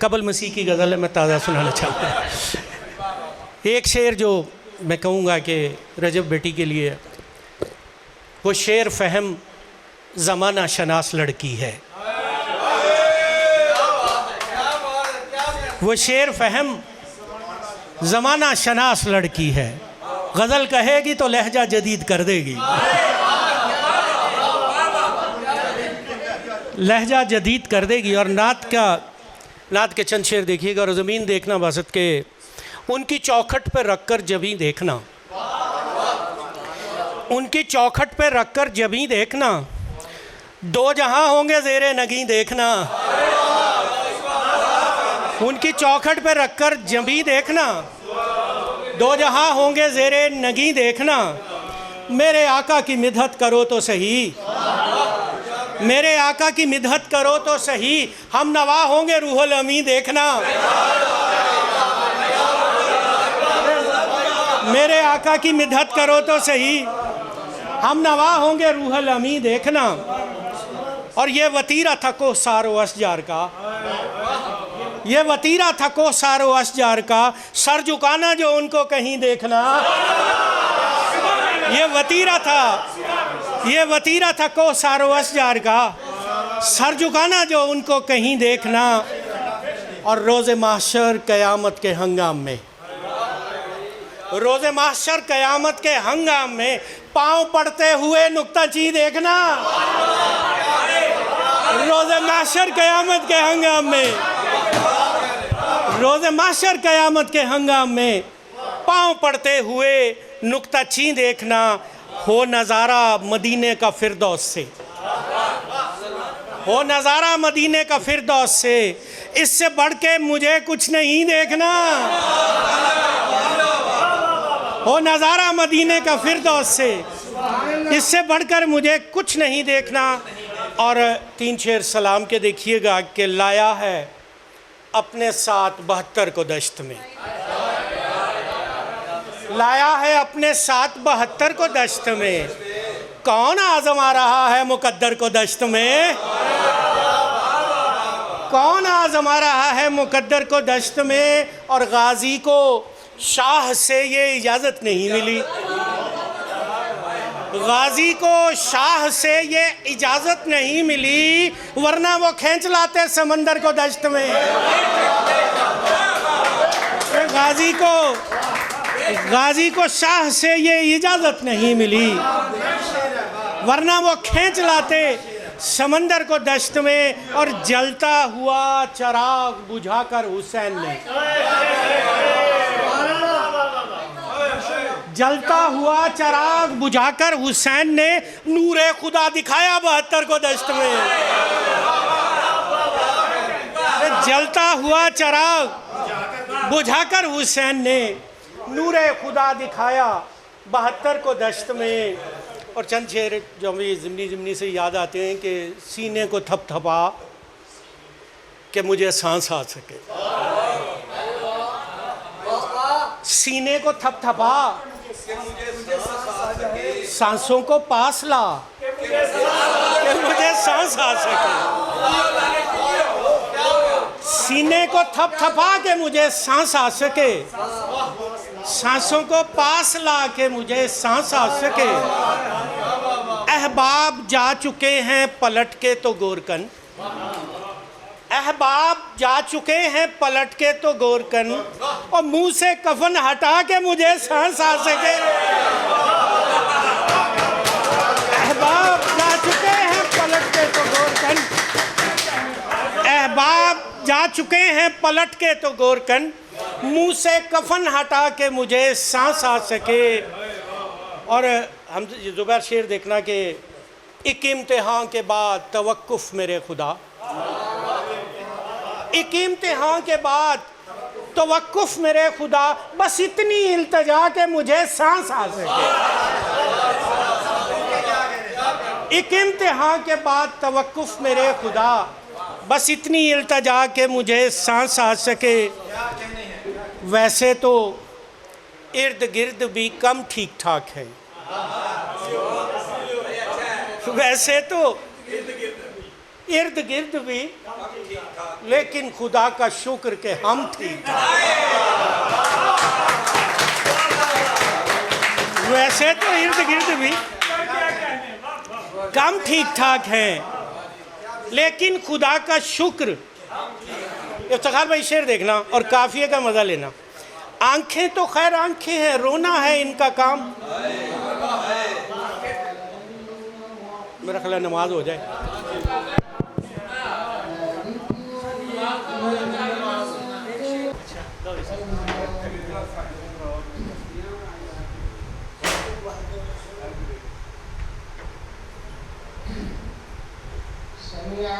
कबल मसीह की गज़ल है, मैं ताज़ा सुनाना चाहता हूँ। एक शेर जो मैं कहूँगा कि रजब बेटी के लिए, वो शेर फ़हम ज़माना शनास लड़की है। वो शेर फ़हम ज़माना शनास लड़की है, गज़ल कहेगी तो लहजा जदीद कर देगी। लहजा जदीद कर देगी। और नात के चंद शेर देखिएगा। और ज़मीन देखना बासत के उनकी चौखट पर रखकर जबी देखना, उनकी चौखट पर रखकर जबी देखना, दो जहां होंगे ज़ेरे नगी देखना। उनकी चौखट पर रखकर जबी देखना, दो जहां होंगे ज़ेरे नगी देखना। मेरे आका की मिदहत करो तो सही, मेरे आका की मिदहत करो तो सही, हम नवा होंगे रूहुल अमी देखना। मेरे आका की मिदहत करो तो सही, हम नवा होंगे रूहुल अमी देखना। और ये वतीरा था को सारो अशजार का, ये वतीरा था को सारो अशजार का, सर झुकाना जो उनको कहीं देखना। ये वतीरा था, ये वतीरा था को सारो अशजार का, सर झुकाना जो उनको कहीं देखना। और रोज़े महशर क़यामत के हंगाम में, रोज़े महशर क़यामत के हंगाम में पाँव पड़ते हुए नुक्ताची देखना। रोज़े महशर क़यामत के हंगाम में, रोज़े महशर क़यामत के हंगाम में पाँव पड़ते हुए नुक्ताची देखना। हो नज़ारा मदीने का फिरदौस से, हो नज़ारा मदीने का फिरदौस से, इससे बढ़ के मुझे कुछ नहीं देखना। हो नज़ारा मदीने का फिरदौस से, इससे बढ़कर मुझे कुछ नहीं देखना। और 3 शेर सलाम के देखिएगा कि लाया है अपने साथ 72 को दश्त में, लाया है अपने साथ 72 को दश्त में। कौन आजमा रहा है मुकद्दर को दश्त में, कौन आजमा रहा है मुकद्दर को दश्त में। और गाजी को शाह से ये इजाज़त नहीं मिली, गाजी को शाह से ये इजाज़त नहीं मिली, वरना वो खींच लाते समंदर को दश्त में। गाजी को शाह से ये इजाज़त नहीं मिली, वरना वो खींच लाते समंदर को दश्त में। और जलता हुआ चिराग बुझाकर हुसैन ने, जलता हुआ चिराग बुझाकर हुसैन ने नूरे खुदा दिखाया 72 को दश्त में। जलता हुआ चिराग बुझाकर हुसैन ने नूरे खुदा दिखाया 72 को दश्त में। और चंद शेर जो हमें ज़िमनी से याद आते हैं कि सीने को थपथपा कि मुझे सांस आ सके, सीने को थपथपा सांसों को पास ला कि मुझे सांस आ सके, सीने को थपथपा के मुझे सांस आ सके, सांसों को पास ला के मुझे सांस आ सके। अहबाब जा चुके हैं पलट के तो गोरकन, अहबाब जा चुके हैं पलट के तो गोरकन, और मुंह से कफन हटा के मुझे सांस आ सके। अहबाब जा चुके हैं पलट के तो गोरकन, अहबाब जा चुके हैं पलट के तो गोरकन, मुंह से कफन हटा के मुझे सांस आ सके। और हम ज़ुबैर शेर देखना कि एक इम्तिहान के बाद तवक्कुफ़ मेरे खुदा, एक इम्तिहान के बाद तवक्कुफ़ मेरे खुदा, बस इतनी इल्तिजा के मुझे सांस आ सके। एक इम्तिहान के बाद तवक्कुफ़ मेरे खुदा, बस इतनी इल्तिजा के मुझे सांस आ सके। वैसे तो इर्द गिर्द भी कम ठीक ठाक है, वैसे तो इर्द गिर्द भी, लेकिन खुदा का शुक्र के हम ठीक ठाक। वैसे तो इर्द गिर्द भी कम ठीक ठाक हैं, लेकिन खुदा का शुक्र। इफ्तिखार भाई शेर देखना और काफिये का मजा लेना। आंखें तो खैर आंखें हैं, रोना है इनका काम। मेरा ख्याल नमाज हो जाए। गया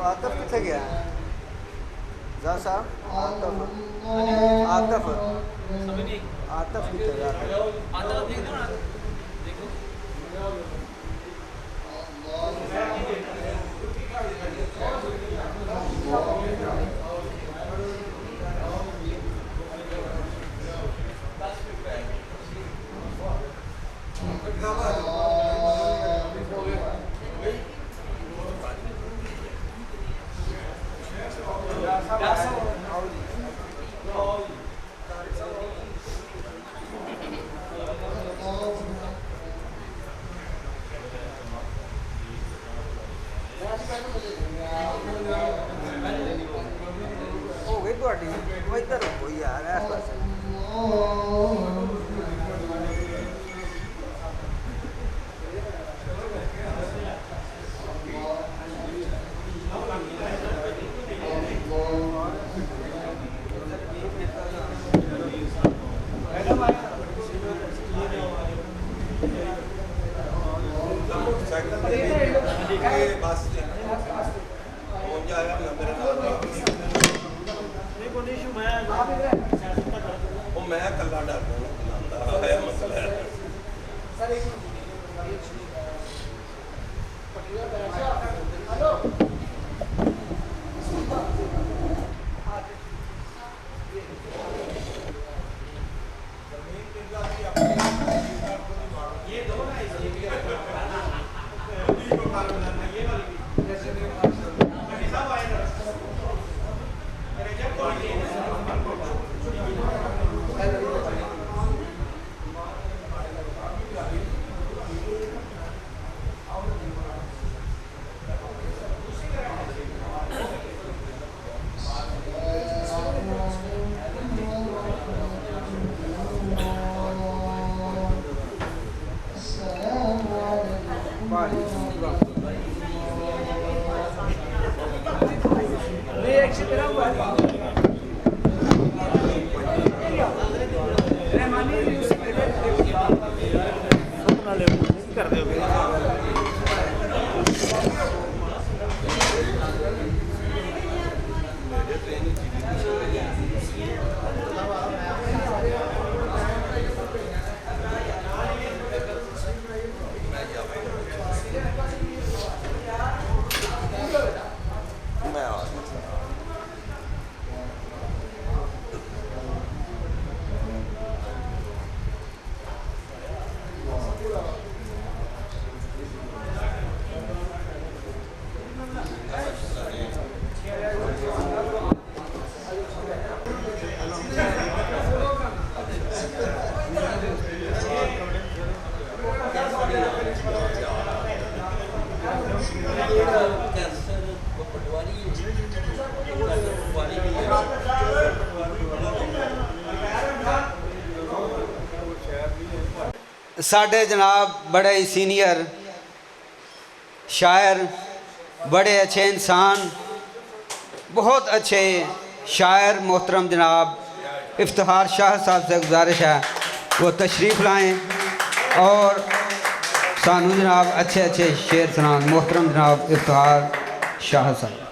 आतफ कितने गया जा साहब आतफ आतफ आतफ कितने गया आतफ देख दो ना देखो हो गई ਤੁਹਾਡੀ ਉਹ ਇੱਧਰ ਹੋ ਯਾਰ ਇਸ ਪਾਸੇ साढ़े जनाब बड़े ही सीनियर शायर, बड़े अच्छे इंसान, बहुत अच्छे शायर मोहतरम जनाब इफ्तिखार शाह साहब से गुजारिश है वो तशरीफ़ लाएँ और सानू जनाब अच्छे अच्छे शेर सुनान। मोहतरम जनाब इफ्तिखार शाह साहब।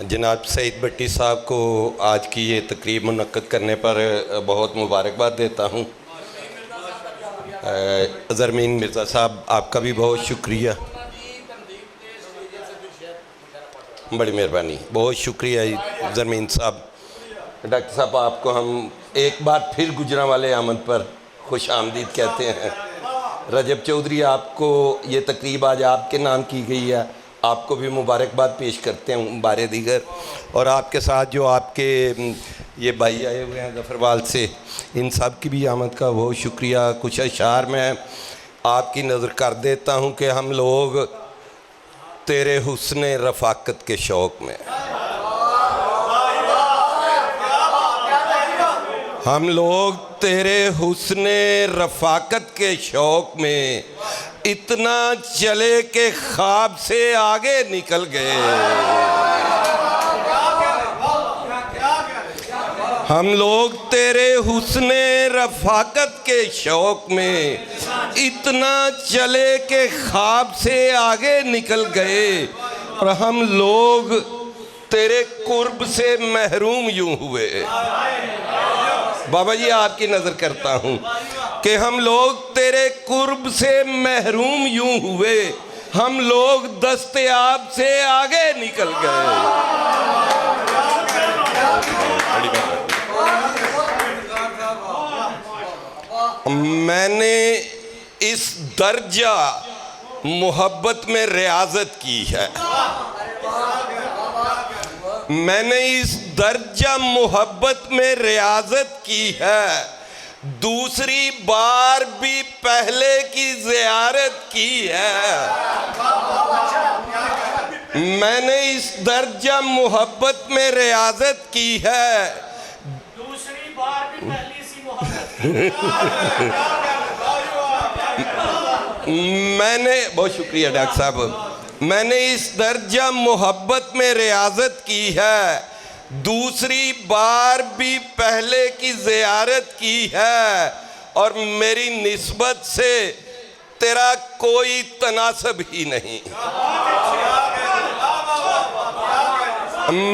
जनाब सईद भट्टी साहब को आज की ये तकरीब मुनक्कद करने पर बहुत मुबारकबाद देता हूँ। ज़रमीन मिर्ज़ा साहब आपका भी बहुत शुक्रिया, बड़ी मेहरबानी, बहुत शुक्रिया ज़रमीन साहब। डॉक्टर साहब आपको हम एक बार फिर गुजरांवाले आमद पर खुश आमदीद कहते हैं। रजब चौधरी आपको ये तकरीब आज आपके नाम की गई है, आपको भी मुबारकबाद पेश करते हैं बारे दीगर। और आपके साथ जो आपके ये भाई आए हुए हैं ज़फ़रवाल से, इन सब की भी आमद का बहुत शुक्रिया। कुछ अशार मैं आपकी नज़र कर देता हूँ कि हम लोग तेरे हुस्ने रफ़ाकत के शौक़ में, हम लोग तेरे हुस्ने रफ़ाकत के शौक़ में इतना चले के ख्वाब से आगे निकल गए। हम लोग तेरे हुस्ने रफ़ाकत के शौक़ में इतना चले के ख्वाब से आगे निकल गए और हम लोग तेरे कुर्ब से महरूम यूं हुए। बाबा जी आपकी नज़र करता हूँ कि हम लोग तेरे कुर्ब से महरूम यूं हुए, हम लोग दस्तयाब से आगे निकल गए। मैंने इस दर्जा मोहब्बत में रियाजत की है, मैंने इस दर्जा मोहब्बत में रियाजत की है, दूसरी बार भी पहले की ज़ियारत की है। मैंने इस दर्जा मोहब्बत में रियाजत की है, दूसरी बार भी पहली सी मोहब्बत। मैंने बहुत शुक्रिया डॉक्टर साहब, मैंने इस दर्जा मोहब्बत में रियाजत की है, दूसरी बार भी पहले की ज़ियारत की है और मेरी निस्बत से तेरा कोई तनासब ही नहीं,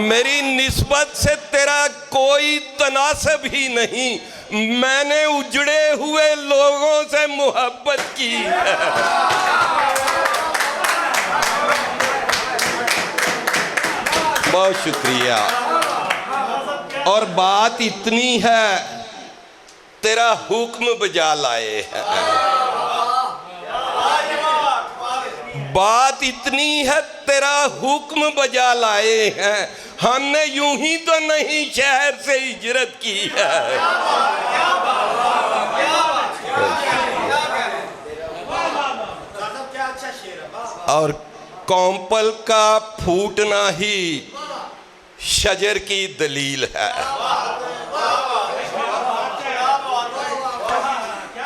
मेरी निस्बत से तेरा कोई तनासब ही नहीं। मैंने उजड़े हुए लोगों से मोहब्बत की है। बहुत शुक्रिया। और बात इतनी है तेरा हुक्म बजा लाए हैं, बात इतनी है तेरा हुक्म बजा लाए हैं, हमने यूं ही तो नहीं शहर से हिजरत की है। और कौंपल का फूटना ही शजर की दलील है,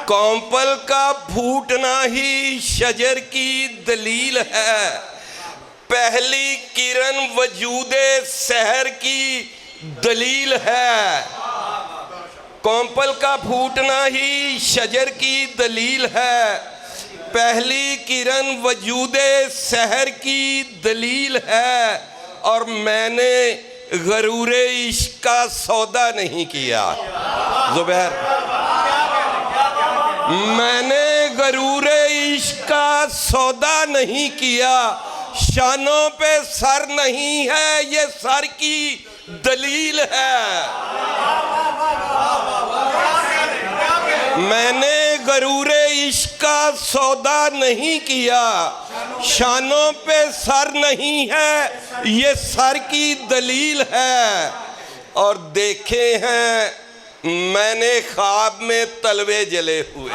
कौंपल का फूटना ही शजर की दलील है, पहली किरण वजूदे सहर की दलील है, कौंपल का फूटना ही शजर की दलील है, पहली किरण वजूदे सहर की दलील है। और मैंने गरूरे इश्क का सौदा नहीं किया ज़ुबैर, मैंने गरूरे इश्क का सौदा नहीं किया, शानों पे सर नहीं है ये सर की दलील है। मैंने गरूरे इश्क का सौदा नहीं किया, शानों पे सर नहीं है ये सर की दलील है। और देखे हैं मैंने ख्वाब में तलवे जले हुए,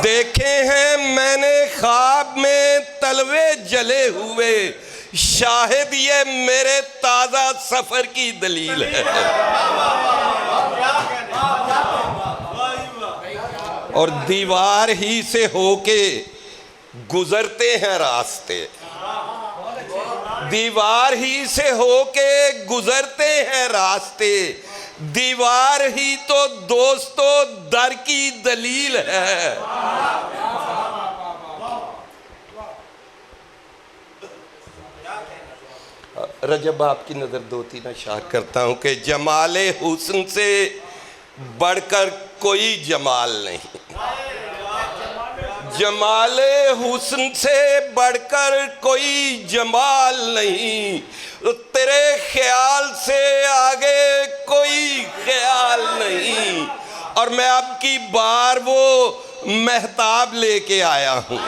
देखे हैं मैंने ख्वाब में तलवे जले हुए, शाहिद ये मेरे ताज़ा सफ़र की दलील है। और दीवार ही से होके गुजरते हैं रास्ते, दीवार ही से होके गुजरते हैं रास्ते, दीवार ही तो दोस्तों दर की दलील है। रजब आपकी नज़र 2-3 अशार करता हूँ कि जमाले हुस्न से बढ़कर कोई जमाल नहीं, जमाले हुस्न से बढ़कर कोई जमाल नहीं, तेरे ख्याल से आगे कोई ख्याल नहीं। और मैं अब की बार वो महताब लेके आया हूँ,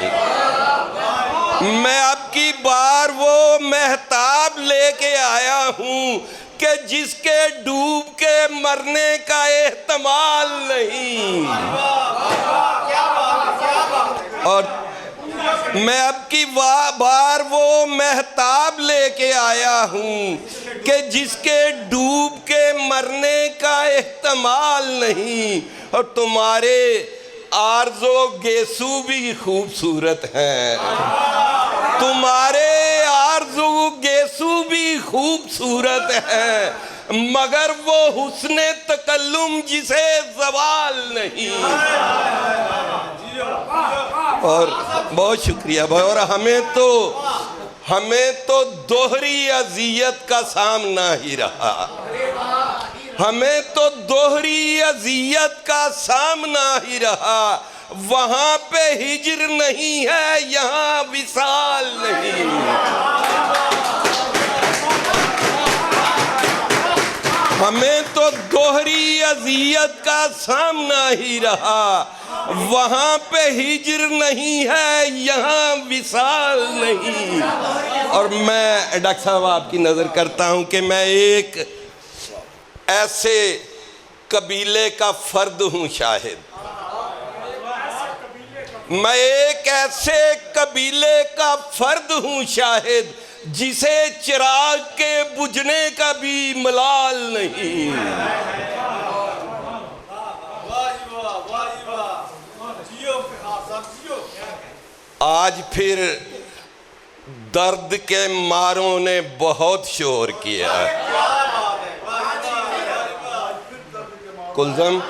मैं अब की बार वो महताब लेके आया हूँ कि जिसके डूब के मरने का एहतमाल नहीं। और मैं अब की बार वो महताब लेके आया हूँ कि जिसके डूब के मरने का एहतमाल नहीं। और तुम्हारे आरज़ो गेसू भी खूबसूरत हैं, तुम्हारे आरज़ू गेसू भी खूबसूरत हैं, मगर वो हुस्ने तकल्लुम जिसे ज़वाल नहीं। और बहुत शुक्रिया भाई। और हमें तो दोहरी अज़ियत का सामना ही रहा, हमें तो दोहरी अज़ियत का सामना ही रहा। वहाँ पे हिज्र नहीं है, यहाँ विसाल नहीं। हमें तो दोहरी अज़ियत का सामना ही रहा, वहाँ पे हिज्र नहीं है, यहाँ विसाल नहीं। और मैं डॉक्टर साहब आपकी नज़र करता हूँ कि मैं एक ऐसे कबीले का फर्द हूँ शाहिद, मैं एक ऐसे कबीले का फर्द हूँ शाहिद जिसे चिराग के बुझने का भी मलाल नहीं। आज फिर दर्द के मारों ने बहुत शोर किया। कुलज़म,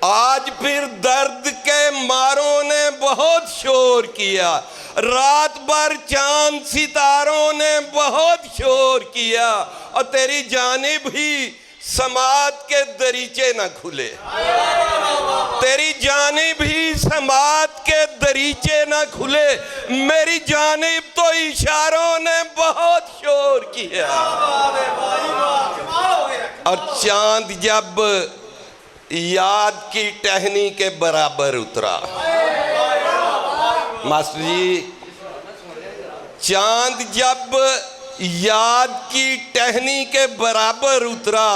आज फिर दर्द के मारों ने बहुत शोर किया, रात भर चांद सितारों ने बहुत शोर किया, और तेरी जानिब ही समाज के दरीचे न खुले, तेरी जानिब ही समाज के दरीचे न खुले, मेरी जानिब तो इशारों ने बहुत शोर किया। और चांद जब याद की टहनी के बराबर उतरा, मास्टर जी, चांद जब याद की टहनी के बराबर उतरा,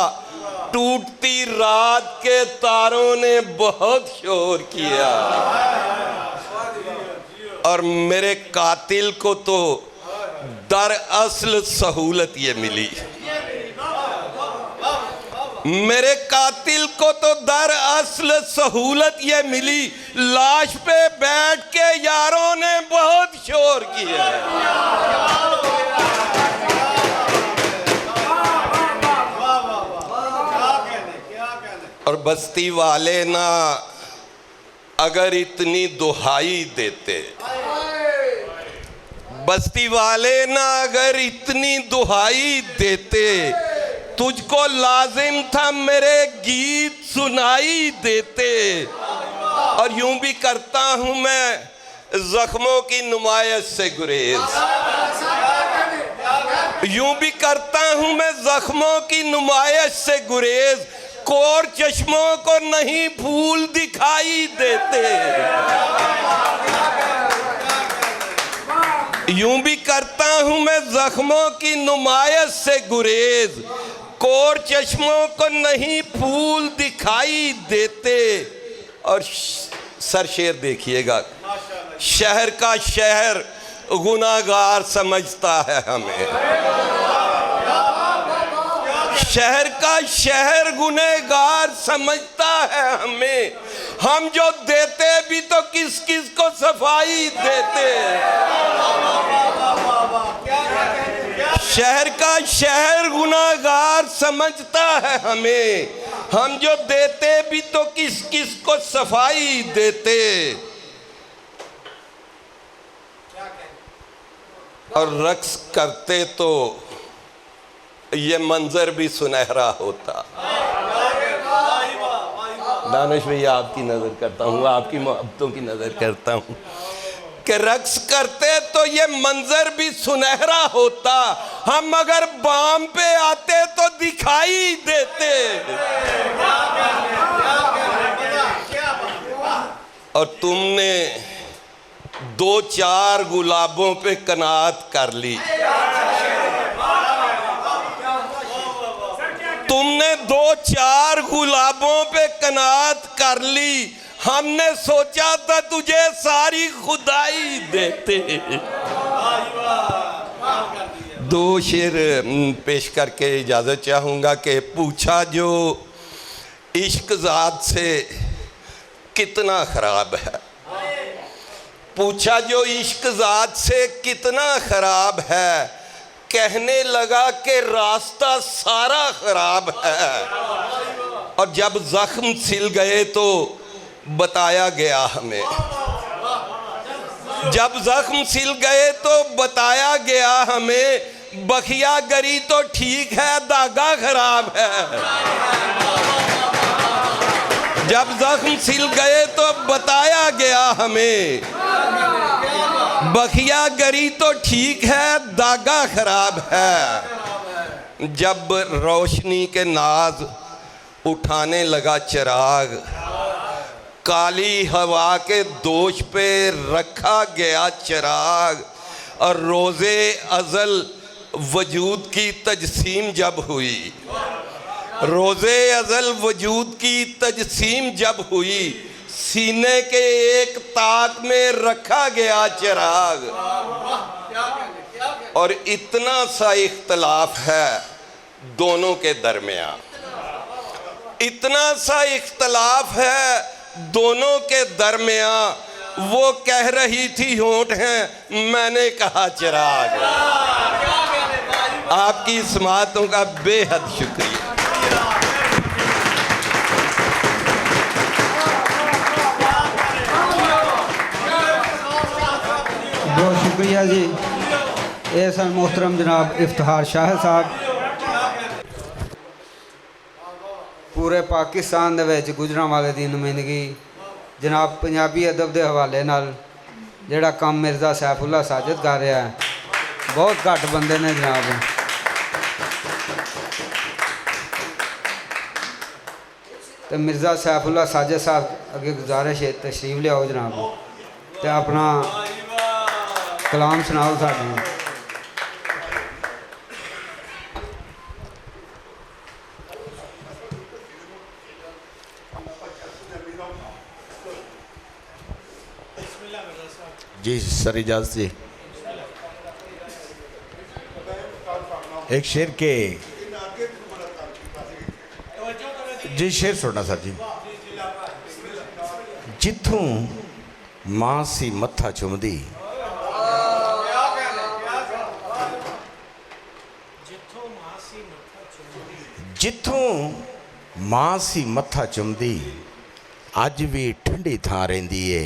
टूटती रात के तारों ने बहुत शोर किया। और मेरे कातिल को तो दरअसल सहूलत ये मिली, मेरे कातिल को तो दरअसल सहूलत ये मिली, लाश पे बैठ के यारों ने बहुत शोर किया। और बस्ती वाले ना अगर इतनी दुहाई देते, बस्ती वाले ना अगर इतनी दुहाई देते, तुझको लाजिम था मेरे गीत सुनाई देते। और यूं भी करता हूं मैं जख्मों की नुमाइश से गुरेज, यूं भी करता हूं मैं जख्मों की नुमाइश से गुरेज, कोर चश्मों को नहीं फूल दिखाई देते। यूं भी करता हूं मैं जख्मों की नुमाइश से गुरेज, कोर चश्मों को नहीं फूल दिखाई देते। और सरशेर देखिएगा, शहर का शहर गुनाहगार समझता है हमें। शहर का शहर गुनहगार समझता है हमें। हम जो देते भी तो किस किस को सफाई देते। शहर का शहर गुनाहगार समझता है हमें। हम जो देते भी तो किस किस को सफाई देते। और रक्स करते तो ये मंजर भी सुनहरा होता। दानिश भैया आपकी नजर करता हूँ, आपकी मोहब्बतों की नजर करता हूँ कि रक्स करते तो ये मंजर भी सुनहरा होता। हम अगर बाम पे आते तो दिखाई देते। और तुमने 2-4 गुलाबों पे कनात कर ली। तुमने 2-4 गुलाबों पे कनात कर ली। हमने सोचा था तुझे सारी खुदाई देते। 2 शेर पेश करके इजाज़त चाहूँगा कि पूछा जो इश्क ज़ात से कितना ख़राब है। पूछा जो इश्क ज़ात से कितना ख़राब है, कहने लगा कि रास्ता सारा ख़राब है। और जब ज़ख्म सिल गए तो बताया गया हमें। जब ज़ख्म सिल गए तो बताया गया हमें, बखिया गरी तो ठीक है धागा ख़राब है। जब ज़ख्म सिल गए तो बताया गया हमें, बखिया गरी तो ठीक है धागा ख़राब है। जब रोशनी के नाज उठाने लगा चिराग, काली हवा के दोष पे रखा गया चिराग। और रोज़े अज़ल वजूद की तजसीम जब हुई, रोज़े अज़ल वजूद की तजसीम जब हुई, सीने के एक ताक में रखा गया चिराग। और इतना सा इख्तलाफ है दोनों के दरमियान, इतना सा इख्तलाफ है दोनों के दरमियान। वो कह रही थी होंठ हैं, मैंने कहा चिराग। आपकी समातों का बेहद शुक्रिया। बहुत शुक्रिया जी। ये सन मोहतरम जनाब इफ्तिखार शाह साहब। पूरे पाकिस्तान दे विच गुजरां वाले दी नुमाइंदगी जनाब पंजाबी अदब के हवाले नाल जिहड़ा काम मिर्ज़ा सैफुल्ला साजिद कर रहा है, बहुत घट बंदे ने जनाब। तो मिर्ज़ा सैफुल्ला साजिद साहब अगे गुजारिश है तशरीफ लियाओ जनाब, तो अपना कलाम सुनाओ साडे। जी सर इजाज़त जी। एक शेर के जी शेर सुनना सर जी। जिथों मां सी मत्था चुमदी, जिथों मां सी मत्था चुमदी, अज भी ठंडी थां रहिंदी है।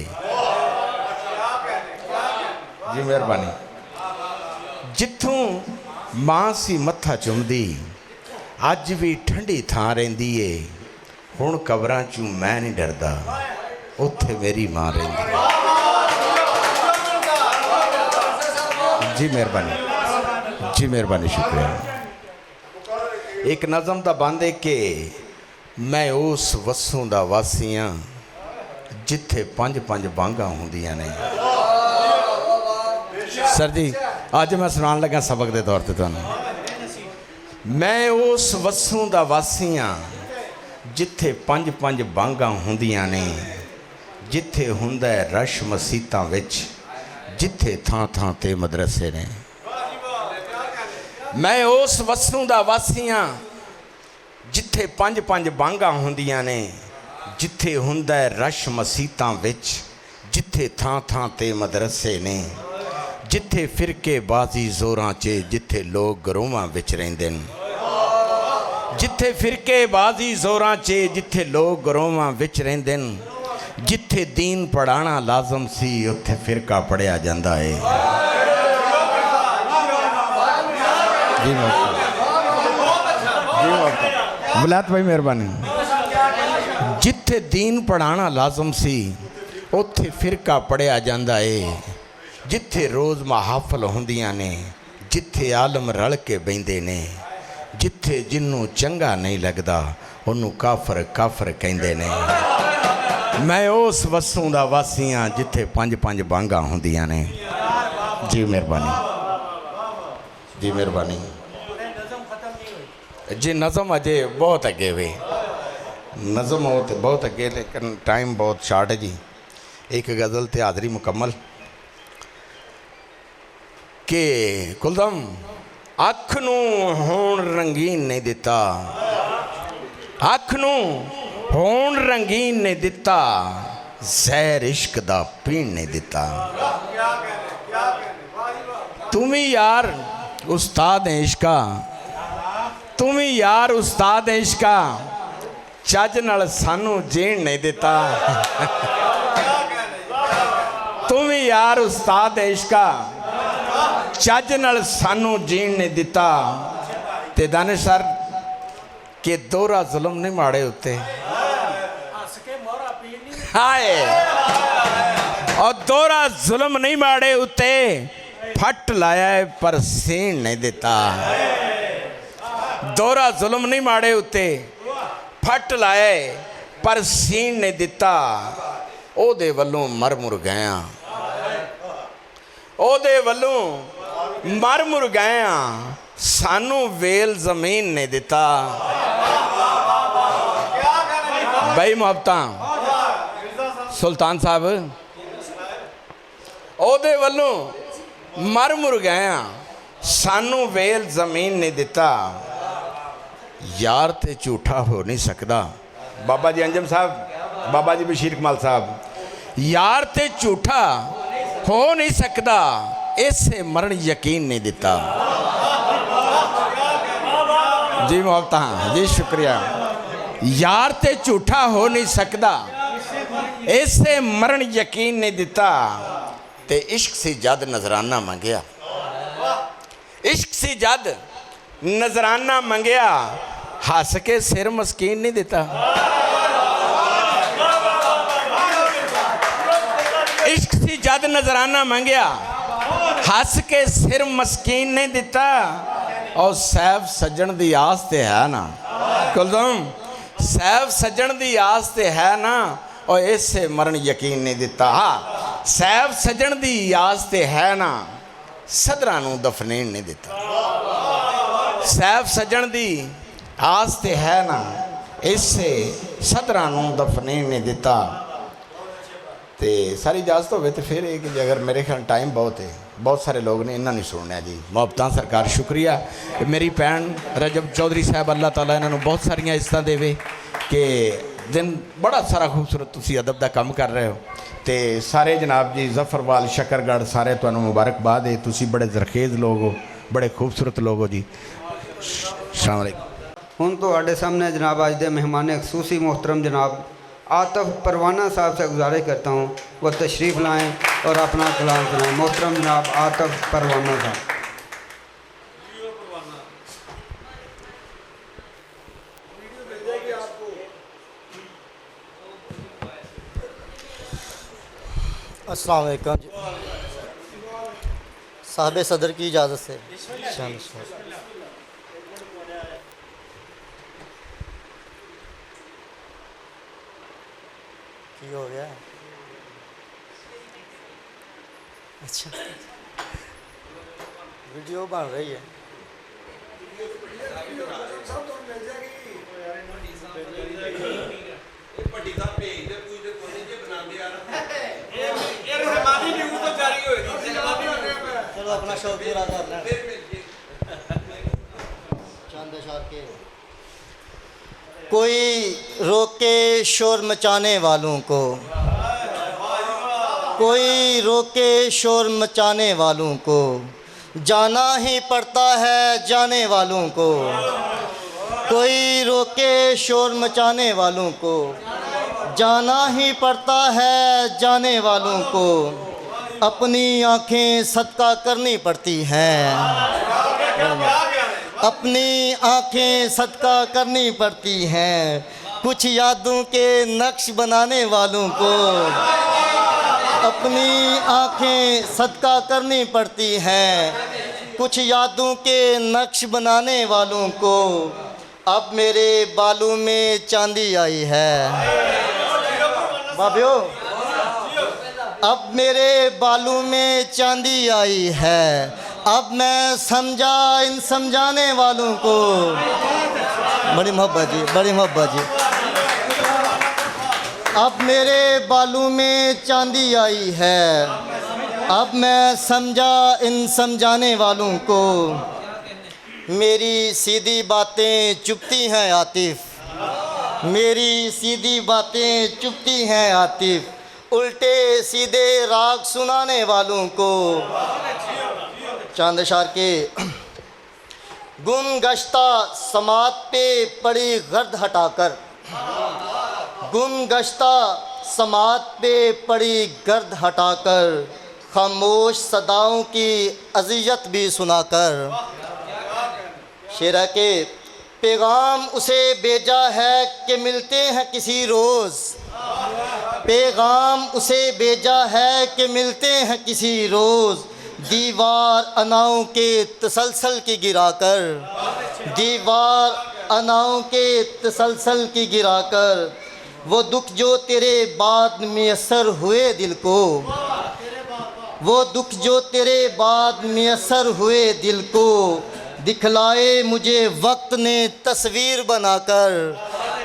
जी मेहरबानी। जिथों मां सी मत्था चुमदी, अज भी ठंडी थां रहिंदी है। हुण कबरां चों मैं नहीं डरदा, उत्थे मेरी मां रहिंदी। जी मेहरबानी, जी मेहरबानी, शुक्रिया। एक नज़म दा बंद है कि मैं उस वसों दा वासी हाँ जिथे 5-5 बांगा होंदियां ने। सर जी अज मैं सुनान लगा सबक के तौर पर तुहानूं। मैं उस वसों दा वासी हाँ जिथे 5-5 बांगा होंदियां ने, जिथे हुंदा है रश मसीतां विच जिथे थां थां ते मदरसे ने। मैं उस वसू दा वासी हाँ जिथे 5-5 बांगा हुंदियां ने, जिथे हुंदा है रश मसीतां विच, जिथे थां थां ते मदरसे ने, जिथे फिरके बाजी जोरां च, जिथे लोग गरोवां विच रहिंदे न, जिथे फिरके बाजी जोरां च, जिथे लोग गरोवां विच रहिंदे न, जिथे दीन पढ़ाना लाजम सी उत्थे फिरका पढ़िया जांदा है। जी वलायत भाई मेहरबानी। जिथे दीन पढ़ाना लाजम सी उत्थे फिरका पढ़िया जांदा है। जिथे रोज़ महाफल हुंदियां ने, जिथे आलम रल के बहिंदे ने, जिथे जिन्नू चंगा नहीं लगदा उन्नू काफर काफर कहिंदे ने। मैं उस वसू दा वासी हाँ जिथे 5-5 बांगा हुंदियां ने। जी मेहरबानी, जी मेहरबानी। जी नज़म अजे बहुत अगे वे, नज़म हो तो बहुत अगे, लेकिन टाइम बहुत शार्ट है जी। एक गज़ल ते हाज़री मुकम्मल के कुलदम अख नू होण रंगीन ने दिता, अख नू होण रंगीन ने दिता, ज़हर इश्क दा पीण ने दिता। तुम ही यार उस्ताद है इश्का, तुम ही यार उस्ताद है इश्का, चज नाल सानू जीण नहीं दिता। तुम ही यार उस्ताद है इश्का, चज नाल सानू जीण नहीं दिता। ते दानिश सर के दोहरा जुल्म नहीं माड़े उत्ते, हाय और दोहरा जुल्म नहीं माड़े उत्ते, फट लाया है पर सीण नहीं दिता। दोहरा जुल्म नहीं माड़े उत्ते, फट लाया है पर सीण नहीं दिता। ओदे वल्लों मर मुर गया, ओदे वल्लों मर मुर गया, सानू वेल जमीन ने दिता। भाई मुहब्बतां सुल्तान साहब, ओदे वल्लों मर मुर गया, सानू वेल जमीन ने दिता। यार ते झूठा हो नहीं सकता। बाबा जी अंजम साहब, बाबा जी बशीर कमाल साहब, यार ते झूठा हो नहीं सकता, इसे मरण यकीन नहीं दिता। जी मुहब्बतां जी शुक्रिया। यार ते झूठा हो नहीं सकता, इसे मरण यकीन नहीं दिता। ते इश्क सी जद नजराना मंगया, इश्क सी जद नजराना मंगया, हस के सिर मस्कीन नहीं दिता। इश्क सी जद नजराना मंगया, हस के सिर मस्कीन नहीं दिता। और सैफ सज्जन दी आस ते है ना कुलदम, सैफ सज्जन दी आस ते है ना, और इससे मरण यकीन नहीं दिता। हाँ सैफ सज्जन दी आस ते है ना, सदरा नू दफनेन नहीं दिता। सैफ सज्जन दी आस ते है ना, इससे सदरा नू दफनेन नहीं दिता। तो सारी इजाजत हो तो फिर एक अगर मेरे ख्याल टाइम बहुत है, बहुत सारे लोग ने इन्होंने सुनना जी। मुहब्बतां सरकार शुक्रिया। मेरी भैन रजब चौधरी साहब अल्लाह ताला इन्होंने बहुत सारिया इज्जतां देवे कि दिन बड़ा सारा खूबसूरत तुसी अदब का काम कर रहे हो। तो सारे जनाब जी जफरवाल शकरगढ़ सारे तुहानू मुबारकबाद है। तुसी बड़े जरखेज़ लोग हो, बड़े खूबसूरत लोग हो जी। अस्सलाम वालेकुम। हुण तुहाडे सामने जनाब अज दे मेहमान खसूसी मोहतरम जनाब आतफ परवाना साहब से गुजारिश करता हूँ वह तशरीफ़ लाएँ और अपना कलाम सुनाएँ। मोहतरम जनाब आतफ परवाना साहब। अस्सलाम वालेकुम जी। साहब सदर की इजाज़त से की हो गया? अच्छा वीडियो बन रही है। ਇਹ ਰਹਿਮਾਨੀ ਨਿਊਜ਼ ਤੋਂ ਜਾਰੀ ਹੋਏਗੀ। शौक पूरा करना चंद अशार के। कोई रोके शोर मचाने वालों को, कोई रोके शोर मचाने वालों को, जाना ही पड़ता है जाने वालों को। कोई रोके शोर मचाने वालों को, जाना ही पड़ता है जाने वालों को। अपनी आंखें सदका करनी पड़ती हैं, अपनी आंखें सदका करनी पड़ती हैं। कुछ यादों के नक्श बनाने वालों को, अपनी आंखें सदका करनी पड़ती हैं। कुछ यादों के नक्श बनाने वालों को। अब मेरे बालों में चांदी आई है बाबियो, अब मेरे बालों में चांदी आई है। अब मैं समझा इन समझाने वालों को। बड़ी मोहब्बत जी, बड़ी मोहब्बत जी। अब मेरे बालों में चांदी आई है। अब मैं समझा इन समझाने वालों को। मेरी सीधी बातें चुभती हैं आतिफ, मेरी सीधी बातें चुभती हैं आतिफ। उल्टे सीधे राग सुनाने वालों को। चांद अशार के। गुम गश्ता समात पे पड़ी गर्द हटाकर, गुम गश्ता समात पे पड़ी गर्द हटाकर, खामोश सदाओं की अज़ियत भी सुनाकर। शेरा के। पैगाम उसे भेजा है कि मिलते हैं किसी रोज़, पैगाम उसे भेजा है कि मिलते हैं किसी रोज़। दीवार अनाओं के तसलसल की गिराकर, दीवार अनाओं के तसलसल की गिराकर। वो दुख जो तेरे बाद मैसर हुए दिल को, वो दुख जो तेरे बाद मैसर हुए दिल को, दिखलाए मुझे वक्त ने तस्वीर बनाकर,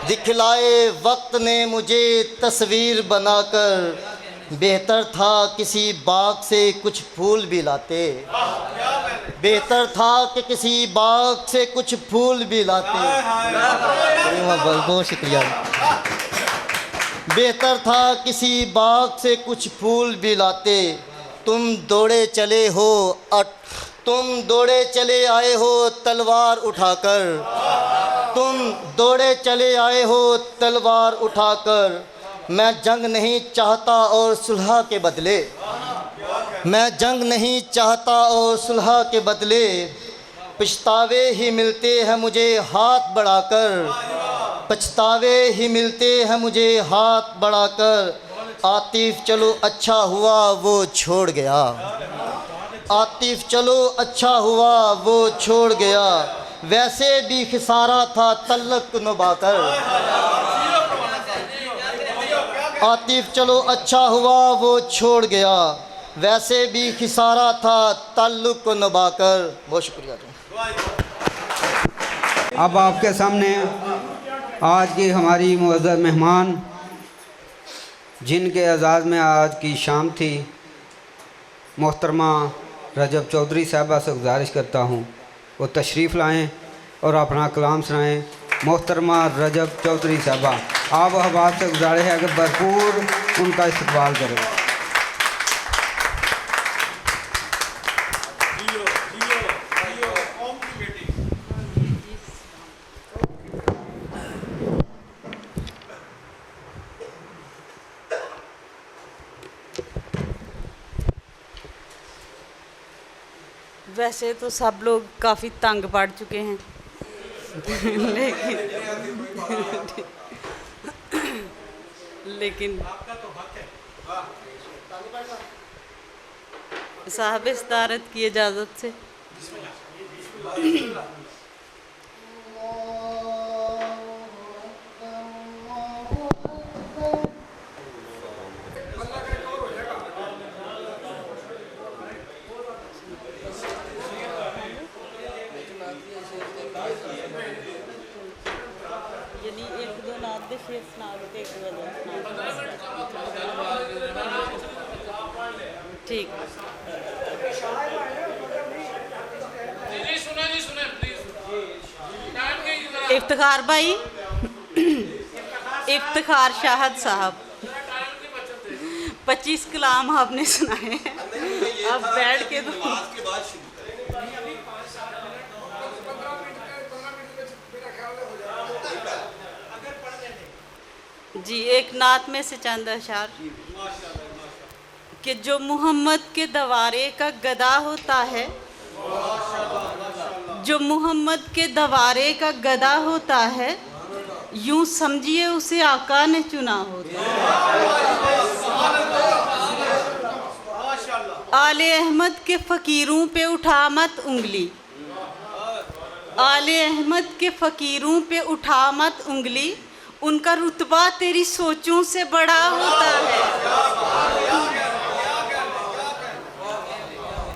दिखलाए वक्त ने मुझे तस्वीर बनाकर। बेहतर था किसी बाग से कुछ फूल भी लाते, बेहतर था कि किसी बाग से कुछ फूल भी लाते। बहुत शुक्रिया। बेहतर था किसी बाग से कुछ फूल भी लाते। तुम दौड़े चले हो, तुम दौड़े चले आए हो तलवार उठाकर, तुम दौड़े चले आए हो तलवार उठाकर। मैं जंग नहीं चाहता और सुलह के बदले, मैं जंग नहीं चाहता और सुलह के बदले। पछतावे ही मिलते हैं मुझे हाथ बढ़ाकर, पछतावे ही मिलते हैं मुझे हाथ बढ़ाकर। आतिफ चलो अच्छा हुआ वो छोड़ गया, आतिफ चलो अच्छा हुआ वो छोड़ गया। वैसे भी खिसारा था तल्लक निभाकर, आतिफ चलो अच्छा हुआ वो छोड़ गया। वैसे भी खिसारा था ताल्लुक को निभाकर। बहुत शुक्रिया। अब आपके सामने आज की हमारी मुअज़्ज़ज़ मेहमान, जिनके एजाज़ में आज की शाम थी, मोहतरमा रजब चौधरी साहबा से गुजारिश करता हूँ वो तशरीफ़ लाएँ और अपना कलाम सुनाएँ। मोहतरमा रजब चौधरी साहबा, आप अहबाब से गुजारिश है कि भरपूर उनका इस्तकबाल करें। वैसे तो सब लोग काफ़ी तंग पड़ चुके हैं लेकिन साहब इस्तारत की इजाज़त से ठीक। इफ्तिखार भाई, इफ्तिखार शाहद साहब, 25 कलाम आपने सुनाए हैं, अब बैठ के तो जी एक नात में से चंद अशार कि जो मोहम्मद के दवारे का गदा होता है, जो मोहम्मद के दवारे का गदा होता है, यूं समझिए उसे आका ने चुना होता है। आले अहमद के फ़कीरों पे उठा मत उंगली, आले अहमद के फ़कीरों पे उठा मत उंगली, उनका रुतबा तेरी सोचों से बड़ा होता है।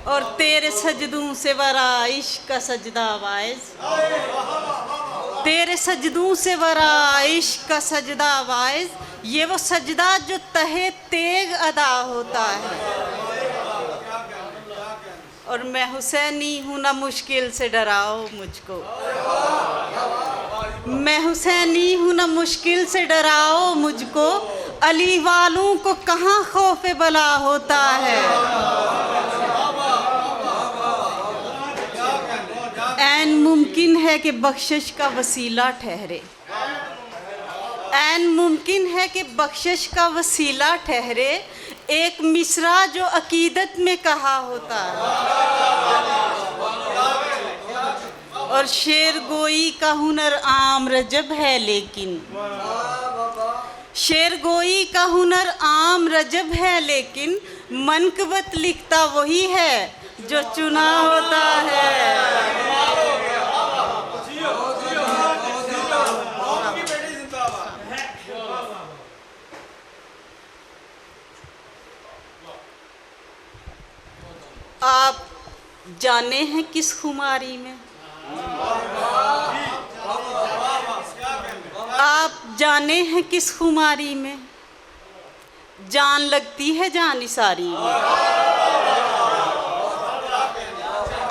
और तेरे सजदों से वरा इश्क का सजदा वाइज, तेरे सजदों से वरा इश्क का सजदा वाइज, ये वो सजदा जो तहे तेग अदा होता है। और मैं हुसैनी हूँ ना मुश्किल से डराओ मुझको, मैं हुसैनी हूँ ना मुश्किल से डराओ मुझको, अली वालों को कहाँ खौफ बला होता है। ऐन मुमकिन है कि बख्शिश का वसीला ठहरे, ऐन मुमकिन है कि बख्शिश का वसीला ठहरे, एक मिसरा जो अकीदत में कहा होता है। और शेर गोई का हुनर आम रजब है, लेकिन शेर गोई का हुनर आम रजब है, लेकिन मनकबत लिखता वही है जो चुना होता है। आप जाने हैं किस खुमारी में, आप जाने हैं किस खुमारी में, जान लगती है जानिसारी में।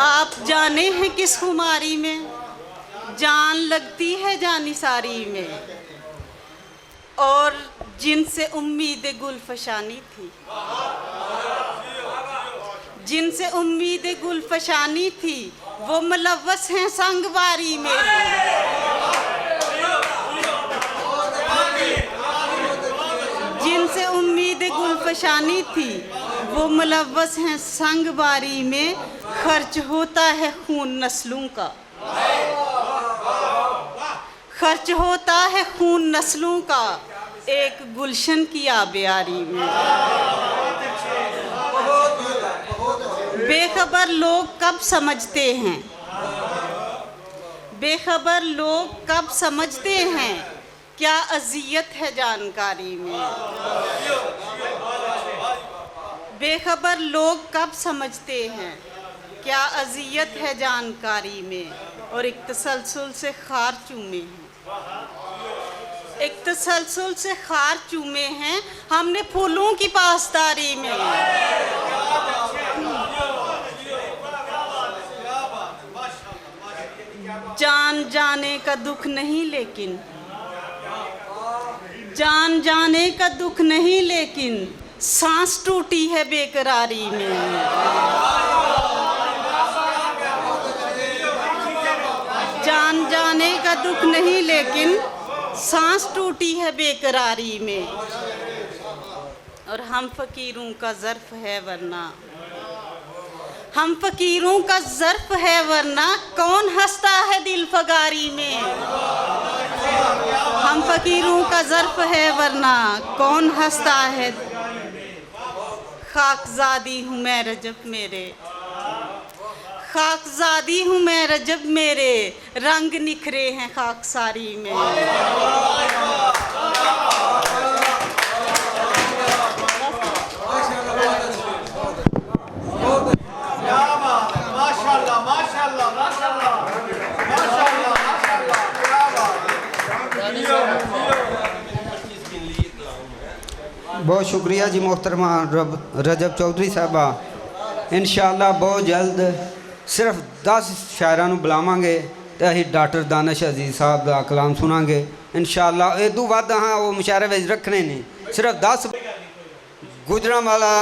आप जाने हैं किस खुमारी में, जान लगती है जानिसारी में। और जिनसे उम्मीद गुलफशानी थी, जिनसे उम्मीद गुलफशानी थी, वो मुलव्वस हैं संगवारी में। जिनसे उम्मीद गुलफशानी थी, वो मुलव्वस हैं संगवारी में। खर्च होता है खून नस्लों का, खर्च होता है खून नस्लों का, एक गुलशन की आबियारी में। बेखबर लोग कब समझते हैं, बेखबर लोग कब समझते हैं, क्या अज़ियत है जानकारी में। बेखबर लोग कब समझते हैं, क्या अज़ियत है जानकारी में। और एक तसलसल से खार चूमे हैं, एक तसलसल से खार चूमे हैं हमने फूलों की पासदारी में। जान जाने का दुख नहीं लेकिन, जान जाने का दुख नहीं लेकिन, सांस टूटी है बेकरारी में। जान जाने का दुख नहीं लेकिन, सांस टूटी है बेकरारी में। और हम फ़कीरों का ज़र्फ़ है वरना, हम फ़कीरों का ज़र्फ़ है वरना, कौन हंसता है दिल फगारी में। हम फ़कीरों का ज़र्फ़ है वरना, कौन हंसता है। खाकज़ादी हूँ मैं रजब मेरे, खाकज़ादी हूँ मैं रजब मेरे, रंग निखरे हैं खाकसारी में। बहुत शुक्रिया जी मोहतरमा रजब चौधरी साहबा। इंशाअल्लाह बहुत जल्द सिर्फ 10 शायरां नूं बुलावांगे तो असीं डॉक्टर दानिश अजीज साहब का कलाम सुनांगे इंशाअल्लाह। इदू वध हाँ वो मुशायरे विच रखने ने सिर्फ 10 गुजरांवाला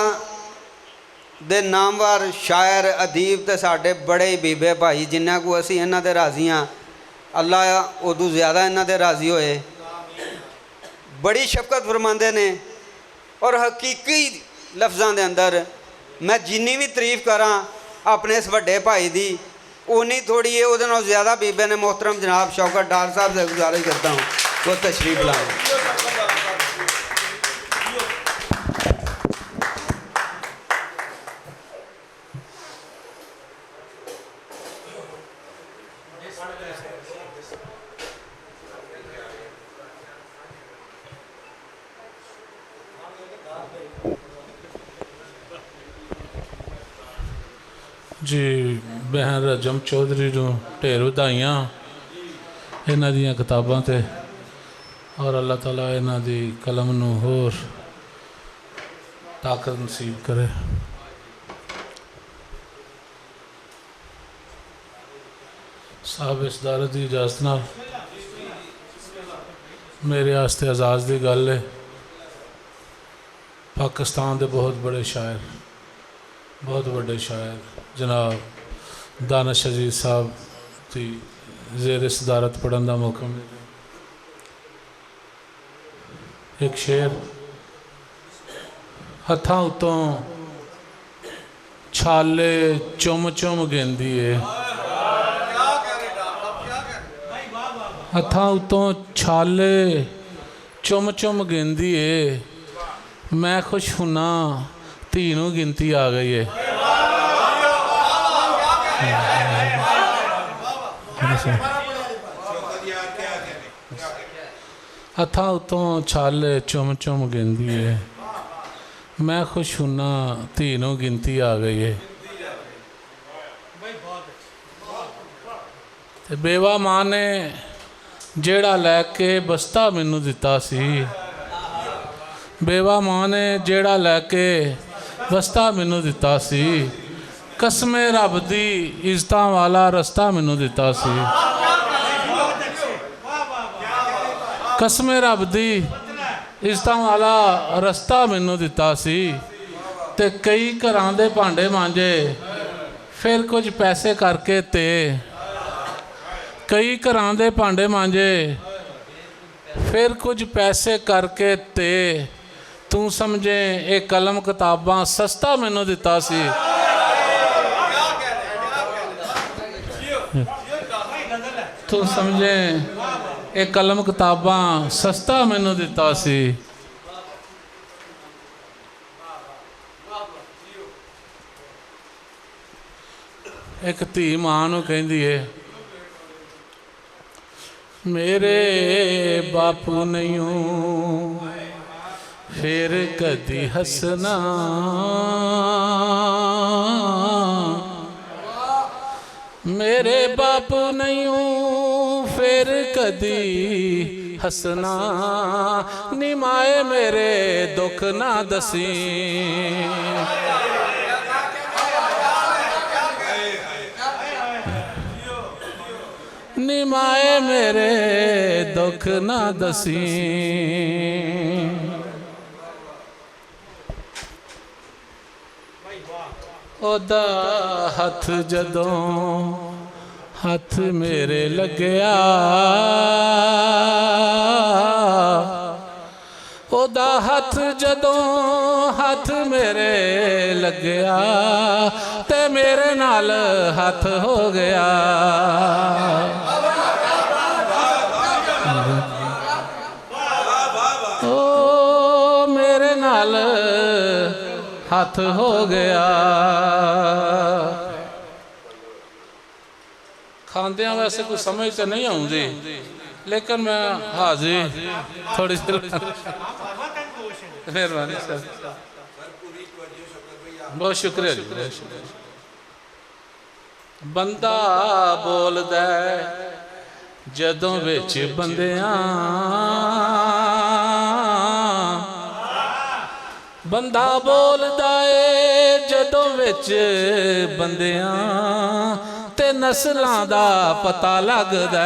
दे नामवर शायर अदीब ते साडे बड़े बीबे भाई जिन्ना को असीं इन्हां दे राज़ी हाँ, अल्लाह उदू ज़्यादा इन्हां दे राज़ी होए। बड़ी शफकत फरमांदे ने और हकीकी लफ्ज़ां दे अंदर मैं जिन्नी भी तारीफ करा अपने इस वड्डे भाई दी उन्नी थोड़ी है, उहदे नालों ज़्यादा बीबे ने। मोहतरम जनाब शौकत डार साहब से गुजारिश करता हूँ वो तशरीफ लाएं। जी बहन रजम चौधरी नूं ढेर वधाइयां इन्हां दीयां किताबां ते और अल्लाह ताला इन्हां दी कलम नूं होर ताकत नसीब करे। साहब इस दारत दी इजाजत नाल मेरे आस्ते एजाज़ दी गल है। पाकिस्तान दे बहुत बड़े शायर, बहुत बड़े शायर जनाब दानिश अजीज साहब की ज़ेर सदारत पढ़न का मौका मिले। एक शेर हत्थां उत्तों छाले चुम चुम गेंदी है, हत्थां उत्तों छाले चुम चुम गेंदी है, मैं खुश हुना धी नूं गिनती आ गई है। हत्थां उत्तों छाले चुम चुम गिनदी है, मैं खुश हुना धी नूं गिनती आ गई है। ते बेवा मां ने जेड़ा लैके बस्ता मैनू दिता सी, बेवा मां ने जेड़ा लैके बस्ता मैनू दिता सी, कसमे रब दी इज्जतां वाला रस्ता मैनू दिता सी, कसमे रब दी इज्जतां वाला रस्ता मैनू दिता सी। ते कई घरां दे भांडे मांजे फिर कुछ पैसे करके ते, कई घरां दे भांडे मांजे फिर कुछ पैसे करके ते, तू समझे एक कलम किताबां सस्ता मैनू दिता सी। तू समझे एक कलम किताबां सस्ता मैनू दिता सी। एक धी मां नूं कहंदी है मेरे बापू नहीं फिर कदी हसना, मेरे बापू नहीं फिर कदी हसना, निमाए मेरे दुख ना दसी, निमाए मेरे दुख ना दसी। ओदा हथ जदों हथ मेरे लग्या, ओदा हथ जदों हथ मेरे लग्या, ते मेरे नाल हथ हो गया। ओ मेरे नाल हाथ हो गया। खांदियां वैसे कोई समझ तो नहीं आती, लेकिन मैं हाजिर थोड़ी सी मेहरबानी सर, बहुत शुक्रिया जी, बहुत शुक्रिया। बंदा बोलदा जदों विच बंदियां, बंदा बोलदा है जदों विच बंदियां, ਤੇ ਨਸਲਾਂ ਦਾ ਪਤਾ ਲੱਗਦਾ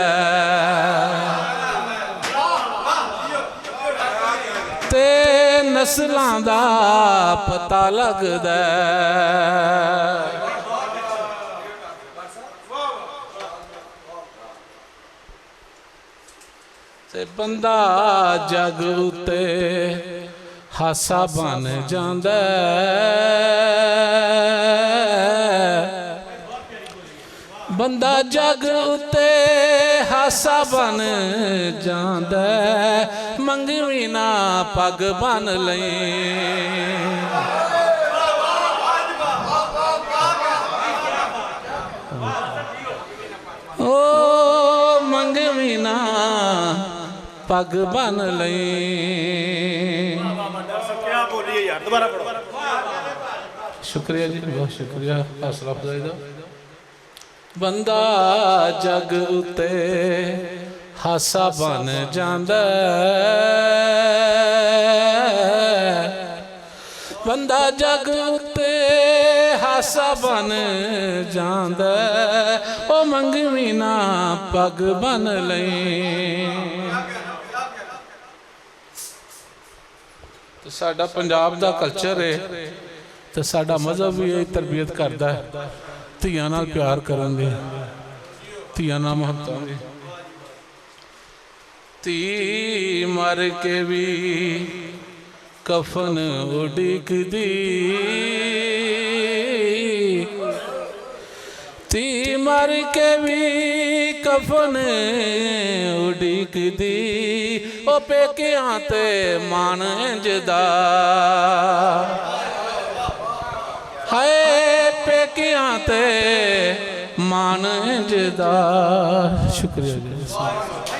ਤੇ ਨਸਲਾਂ ਦਾ ਪਤਾ ਲੱਗਦਾ ਤੇ ਬੰਦਾ ਜਗ ਉਤੇ ਹਾਸਾ ਬਣ ਜਾਂਦਾ ਬੰਦਾ ਜਗ ਉਤੇ ਹਾਸਾ ਬਣ ਜਾਂਦਾ ਮੰਗਵੀ ਨਾ ਪੱਗ ਬੰਨ ਲਈ ਓ ਮੰਗਵੀ ਨਾ पग बन लई शुक्रिया जी बहुत शुक्रिया हौसला अफजाई दा बंदा जग उते हासा बन जांदा बंदा जग उते हासा बन जांदा ओ मंगवी ना पग बन लई साडा पंजाब दा कल्चर है तो साडा मज़हब भी यही तरबियत करता है धीआं नाल प्यार करन दी धीआं नाल मुहब्बतां दी धी मर के भी कफन उडिकदी धी मर के भी कफन उडिकदी ओ पेकियां ते मान इंजदा हाय पेकियां ते मान इंजदा शुक्रिया जी